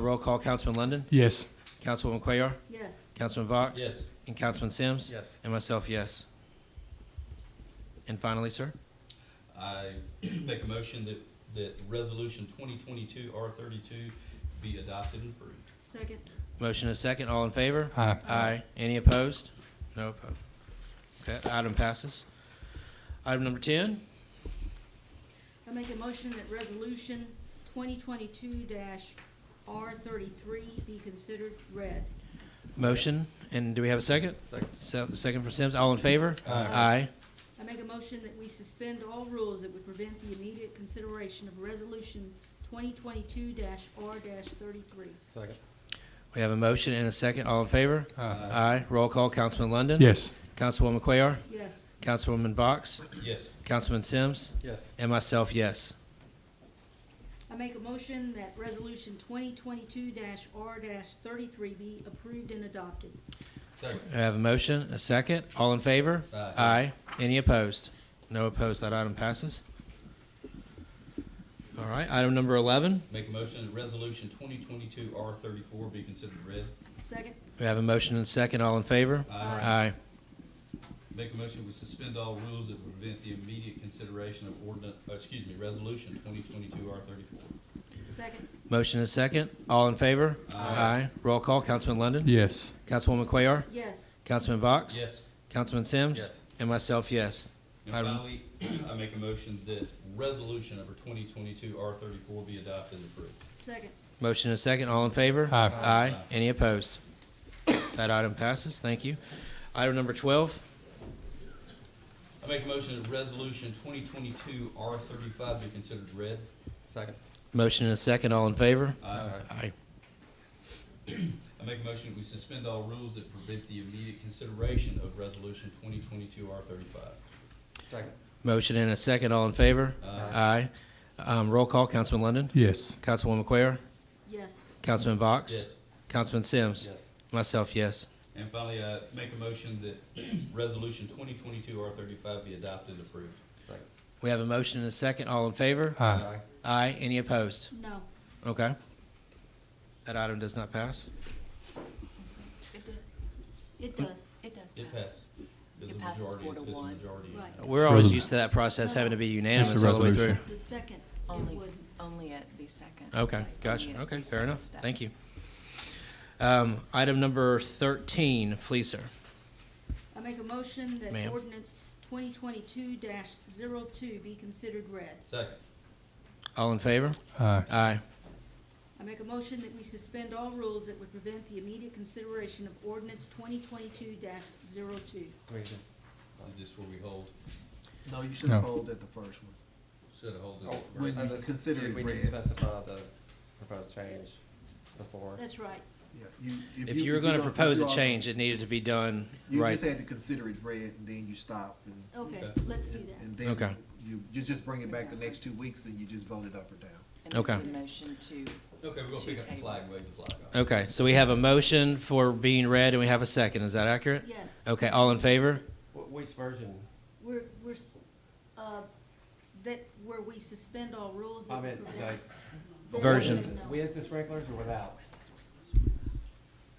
Speaker 1: Roll call. Councilman London?
Speaker 12: Yes.
Speaker 1: Councilwoman Cuellar?
Speaker 2: Yes.
Speaker 1: Councilman Box?
Speaker 4: Yes.
Speaker 1: And Councilman Sims?
Speaker 11: Yes.
Speaker 1: And myself, yes. And finally, sir?
Speaker 4: I make a motion that resolution 2022 R32 be adopted and approved.
Speaker 2: Second.
Speaker 1: Motion and a second. All in favor?
Speaker 12: Aye.
Speaker 1: Aye. Any opposed? No opposed. Okay, item passes. Item number 10.
Speaker 2: I make a motion that resolution 2022 R-33 be considered read.
Speaker 1: Motion, and do we have a second?
Speaker 11: Second.
Speaker 1: Second for Sims. All in favor? Aye.
Speaker 2: I make a motion that we suspend all rules that would prevent the immediate consideration of resolution 2022 R-33.
Speaker 11: Second.
Speaker 1: We have a motion and a second. All in favor? Aye. Roll call. Councilman London?
Speaker 12: Yes.
Speaker 1: Councilwoman Cuellar?
Speaker 2: Yes.
Speaker 1: Councilwoman Box?
Speaker 4: Yes.
Speaker 1: Councilman Sims?
Speaker 11: Yes.
Speaker 1: And myself, yes.
Speaker 2: I make a motion that resolution 2022 R-33 be approved and adopted.
Speaker 4: Second.
Speaker 1: I have a motion, a second. All in favor?
Speaker 4: Aye.
Speaker 1: Any opposed? No opposed. That item passes. All right, item number 11.
Speaker 4: Make a motion that resolution 2022 R34 be considered read.
Speaker 2: Second.
Speaker 1: We have a motion and a second. All in favor?
Speaker 4: Aye. Make a motion we suspend all rules that prevent the immediate consideration of resolution 2022 R34.
Speaker 2: Second.
Speaker 1: Motion and a second. All in favor? Aye. Roll call. Councilman London?
Speaker 12: Yes.
Speaker 1: Councilwoman Cuellar?
Speaker 2: Yes.
Speaker 1: Councilman Box?
Speaker 4: Yes.
Speaker 1: Councilman Sims?
Speaker 4: Yes.
Speaker 1: And myself, yes.
Speaker 4: And finally, I make a motion that resolution number 2022 R34 be adopted and approved.
Speaker 2: Second.
Speaker 1: Motion and a second. All in favor?
Speaker 12: Aye.
Speaker 1: Aye. Any opposed? That item passes. Thank you. Item number 12.
Speaker 4: I make a motion that resolution 2022 R35 be considered read.
Speaker 11: Second.
Speaker 1: Motion and a second. All in favor?
Speaker 4: Aye.
Speaker 1: Aye.
Speaker 4: I make a motion that we suspend all rules that prevent the immediate consideration of resolution 2022 R35.
Speaker 11: Second.
Speaker 1: Motion and a second. All in favor?
Speaker 4: Aye.
Speaker 1: Roll call. Councilman London?
Speaker 12: Yes.
Speaker 1: Councilwoman Cuellar?
Speaker 2: Yes.
Speaker 1: Councilman Box?
Speaker 4: Yes.
Speaker 1: Councilman Sims?
Speaker 11: Yes.
Speaker 1: Myself, yes.
Speaker 4: And finally, I make a motion that resolution 2022 R35 be adopted and approved.
Speaker 11: Second.
Speaker 1: We have a motion and a second. All in favor?
Speaker 12: Aye.
Speaker 1: Aye. Any opposed?
Speaker 2: No.
Speaker 1: Okay. That item does not pass.
Speaker 2: It does.
Speaker 16: It does
Speaker 4: It passed. Because
Speaker 18: It
Speaker 4: the
Speaker 18: passes
Speaker 4: majority
Speaker 18: 4
Speaker 4: is
Speaker 18: to
Speaker 4: a
Speaker 18: 1.
Speaker 4: majority.
Speaker 2: Right.
Speaker 1: We're always used to that process having to be unanimous all the way through.
Speaker 18: resolution.
Speaker 2: The second, it
Speaker 18: Only,
Speaker 2: would.
Speaker 18: only at the second.
Speaker 1: Okay,
Speaker 18: Only
Speaker 1: gotcha.
Speaker 18: at
Speaker 1: Okay,
Speaker 18: the
Speaker 1: fair
Speaker 18: second
Speaker 1: enough.
Speaker 18: step.
Speaker 1: Thank you. Item number 13, please, sir.
Speaker 2: I make a motion that
Speaker 1: Ma'am.
Speaker 2: ordinance 2022-02 be considered read.
Speaker 4: Second.
Speaker 1: All in favor?
Speaker 12: Aye.
Speaker 1: Aye.
Speaker 2: I make a motion that we suspend all rules that would prevent the immediate consideration of ordinance 2022-02.
Speaker 4: Is this where we hold?
Speaker 10: No, you should
Speaker 12: No.
Speaker 10: have called at the first one.
Speaker 4: Should have held it.
Speaker 11: Oh,
Speaker 10: When you
Speaker 11: unless-
Speaker 10: consider
Speaker 11: do
Speaker 10: it
Speaker 11: we need
Speaker 10: read.
Speaker 11: to specify the proposed change before.
Speaker 2: That's right.
Speaker 10: Yeah,
Speaker 1: If you were going to
Speaker 10: don't-
Speaker 1: propose
Speaker 10: you
Speaker 1: a
Speaker 10: are-
Speaker 1: change, it needed to be done
Speaker 10: You
Speaker 1: right.
Speaker 10: just had to consider it read, and then you stop, and,
Speaker 2: Okay, let's do that.
Speaker 10: and then
Speaker 1: Okay.
Speaker 10: you just bring it back the next 2 weeks, and you just vote it up or down.
Speaker 18: And
Speaker 1: Okay.
Speaker 18: make a motion to,
Speaker 4: Okay, we're gonna
Speaker 18: to
Speaker 4: pick up the
Speaker 18: table.
Speaker 4: flag, wave the flag off.
Speaker 1: Okay, so we have a motion for being read, and we have a second. Is that accurate?
Speaker 2: Yes.
Speaker 1: Okay, all in favor?
Speaker 11: Which version?
Speaker 2: That where we suspend all rules
Speaker 11: I
Speaker 2: that
Speaker 11: meant,
Speaker 2: would
Speaker 11: like,
Speaker 2: prevent.
Speaker 1: Versions.
Speaker 2: No.
Speaker 11: with the sprinklers or without?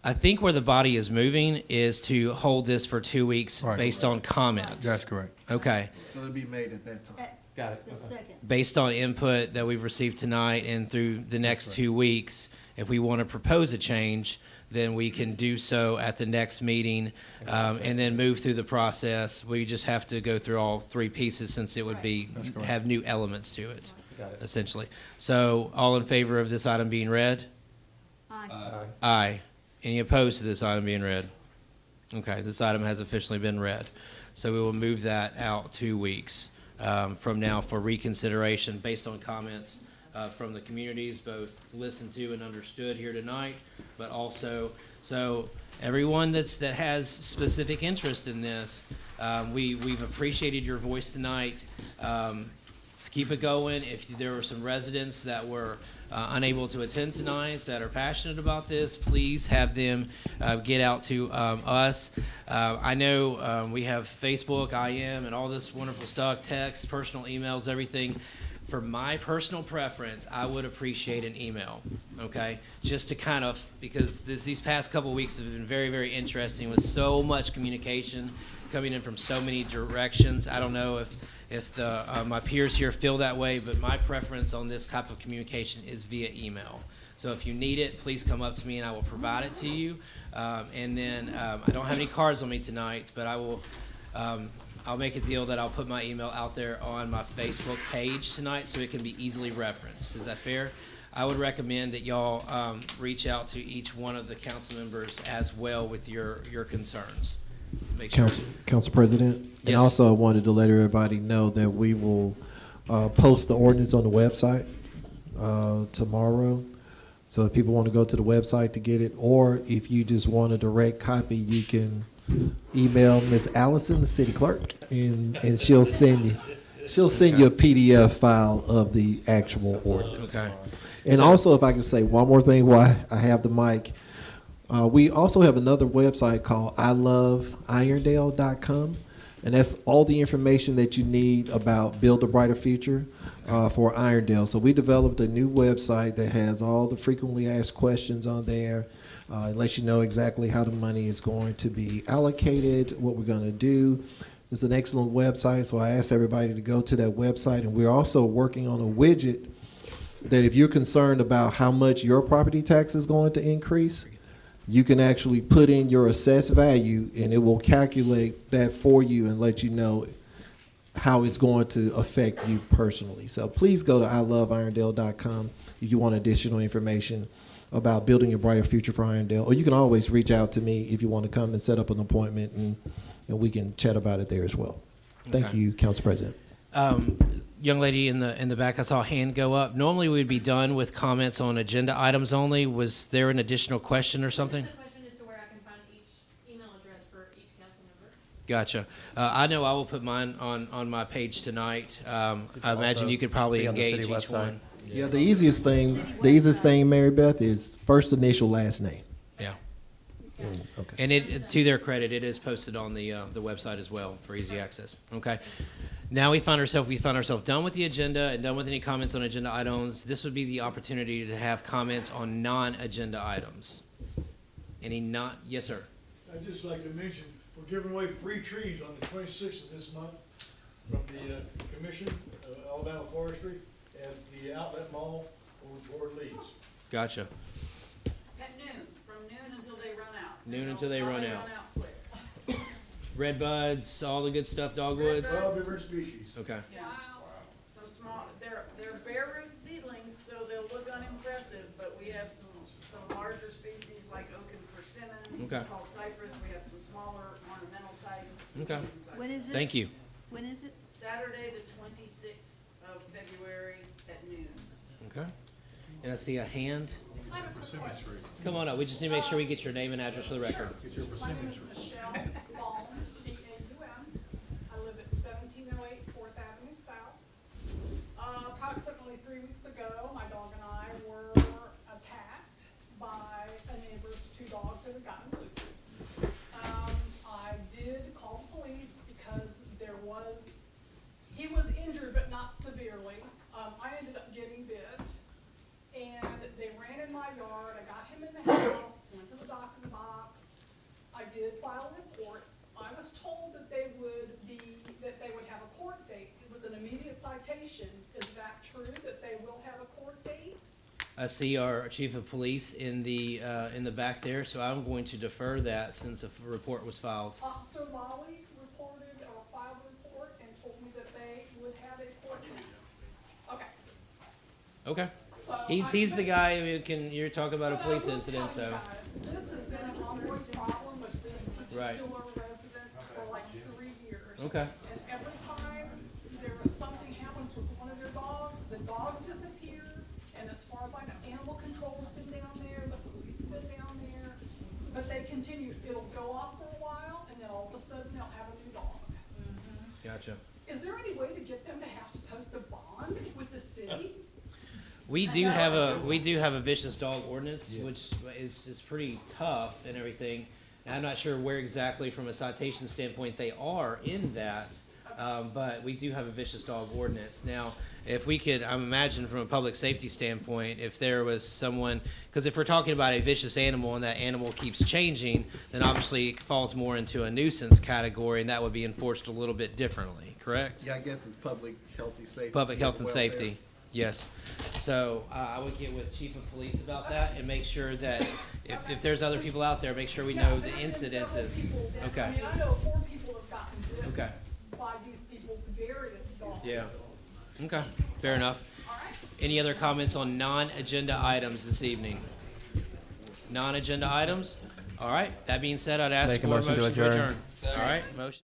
Speaker 1: I think where the body is moving is to hold this for 2 weeks
Speaker 12: Right.
Speaker 1: based on comments.
Speaker 12: That's correct.
Speaker 1: Okay,
Speaker 10: So it'll be made at that time.
Speaker 11: Got it.
Speaker 2: The
Speaker 11: Okay.
Speaker 2: second.
Speaker 1: based on input that we've received tonight and through the next 2 weeks, if we want to propose a change, then we can do so at the next meeting, and then move through the process. We just have to go through all 3 pieces since it would be,
Speaker 12: That's correct.
Speaker 1: have new elements to it,
Speaker 11: Got it.
Speaker 1: essentially. So, all in favor of this item being read?
Speaker 2: Aye.
Speaker 11: Aye.
Speaker 1: Aye. Any opposed to this item being read? Okay, this item has officially been read. So we will move that out 2 weeks from now for reconsideration based on comments from the communities, both listened to and understood here tonight, but also, so everyone that has specific interest in this, we've appreciated your voice tonight. Let's keep it going. If there were some residents that were unable to attend tonight that are passionate about this, please have them get out to us. I know we have Facebook, IM, and all this wonderful stuff, text, personal emails, everything. For my personal preference, I would appreciate an email, okay? Just to kind of, because these past couple weeks have been very, very interesting with so much communication coming in from so many directions. I don't know if my peers here feel that way, but my preference on this type of communication is via email. So if you need it, please come up to me and I will provide it to you. And then I don't have any cards on me tonight, but I will. I'll make a deal that I'll put my email out there on my Facebook page tonight so it can be easily referenced. Is that fair? I would recommend that y'all reach out to each one of the council members as well with your concerns. Make sure.
Speaker 10: Council President? And
Speaker 1: Yes.
Speaker 10: also I wanted to let everybody know that we will post the ordinance on the website tomorrow. So if people want to go to the website to get it, or if you just want a direct copy, you can email Miss Allison, the city clerk, and she'll send you a PDF file of the actual ordinance.
Speaker 1: Okay.
Speaker 10: And also, if I can say one more thing while I have the mic, we also have another website called iloveirondale.com, and that's all the information that you need about Build a Brighter Future for Irondale. So we developed a new website that has all the frequently asked questions on there. It lets you know exactly how the money is going to be allocated, what we're going to do. It's an excellent website, so I ask everybody to go to that website. And we're also working on a widget that if you're concerned about how much your property tax is going to increase, you can actually put in your assessed value, and it will calculate that for you and let you know how it's going to affect you personally. So please go to iloveirondale.com if you want additional information about building a brighter future for Irondale. Or you can always reach out to me if you want to come and set up an appointment, and we can chat about it there as well. Thank
Speaker 1: Okay.
Speaker 10: you, Council President.
Speaker 1: Young lady in the back, I saw a hand go up. Normally, we'd be done with comments on agenda items only. Was there an additional question or something?
Speaker 20: Just a question as to where I can find each email address for each council member.
Speaker 1: Gotcha. I know I will put mine on my page tonight. I imagine
Speaker 11: also
Speaker 1: you could probably
Speaker 11: be on the
Speaker 1: engage
Speaker 11: city
Speaker 1: each
Speaker 11: website.
Speaker 1: one.
Speaker 10: Yeah, the easiest thing, Mary Beth, is first initial, last name.
Speaker 1: Yeah.
Speaker 10: Okay.
Speaker 1: And to their credit, it is posted on the website as well for easy access. Okay. Now we found ourselves done with the agenda and done with any comments on agenda items. This would be the opportunity to have comments on non-agenda items. Yes, sir.
Speaker 8: I'd just like to mention, we're giving away free trees on the 26th of this month from the Commission, Alabama Forestry, at the Outlet Mall over toward Leeds.
Speaker 1: Gotcha.
Speaker 7: At noon, from noon until they run out.
Speaker 1: Noon until they run out.
Speaker 7: quick.
Speaker 1: Red buds, all the good stuff, dogwoods?
Speaker 8: All different species.
Speaker 1: Okay.
Speaker 7: Some small, they're bare root seedlings, so they'll look unimpressive, but we have some larger species like oak and persimmon.
Speaker 1: Okay.
Speaker 7: Called cypress, we have some smaller ornamental types.
Speaker 1: Okay.
Speaker 2: When is this?
Speaker 1: Thank you.
Speaker 2: When is it?
Speaker 7: Saturday, the 26th of February at noon.
Speaker 1: Okay. And I see a hand. Come on up. We just need to make sure we get your name and address for the record.
Speaker 22: My name is Michelle Ball, C-A-U-M. I live at 1708 4th Avenue South. Approximately 3 weeks ago, my dog and I were attacked by a neighbor's 2 dogs that had gotten loose. I did call the police because he was injured but not severely. I ended up getting bit. And they ran in my yard, I got him in the house, went to the dock in the box. I did file a report. I was told that they would have a court date. It was an immediate citation. Is that true, that they will have a court date?
Speaker 1: I see our chief of police in the back there, so I'm going to defer that since a report was filed.
Speaker 22: Officer Lawley reported or filed a report and told me that they would have a court date. Okay.
Speaker 1: Okay.
Speaker 22: So
Speaker 1: He's the guy who can, you're talking about a police incident, so.
Speaker 22: This has been an ongoing problem with this
Speaker 1: Right.
Speaker 22: particular residence for like 3 years.
Speaker 1: Okay.
Speaker 22: And every time something happens with one of their dogs, the dogs disappear. And as far as I know, animal control's been down there, the police have been down there. But they continue, it'll go off for a while, and then all of a sudden they'll have a new dog.
Speaker 1: Gotcha.
Speaker 22: Is there any way to get them to have to post a bond with the city?
Speaker 1: We do have a vicious dog ordinance, which is pretty tough and everything. And I'm not sure where exactly from a citation standpoint they are in that, but we do have a vicious dog ordinance. Now, if we could, I'm imagining from a public safety standpoint, if there was someone, because if we're talking about a vicious animal and that animal keeps changing, then obviously it falls more into a nuisance category, and that would be enforced a little bit differently, correct?
Speaker 10: Yeah, I guess it's public health and safety.
Speaker 1: Public health and
Speaker 10: welfare.
Speaker 1: safety, yes. So I would get with chief of police about that and make sure that if there's other people out there, make sure we know the incidences. Okay.
Speaker 22: I mean, I know 4 people have gotten bit
Speaker 1: Okay.
Speaker 22: by these people's various dogs.
Speaker 1: Yeah. Okay, fair enough. Any other comments on non-agenda items this evening? Non-agenda items? All right, that being said, I'd ask
Speaker 15: Make a
Speaker 1: for a
Speaker 15: motion to
Speaker 1: motion to
Speaker 15: adjourn.
Speaker 1: adjourn. All right, motion.